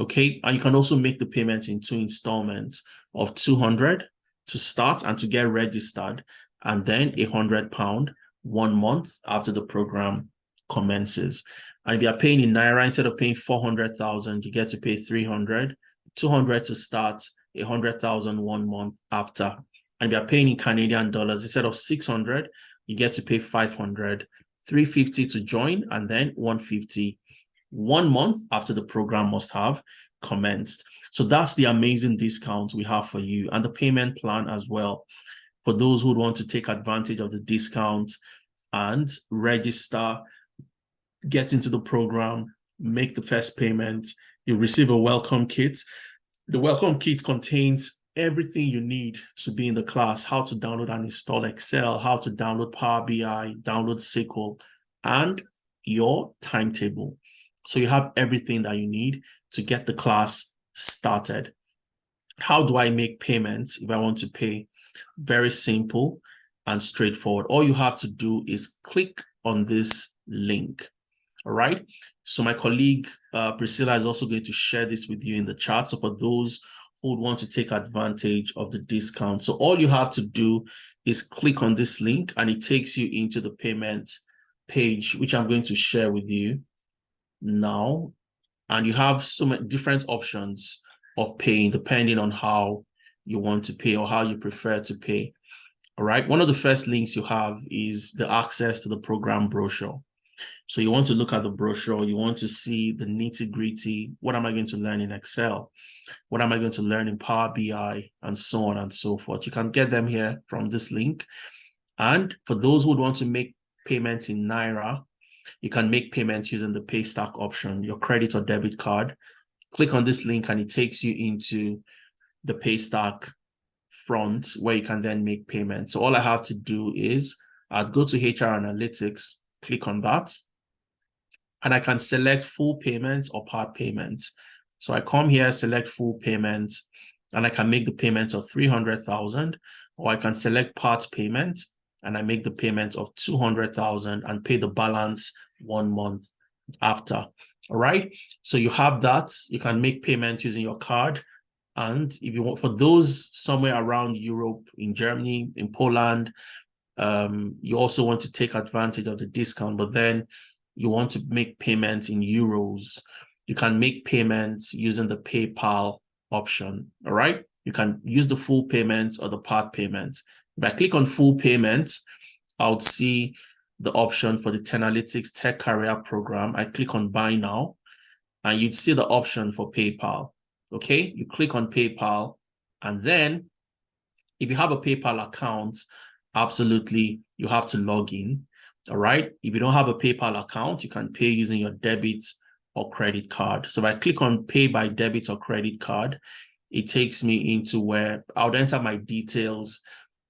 B: Okay. And you can also make the payment in 2 installments of 200 to start and to get registered, and then £100 1 month after the program commences. And if you're paying in Naira, instead of paying 400,000, you get to pay 300, 200 to start, 100,000 1 month after. And if you're paying in Canadian dollars, instead of 600, you get to pay 500, 350 to join, and then 150 1 month after the program must have commenced. So that's the amazing discount we have for you, and the payment plan as well. For those who want to take advantage of the discount and register, get into the program, make the first payment, you receive a welcome kit. The welcome kit contains everything you need to be in the class: how to download and install Excel, how to download Power BI, download SQL, and your timetable. So you have everything that you need to get the class started. How do I make payments if I want to pay? Very simple and straightforward. All you have to do is click on this link. All right. So my colleague Priscilla is also going to share this with you in the chat. So for those who would want to take advantage of the discount, so all you have to do is click on this link, and it takes you into the payment page, which I'm going to share with you now. And you have so many different options of paying depending on how you want to pay or how you prefer to pay. All right. One of the first links you have is the access to the program brochure. So you want to look at the brochure. You want to see the nitty-gritty. What am I going to learn in Excel? What am I going to learn in Power BI? And so on and so forth. You can get them here from this link. And for those who want to make payments in Naira, you can make payments using the Paystack option, your credit or debit card. Click on this link and it takes you into the Paystack front where you can then make payments. So all I have to do is I'd go to HR Analytics, click on that, and I can select full payments or part payments. So I come here, select full payments, and I can make the payment of 300,000, or I can select part payment and I make the payment of 200,000 and pay the balance 1 month after. All right. So you have that. You can make payments using your card. And if you want, for those somewhere around Europe, in Germany, in Poland, you also want to take advantage of the discount, but then you want to make payments in euros. You can make payments using the PayPal option. All right. You can use the full payments or the part payments. If I click on full payments, I would see the option for the Tenalytics Tech Career Program. I click on Buy Now, and you'd see the option for PayPal. Okay, you click on PayPal, and then if you have a PayPal account, absolutely, you have to log in. All right. If you don't have a PayPal account, you can pay using your debit or credit card. So if I click on Pay by Debit or Credit Card, it takes me into where I would enter my details,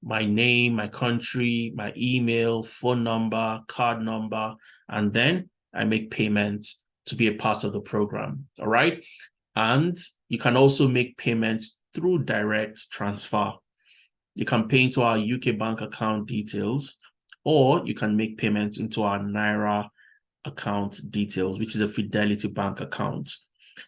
B: my name, my country, my email, phone number, card number, and then I make payments to be a part of the program. All right. And you can also make payments through direct transfer. You can pay into our UK bank account details, or you can make payments into our Naira account details, which is a Fidelity Bank account.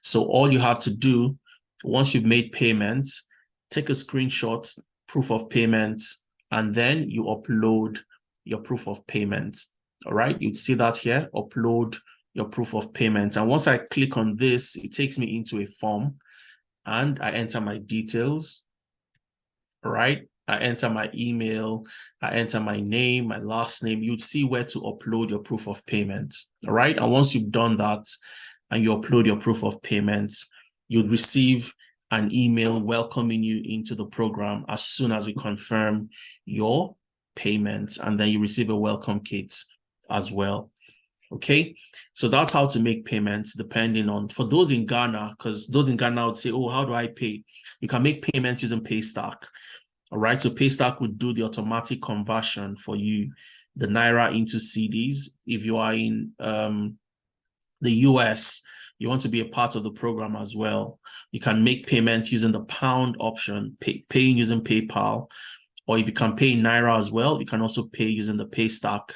B: So all you have to do, once you've made payments, take a screenshot, proof of payment, and then you upload your proof of payment. All right, you'd see that here, upload your proof of payment. And once I click on this, it takes me into a form and I enter my details. All right, I enter my email, I enter my name, my last name. You'd see where to upload your proof of payment. All right, and once you've done that and you upload your proof of payment, you'd receive an email welcoming you into the program as soon as we confirm your payment, and then you receive a welcome kit as well. Okay, so that's how to make payments depending on, for those in Ghana, because those in Ghana would say, oh, how do I pay? You can make payments using Paystack. All right, so Paystack would do the automatic conversion for you, the Naira into CDs. If you are in the US, you want to be a part of the program as well, you can make payments using the pound option, paying using PayPal, or if you can pay in Naira as well, you can also pay using the Paystack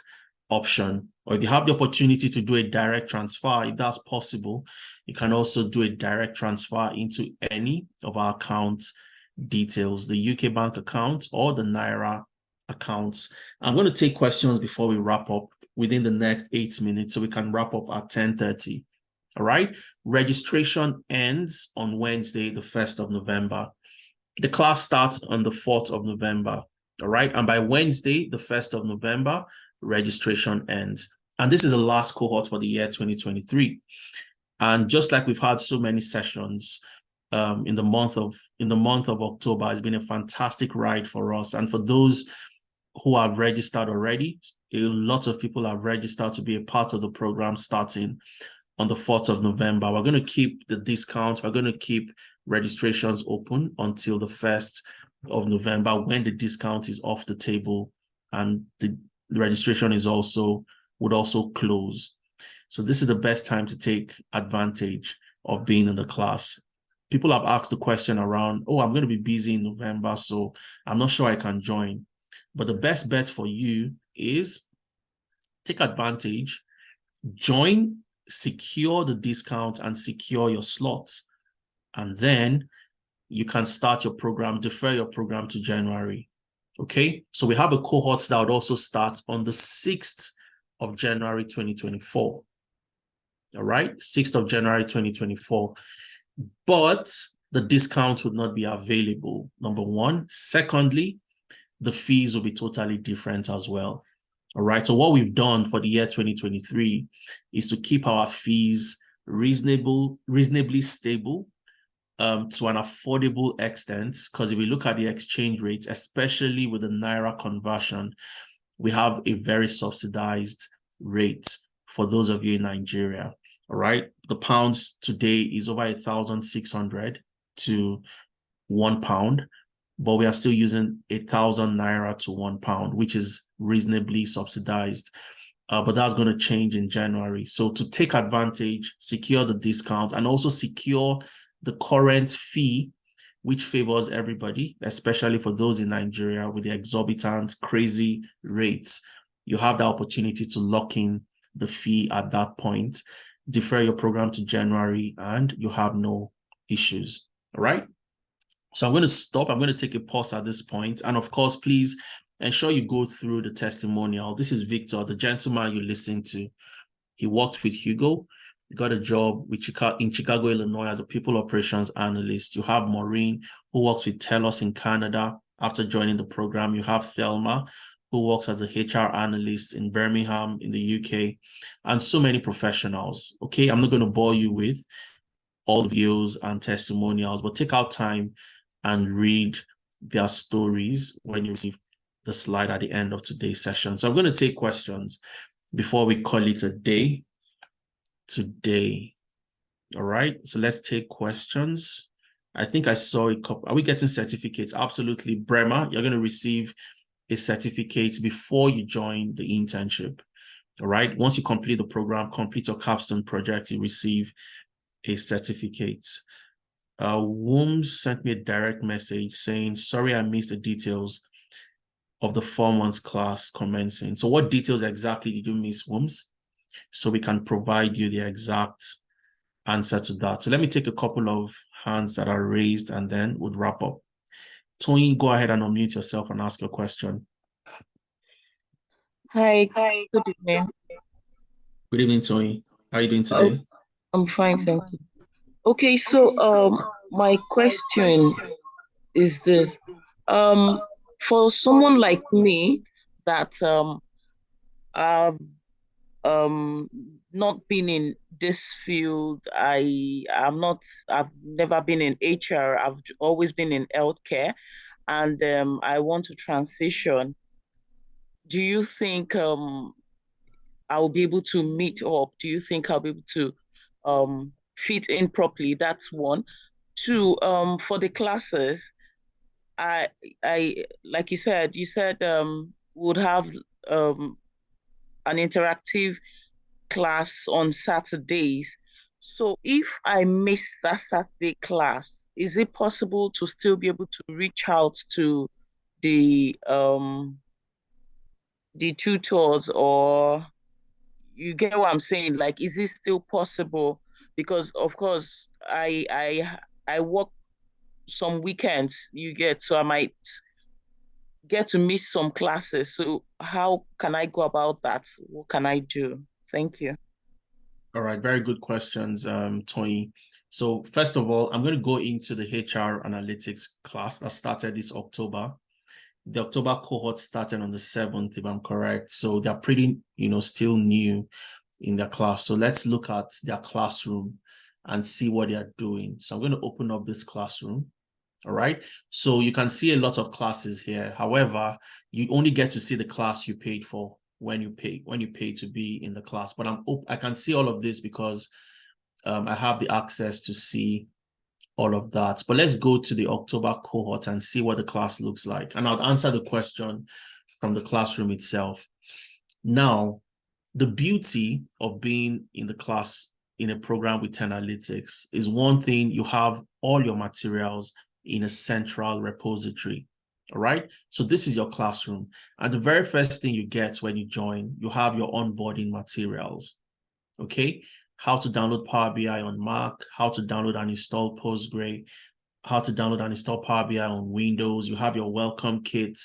B: option. Or if you have the opportunity to do a direct transfer, if that's possible, you can also do a direct transfer into any of our account details, the UK bank account or the Naira accounts. I'm going to take questions before we wrap up within the next 8 minutes so we can wrap up at 10:30. All right. Registration ends on Wednesday, the 1st of November. The class starts on the 4th of November. All right. And by Wednesday, the 1st of November, registration ends. And this is the last cohort for the year 2023. And just like we've had so many sessions in the month of October, it's been a fantastic ride for us. And for those who have registered already, a lot of people have registered to be a part of the program starting on the 4th of November. We're going to keep the discounts. We're going to keep registrations open until the 1st of November, when the discount is off the table and the registration would also close. So this is the best time to take advantage of being in the class. People have asked the question around, oh, I'm going to be busy in November, so I'm not sure I can join. But the best bet for you is take advantage, join, secure the discount and secure your slots. And then you can start your program, defer your program to January. Okay, so we have a cohort that would also start on the 6th of January 2024. All right, 6th of January 2024. But the discount would not be available, number one. Secondly, the fees will be totally different as well. All right, so what we've done for the year 2023 is to keep our fees reasonably stable to an affordable extent, because if we look at the exchange rates, especially with the Naira conversion, we have a very subsidized rate for those of you in Nigeria. All right, the pounds today is over 1,600 to £1, but we are still using 1,000 Naira to £1, which is reasonably subsidized. But that's going to change in January. So to take advantage, secure the discount, and also secure the current fee which favors everybody, especially for those in Nigeria with the exorbitant, crazy rates. You have the opportunity to lock in the fee at that point, defer your program to January, and you have no issues. All right. So I'm going to stop. I'm going to take a pause at this point. And of course, please ensure you go through the testimonial. This is Victor, the gentleman you listened to. He worked with Hugo. He got a job with in Chicago, Illinois as a people operations analyst. You have Maureen, who works with TELUS in Canada after joining the program. You have Thelma, who works as a HR analyst in Birmingham in the UK, and so many professionals. Okay, I'm not going to bore you with all the views and testimonials, but take out time and read their stories when you see the slide at the end of today's session. So I'm going to take questions before we call it a day today. All right, so let's take questions. I think I saw a couple. Are we getting certificates? Absolutely. Bremer, you're going to receive a certificate before you join the internship. All right, once you complete the program, complete your capstone project, you receive a certificate. Wooms sent me a direct message saying, sorry, I missed the details of the 4 months class commencing. So what details exactly did you miss, Wooms? So we can provide you the exact answer to that. So let me take a couple of hands that are raised and then we'll wrap up. Tony, go ahead and unmute yourself and ask your question.
I: Hi, good evening.
B: Good evening, Tony. How are you doing today?
I: I'm fine, thank you. Okay, so my question is this. For someone like me that I've not been in this field, I've never been in HR, I've always been in healthcare, and I want to transition. Do you think I'll be able to meet up? Do you think I'll be able to fit in properly? That's one. Two, for the classes, I like you said would have an interactive class on Saturdays. So if I miss that Saturday class, is it possible to still be able to reach out to the tutors, or you get what I'm saying? Like, is it still possible? Because of course I work some weekends, you get, so I might get to miss some classes. So how can I go about that? What can I do? Thank you.
B: All right, very good questions, Tony. So first of all, I'm going to go into the HR analytics class that started this October. The October cohort started on the 7th, if I'm correct. So they're pretty, still new in their class. So let's look at their classroom and see what they're doing. So I'm going to open up this classroom. All right. So you can see a lot of classes here. However, you only get to see the class you paid for when you pay to be in the class. But I can see all of this because I have the access to see all of that. But let's go to the October cohort and see what the class looks like. And I'll answer the question from the classroom itself. Now, the beauty of being in the class in a program with Tenalytics is, one thing, you have all your materials in a central repository. All right. So this is your classroom. And the very first thing you get when you join, you have your onboarding materials. Okay. How to download Power BI on Mac, how to download and install Postgre, how to download and install Power BI on Windows. You have your welcome kit,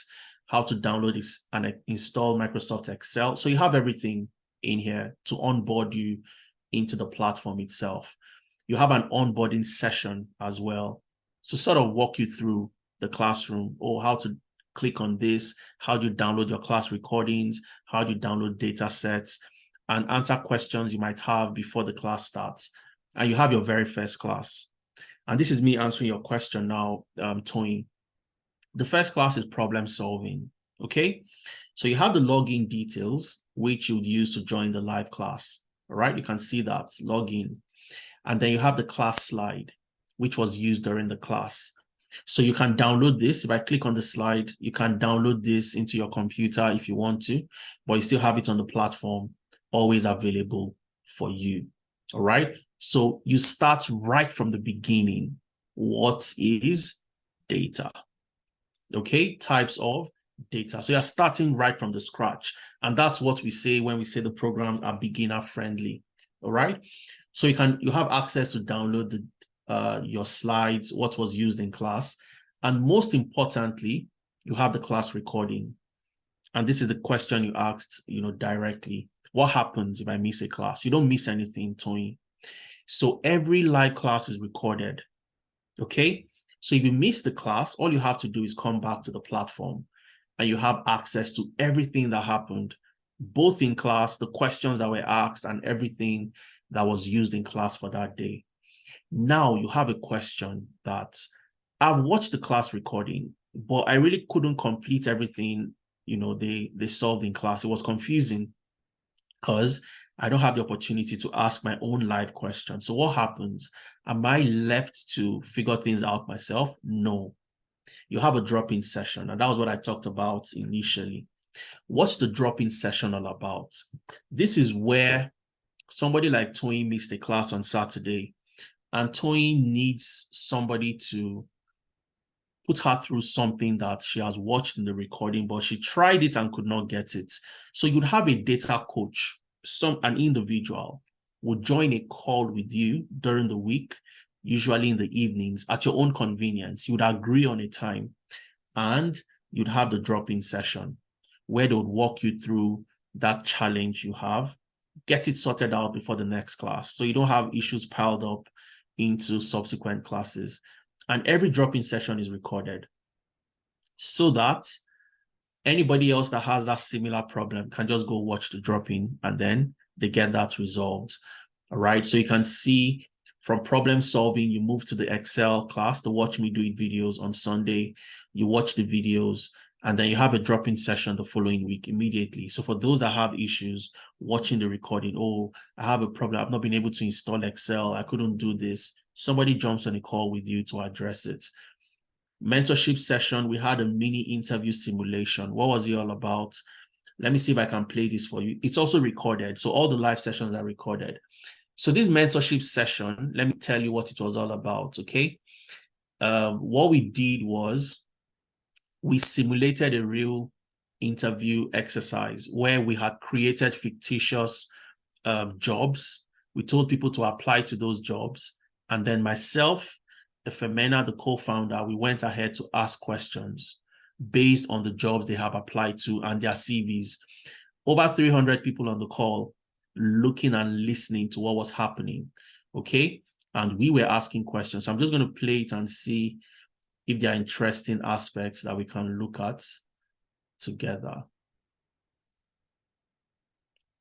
B: how to download this and install Microsoft Excel. So you have everything in here to onboard you into the platform itself. You have an onboarding session as well to sort of walk you through the classroom, or how to click on this, how do you download your class recordings, how do you download data sets, and answer questions you might have before the class starts. And you have your very first class. And this is me answering your question now, Tony. The first class is problem solving, okay? So you have the login details, which you'd use to join the live class, all right? You can see that, login. And then you have the class slide, which was used during the class. So you can download this. If I click on the slide, you can download this into your computer if you want to, but you still have it on the platform, always available for you. All right. So you start right from the beginning. What is data. Okay, types of data. So you're starting right from the scratch. And that's what we say when we say the programs are beginner friendly. All right. So you have access to download your slides, what was used in class. And most importantly, you have the class recording. And this is the question you asked, directly. What happens if I miss a class? You don't miss anything, Tony. So every live class is recorded. Okay. So if you miss the class, all you have to do is come back to the platform and you have access to everything that happened, both in class, the questions that were asked, and everything that was used in class for that day. Now you have a question that I've watched the class recording, but I really couldn't complete everything, they solved in class. It was confusing because I don't have the opportunity to ask my own live question. So what happens? Am I left to figure things out myself? No. You have a drop-in session, and that was what I talked about initially. What's the drop-in session all about? This is where somebody like Tony missed a class on Saturday, and Tony needs somebody to put her through something that she has watched in the recording, but she tried it and could not get it. So you'd have a data coach, an individual would join a call with you during the week, usually in the evenings, at your own convenience. You would agree on a time, and you'd have the drop-in session where they would walk you through that challenge you have, get it sorted out before the next class, so you don't have issues piled up into subsequent classes. And every drop-in session is recorded so that anybody else that has that similar problem can just go watch the drop-in and then they get that resolved. All right. So you can see from problem solving, you move to the Excel class, the Watch Me Do It videos on Sunday. You watch the videos and then you have a drop-in session the following week immediately. So for those that have issues watching the recording, oh, I have a problem. I've not been able to install Excel. I couldn't do this. Somebody jumps on a call with you to address it. Mentorship session, we had a mini interview simulation. What was it all about? Let me see if I can play this for you. It's also recorded. So all the live sessions are recorded. So this mentorship session, let me tell you what it was all about, okay? What we did was we simulated a real interview exercise where we had created fictitious jobs. We told people to apply to those jobs. And then myself, Efemena, the co-founder, we went ahead to ask questions based on the jobs they have applied to and their CVs. Over 300 people on the call looking and listening to what was happening, okay? And we were asking questions. So I'm just going to play it and see if there are interesting aspects that we can look at together.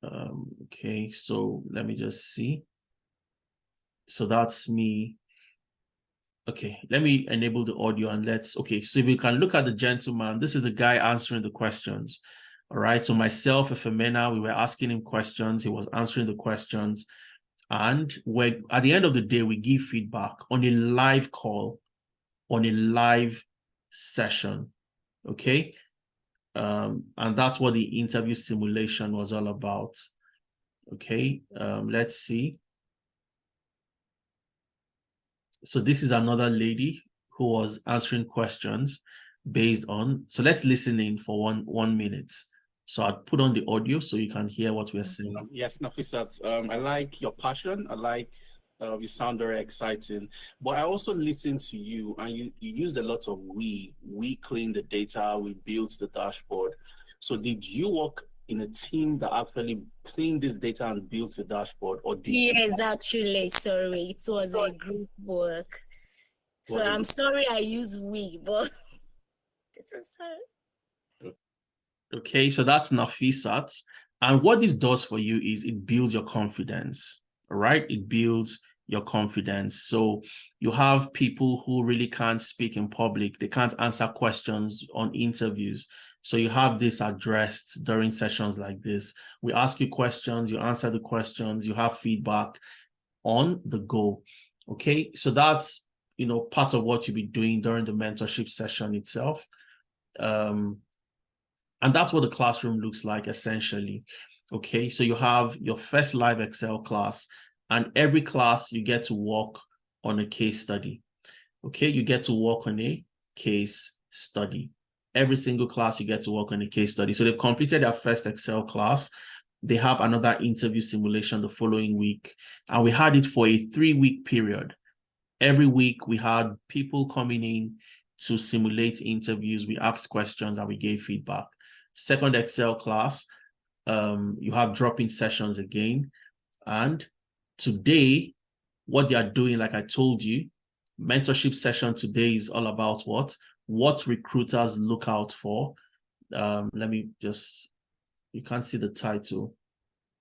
B: Okay, so let me just see. So that's me. Okay, let me enable the audio and okay, so if you can look at the gentleman, this is the guy answering the questions. All right, so myself, Efemena, we were asking him questions. He was answering the questions. And at the end of the day, we give feedback on a live call, on a live session, okay? And that's what the interview simulation was all about, okay? Let's see. So this is another lady who was answering questions based on, so let's listen in for one minute. So I'll put on the audio so you can hear what we're saying.
J: Yes, Nafisat, I like your passion. I like you sound very exciting, but I also listened to you and you used a lot of we cleaned the data, we built the dashboard. So did you work in a team that actually cleaned this data and built the dashboard, or did
K: Yes, actually, sorry, it was a group work. So I'm sorry I use we, but sorry.
B: Okay, so that's Nafisat. And what this does for you is it builds your confidence, all right? It builds your confidence. So you have people who really can't speak in public. They can't answer questions on interviews. So you have this addressed during sessions like this. We ask you questions, you answer the questions, you have feedback on the go. Okay, so that's, part of what you'll be doing during the mentorship session itself. And that's what the classroom looks like essentially. Okay, so you have your first live Excel class, and every class you get to work on a case study. Okay, you get to work on a case study. Every single class you get to work on a case study. So they've completed their first Excel class. They have another interview simulation the following week. And we had it for a 3-week period. Every week we had people coming in to simulate interviews. We asked questions and we gave feedback. Second Excel class, you have drop-in sessions again. And today, what they are doing, like I told you, mentorship session today is all about what recruiters look out for. Let me just, you can't see the title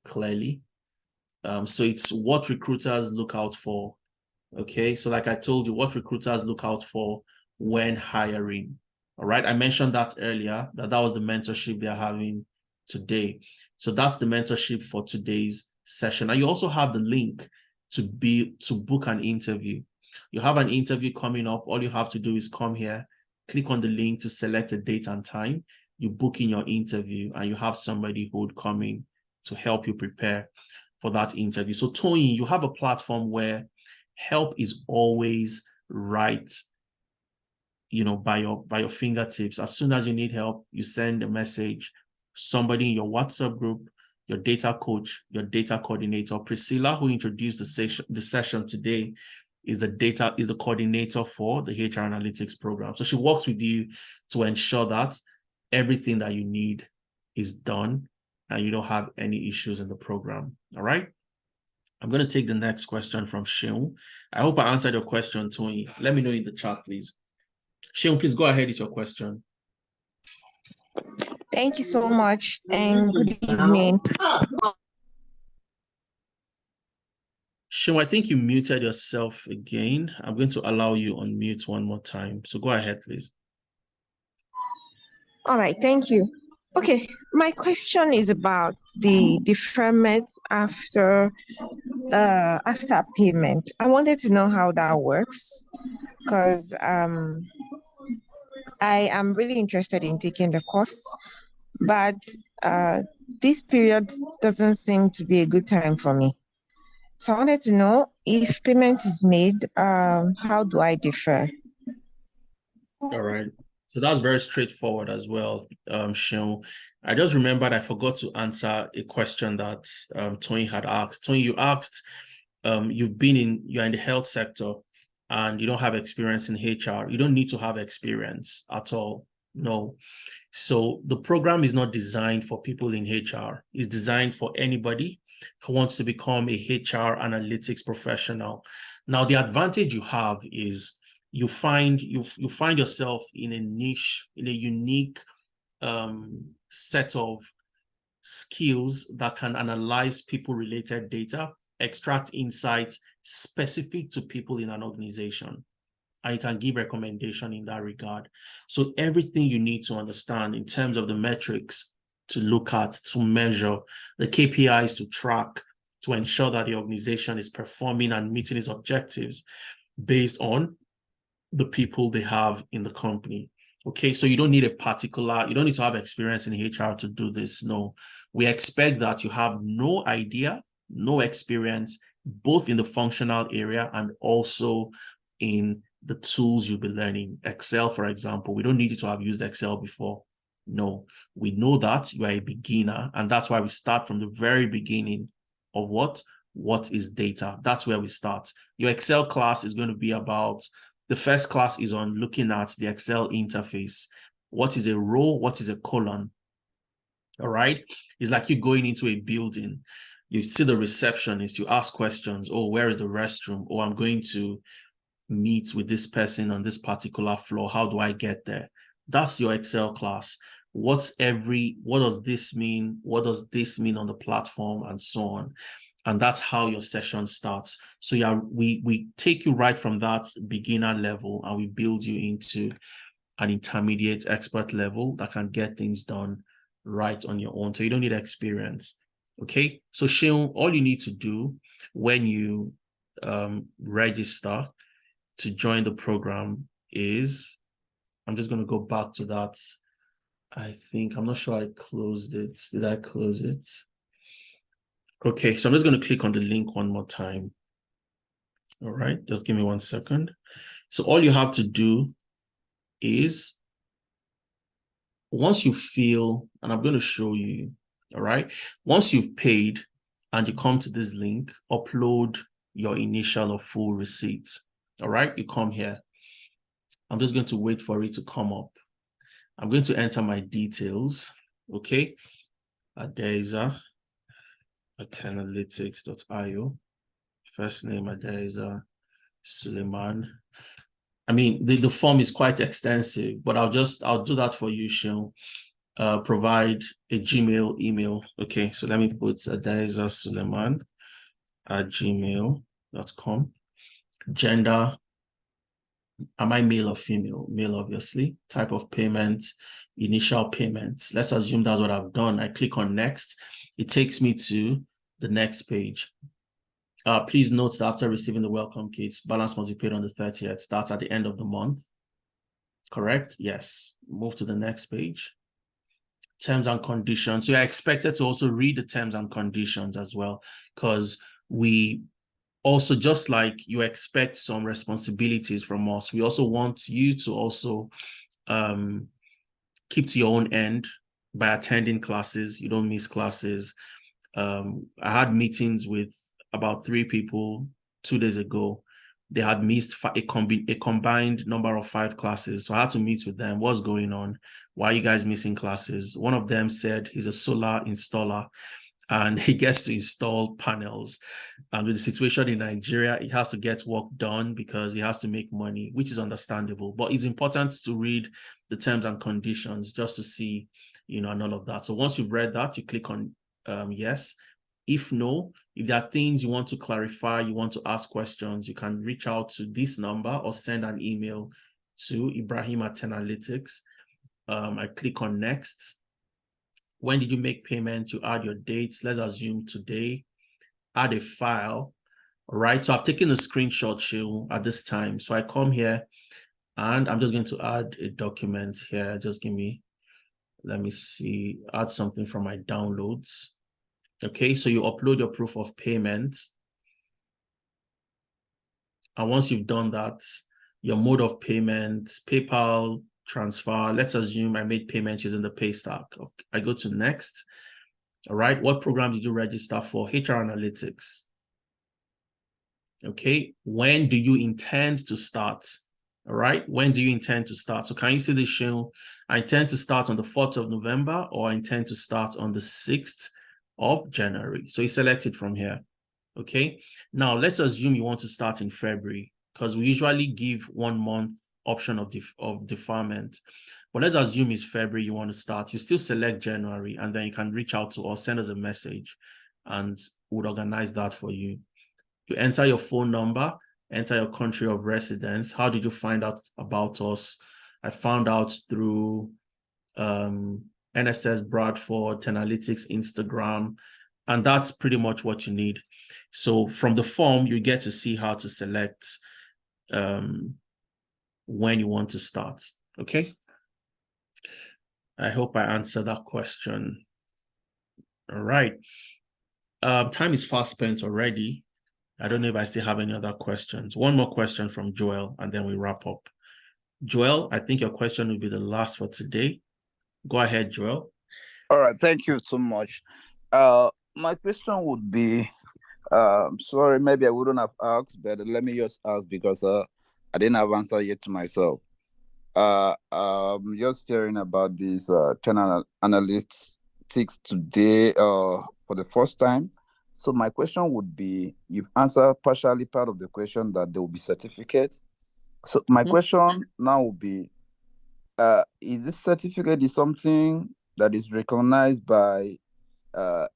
B: clearly. So it's what recruiters look out for. Okay, so like I told you, what recruiters look out for when hiring. All right, I mentioned that earlier, that was the mentorship they're having today. So that's the mentorship for today's session. And you also have the link to book an interview. You have an interview coming up. All you have to do is come here, click on the link to select a date and time. You book in your interview and you have somebody who would come in to help you prepare for that interview. So Tony, you have a platform where help is always right, by your fingertips. As soon as you need help, you send a message. Somebody in your WhatsApp group, your data coach, your data coordinator, Priscilla, who introduced the session today, is the coordinator for the HR analytics program. So she works with you to ensure that everything that you need is done and you don't have any issues in the program. All right. I'm going to take the next question from Sheung. I hope I answered your question, Tony. Let me know in the chat, please. Sheung, please go ahead with your question.
L: Thank you so much and good evening.
B: Sheung, I think you muted yourself again. I'm going to allow you unmute one more time. So go ahead, please.
L: All right, thank you. Okay, my question is about the deferment after payment. I wanted to know how that works because I am really interested in taking the course, but this period doesn't seem to be a good time for me. So I wanted to know if payment is made, how do I defer?
B: All right. So that's very straightforward as well, Sheung. I just remembered I forgot to answer a question that Tony had asked. Tony, you asked, you're in the health sector and you don't have experience in HR. You don't need to have experience at all. No. So the program is not designed for people in HR. It's designed for anybody who wants to become a HR analytics professional. Now, the advantage you have is you find yourself in a niche, in a unique set of skills that can analyze people-related data, extract insights specific to people in an organization, and you can give recommendation in that regard. So everything you need to understand in terms of the metrics to look at, to measure, the KPIs to track, to ensure that the organization is performing and meeting its objectives based on the people they have in the company. Okay, so you don't need you don't need to have experience in HR to do this. No, we expect that you have no idea, no experience, both in the functional area and also in the tools you'll be learning. Excel, for example, we don't need you to have used Excel before. No, we know that you are a beginner, and that's why we start from the very beginning of what is data. That's where we start. Your Excel class is going to be about, the first class is on looking at the Excel interface. What is a row? What is a column? All right. It's like you going into a building. You see the receptionist, you ask questions. Oh, where is the restroom? Oh, I'm going to meet with this person on this particular floor. How do I get there? That's your Excel class. What does this mean? What does this mean on the platform, and so on? And that's how your session starts. So yeah, we take you right from that beginner level and we build you into an intermediate expert level that can get things done right on your own. So you don't need experience. Okay. So Sheung, all you need to do when you register to join the program is, I'm just going to go back to that. I'm not sure I closed it. Did I close it? Okay, so I'm just going to click on the link one more time. All right, just give me 1 second. So all you have to do is once you feel, and I'm going to show you, all right? Once you've paid and you come to this link, upload your initial or full receipt, all right? You come here. I'm just going to wait for it to come up. I'm going to enter my details, okay? Adaiza at tenalytics.io. First name, Adaiza Suleiman. I mean, the form is quite extensive, but I'll do that for you, Sean. Provide a Gmail email. Okay, so let me put Adaiza Suleiman at gmail.com. Gender, am I male or female? Male, obviously. Type of payment, initial payments. Let's assume that's what I've done. I click on next. It takes me to the next page. Please note that after receiving the welcome kits, balance must be paid on the 30th. That's at the end of the month. Correct? Yes. Move to the next page. Terms and conditions. So you're expected to also read the terms and conditions as well, because we also, just like you expect some responsibilities from us, we also want you to also keep to your own end by attending classes. You don't miss classes. I had meetings with about 3 people 2 days ago. They had missed a combined number of 5 classes. So I had to meet with them. What's going on? Why are you guys missing classes? One of them said he's a solar installer and he gets to install panels. And with the situation in Nigeria, he has to get work done because he has to make money, which is understandable. But it's important to read the terms and conditions just to see, and all of that. So once you've read that, you click on yes. If no, if there are things you want to clarify, you want to ask questions, you can reach out to this number or send an email to Ibrahim at Tenalytics. I click on next. When did you make payment? You add your dates. Let's assume today. Add a file. All right. So I've taken a screenshot show at this time. So I come here and I'm just going to add a document here. Just let me see, add something from my downloads. Okay, so you upload your proof of payment. And once you've done that, your mode of payment, PayPal, transfer. Let's assume I made payment using the Paystack. I go to next. All right, what program did you register for? HR Analytics. Okay, when do you intend to start? All right, when do you intend to start? So can you see the show? I intend to start on the 4th of November, or I intend to start on the 6th of January. So you select it from here. Okay, now let's assume you want to start in February, because we usually give 1 month option of deferment. But let's assume it's February you want to start. You still select January, and then you can reach out to us, send us a message, and we'll organize that for you. You enter your phone number, enter your country of residence. How did you find out about us? I found out through NSS Bradford, Tenalytics, Instagram, and that's pretty much what you need. So from the form, you get to see how to select when you want to start, okay? I hope I answered that question. All right. Time is fast spent already. I don't know if I still have any other questions. One more question from Joel, and then we wrap up. Joel, I think your question will be the last for today. Go ahead, Joel.
C: All right, thank you so much. My question would be, sorry, maybe I wouldn't have asked, but let me just ask because I didn't have answer yet to myself. I'm just hearing about this analytics today for the first time. So my question would be, you've answered partially part of the question that there will be certificates. So my question now will be, is this certificate is something that is recognized by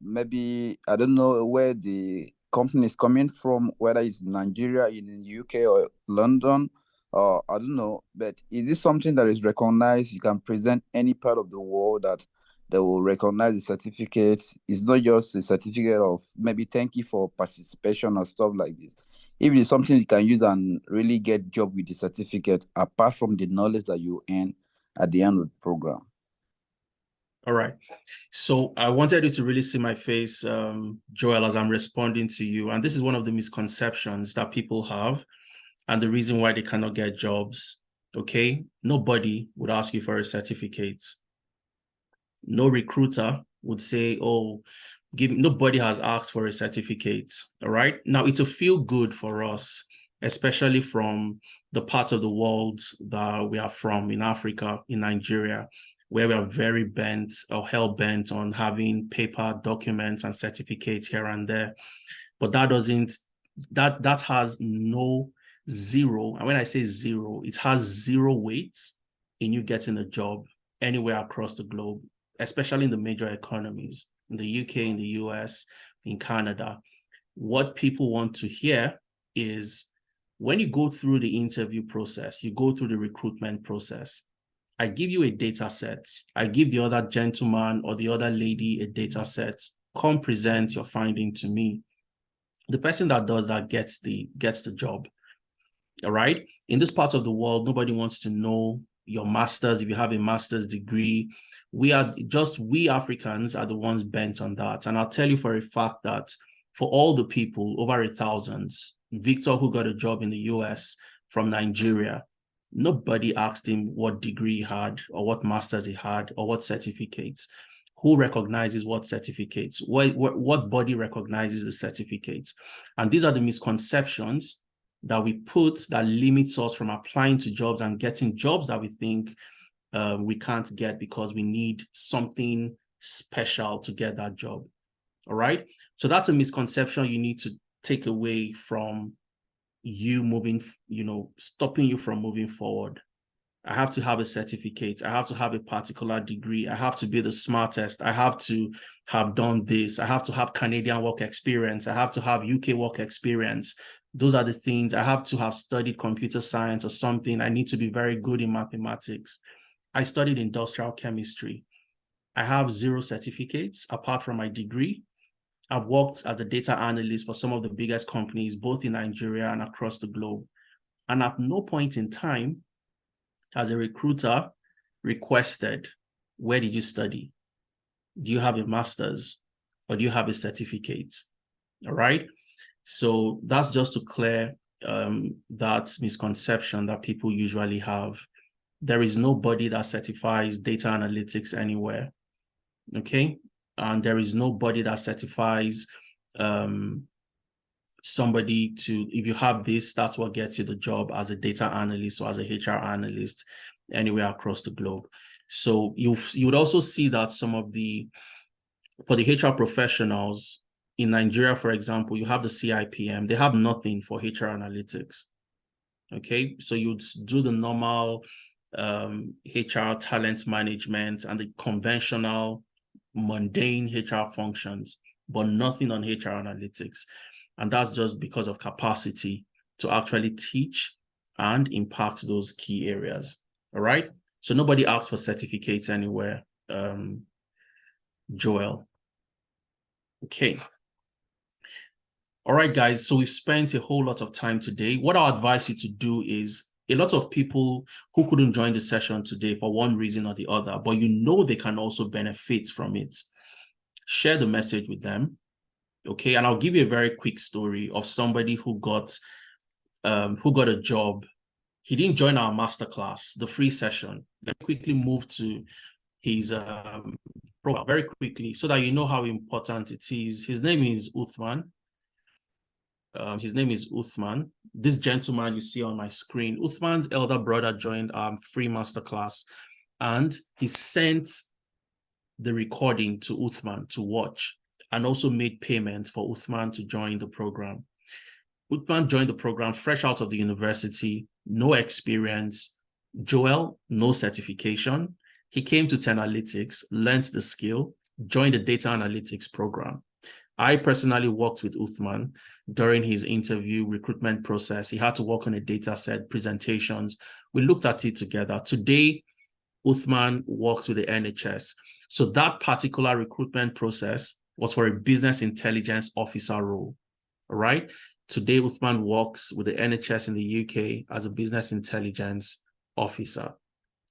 C: maybe, I don't know where the company is coming from, whether it's Nigeria, in the UK or London, or I don't know, but is this something that is recognized? You can present any part of the world that they will recognize the certificate. It's not just a certificate of maybe thank you for participation or stuff like this. If it's something you can use and really get job with the certificate, apart from the knowledge that you earn at the end of the program.
B: All right. So I wanted you to really see my face, Joel, as I'm responding to you. And this is one of the misconceptions that people have and the reason why they cannot get jobs. okay? Nobody would ask you for a certificate. No recruiter would say, oh, nobody has asked for a certificate, all right? Now, it's a feel good for us, especially from the part of the world that we are from, in Africa, in Nigeria, where we are very bent or hell-bent on having paper documents and certificates here and there. But that has no zero, and when I say zero, it has zero weight in you getting a job anywhere across the globe, especially in the major economies, in the UK, in the US, in Canada. What people want to hear is, when you go through the interview process, you go through the recruitment process, I give you a data set. I give the other gentleman or the other lady a data set. Come present your finding to me. The person that does that gets the job. All right. In this part of the world, nobody wants to know your master's. If you have a master's degree, we Africans are the ones bent on that. And I'll tell you for a fact that for all the people, over 1,000, Victor, who got a job in the US from Nigeria, nobody asked him what degree he had or what master's he had or what certificates. Who recognizes what certificates? What body recognizes the certificates? And these are the misconceptions that we put that limits us from applying to jobs and getting jobs that we think we can't get because we need something special to get that job. All right. So that's a misconception you need to take away from you moving, stopping you from moving forward. I have to have a certificate. I have to have a particular degree. I have to be the smartest. I have to have done this. I have to have Canadian work experience. I have to have UK work experience. Those are the things. I have to have studied computer science or something. I need to be very good in mathematics. I studied industrial chemistry. I have 0 certificates apart from my degree. I've worked as a data analyst for some of the biggest companies, both in Nigeria and across the globe. And at no point in time has a recruiter requested, where did you study? Do you have a master's or do you have a certificate? All right. So that's just to clear that misconception that people usually have. There is nobody that certifies data analytics anywhere. Okay. And there is nobody that certifies somebody to, if you have this, that's what gets you the job as a data analyst or as a HR analyst anywhere across the globe. So you would also see that for the HR professionals in Nigeria, for example, you have the CIPM. They have nothing for HR analytics. Okay, so you'd do the normal HR talent management and the conventional mundane HR functions, but nothing on HR analytics. And that's just because of capacity to actually teach and impact those key areas. All right. So nobody asks for certificates anywhere, Joel. Okay. All right, guys. So we've spent a whole lot of time today. What I'll advise you to do is, a lot of people who couldn't join the session today for one reason or the other, but they can also benefit from it. Share the message with them. Okay, and I'll give you a very quick story of somebody who got a job. He didn't join our masterclass, the free session. Let me quickly move to his profile very quickly so that you know how important it is. His name is Uthman. This gentleman you see on my screen, Uthman's elder brother joined our free masterclass, and he sent the recording to Uthman to watch, and also made payment for Uthman to join the program. Uthman joined the program fresh out of the university, no experience. Joel, no certification. He came to Tenalytics, learned the skill, joined the data analytics program. I personally worked with Uthman during his interview recruitment process. He had to work on a data set, presentations. We looked at it together. Today, Uthman works with the NHS. So that particular recruitment process was for a business intelligence officer role. All right. Today, Uthman works with the NHS in the UK as a business intelligence officer.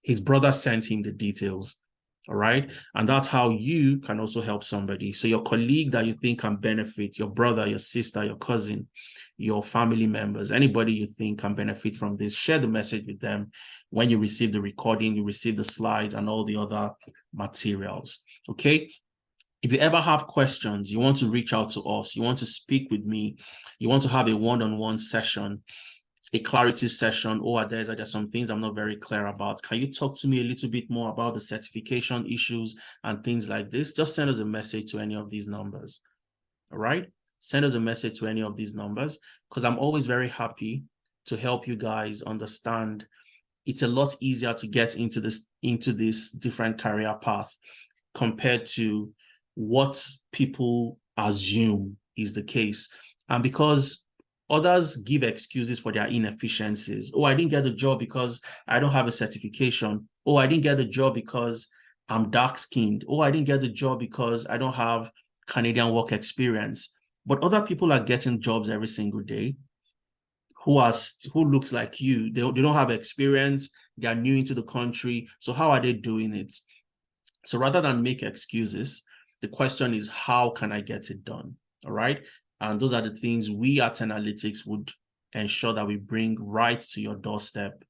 B: His brother sent him the details. All right. And that's how you can also help somebody. So your colleague that you think can benefit, your brother, your sister, your cousin, your family members, anybody you think can benefit from this, share the message with them. When you receive the recording, you receive the slides and all the other materials. Okay. If you ever have questions, you want to reach out to us, you want to speak with me, you want to have a one-on-one session, a clarity session, or there's some things I'm not very clear about. Can you talk to me a little bit more about the certification issues and things like this? Just send us a message to any of these numbers. All right? Send us a message to any of these numbers, because I'm always very happy to help you guys understand. It's a lot easier to get into this different career path compared to what people assume is the case. And because others give excuses for their inefficiencies. Oh, I didn't get the job because I don't have a certification. Oh, I didn't get the job because I'm dark-skinned. Oh, I didn't get the job because I don't have Canadian work experience. But other people are getting jobs every single day who looks like you. They don't have experience. They are new into the country. So how are they doing it? So rather than make excuses, the question is, how can I get it done? All right. And those are the things we at Tenalytics would ensure that we bring right to your doorstep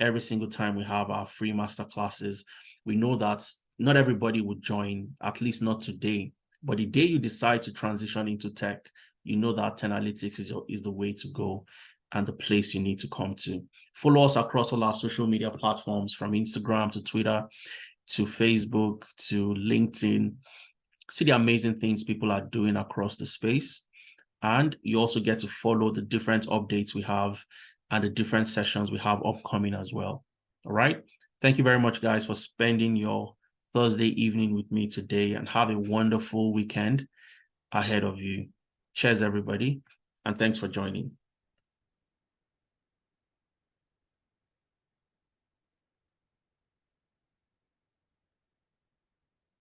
B: every single time we have our free masterclasses. We know that not everybody would join, at least not today. But the day you decide to transition into tech, you know that Tenalytics is the way to go and the place you need to come to. Follow us across all our social media platforms, from Instagram to Twitter to Facebook to LinkedIn. See the amazing things people are doing across the space. And you also get to follow the different updates we have and the different sessions we have upcoming as well. All right. Thank you very much, guys, for spending your Thursday evening with me today, and have a wonderful weekend ahead of you. Cheers, everybody. And thanks for joining.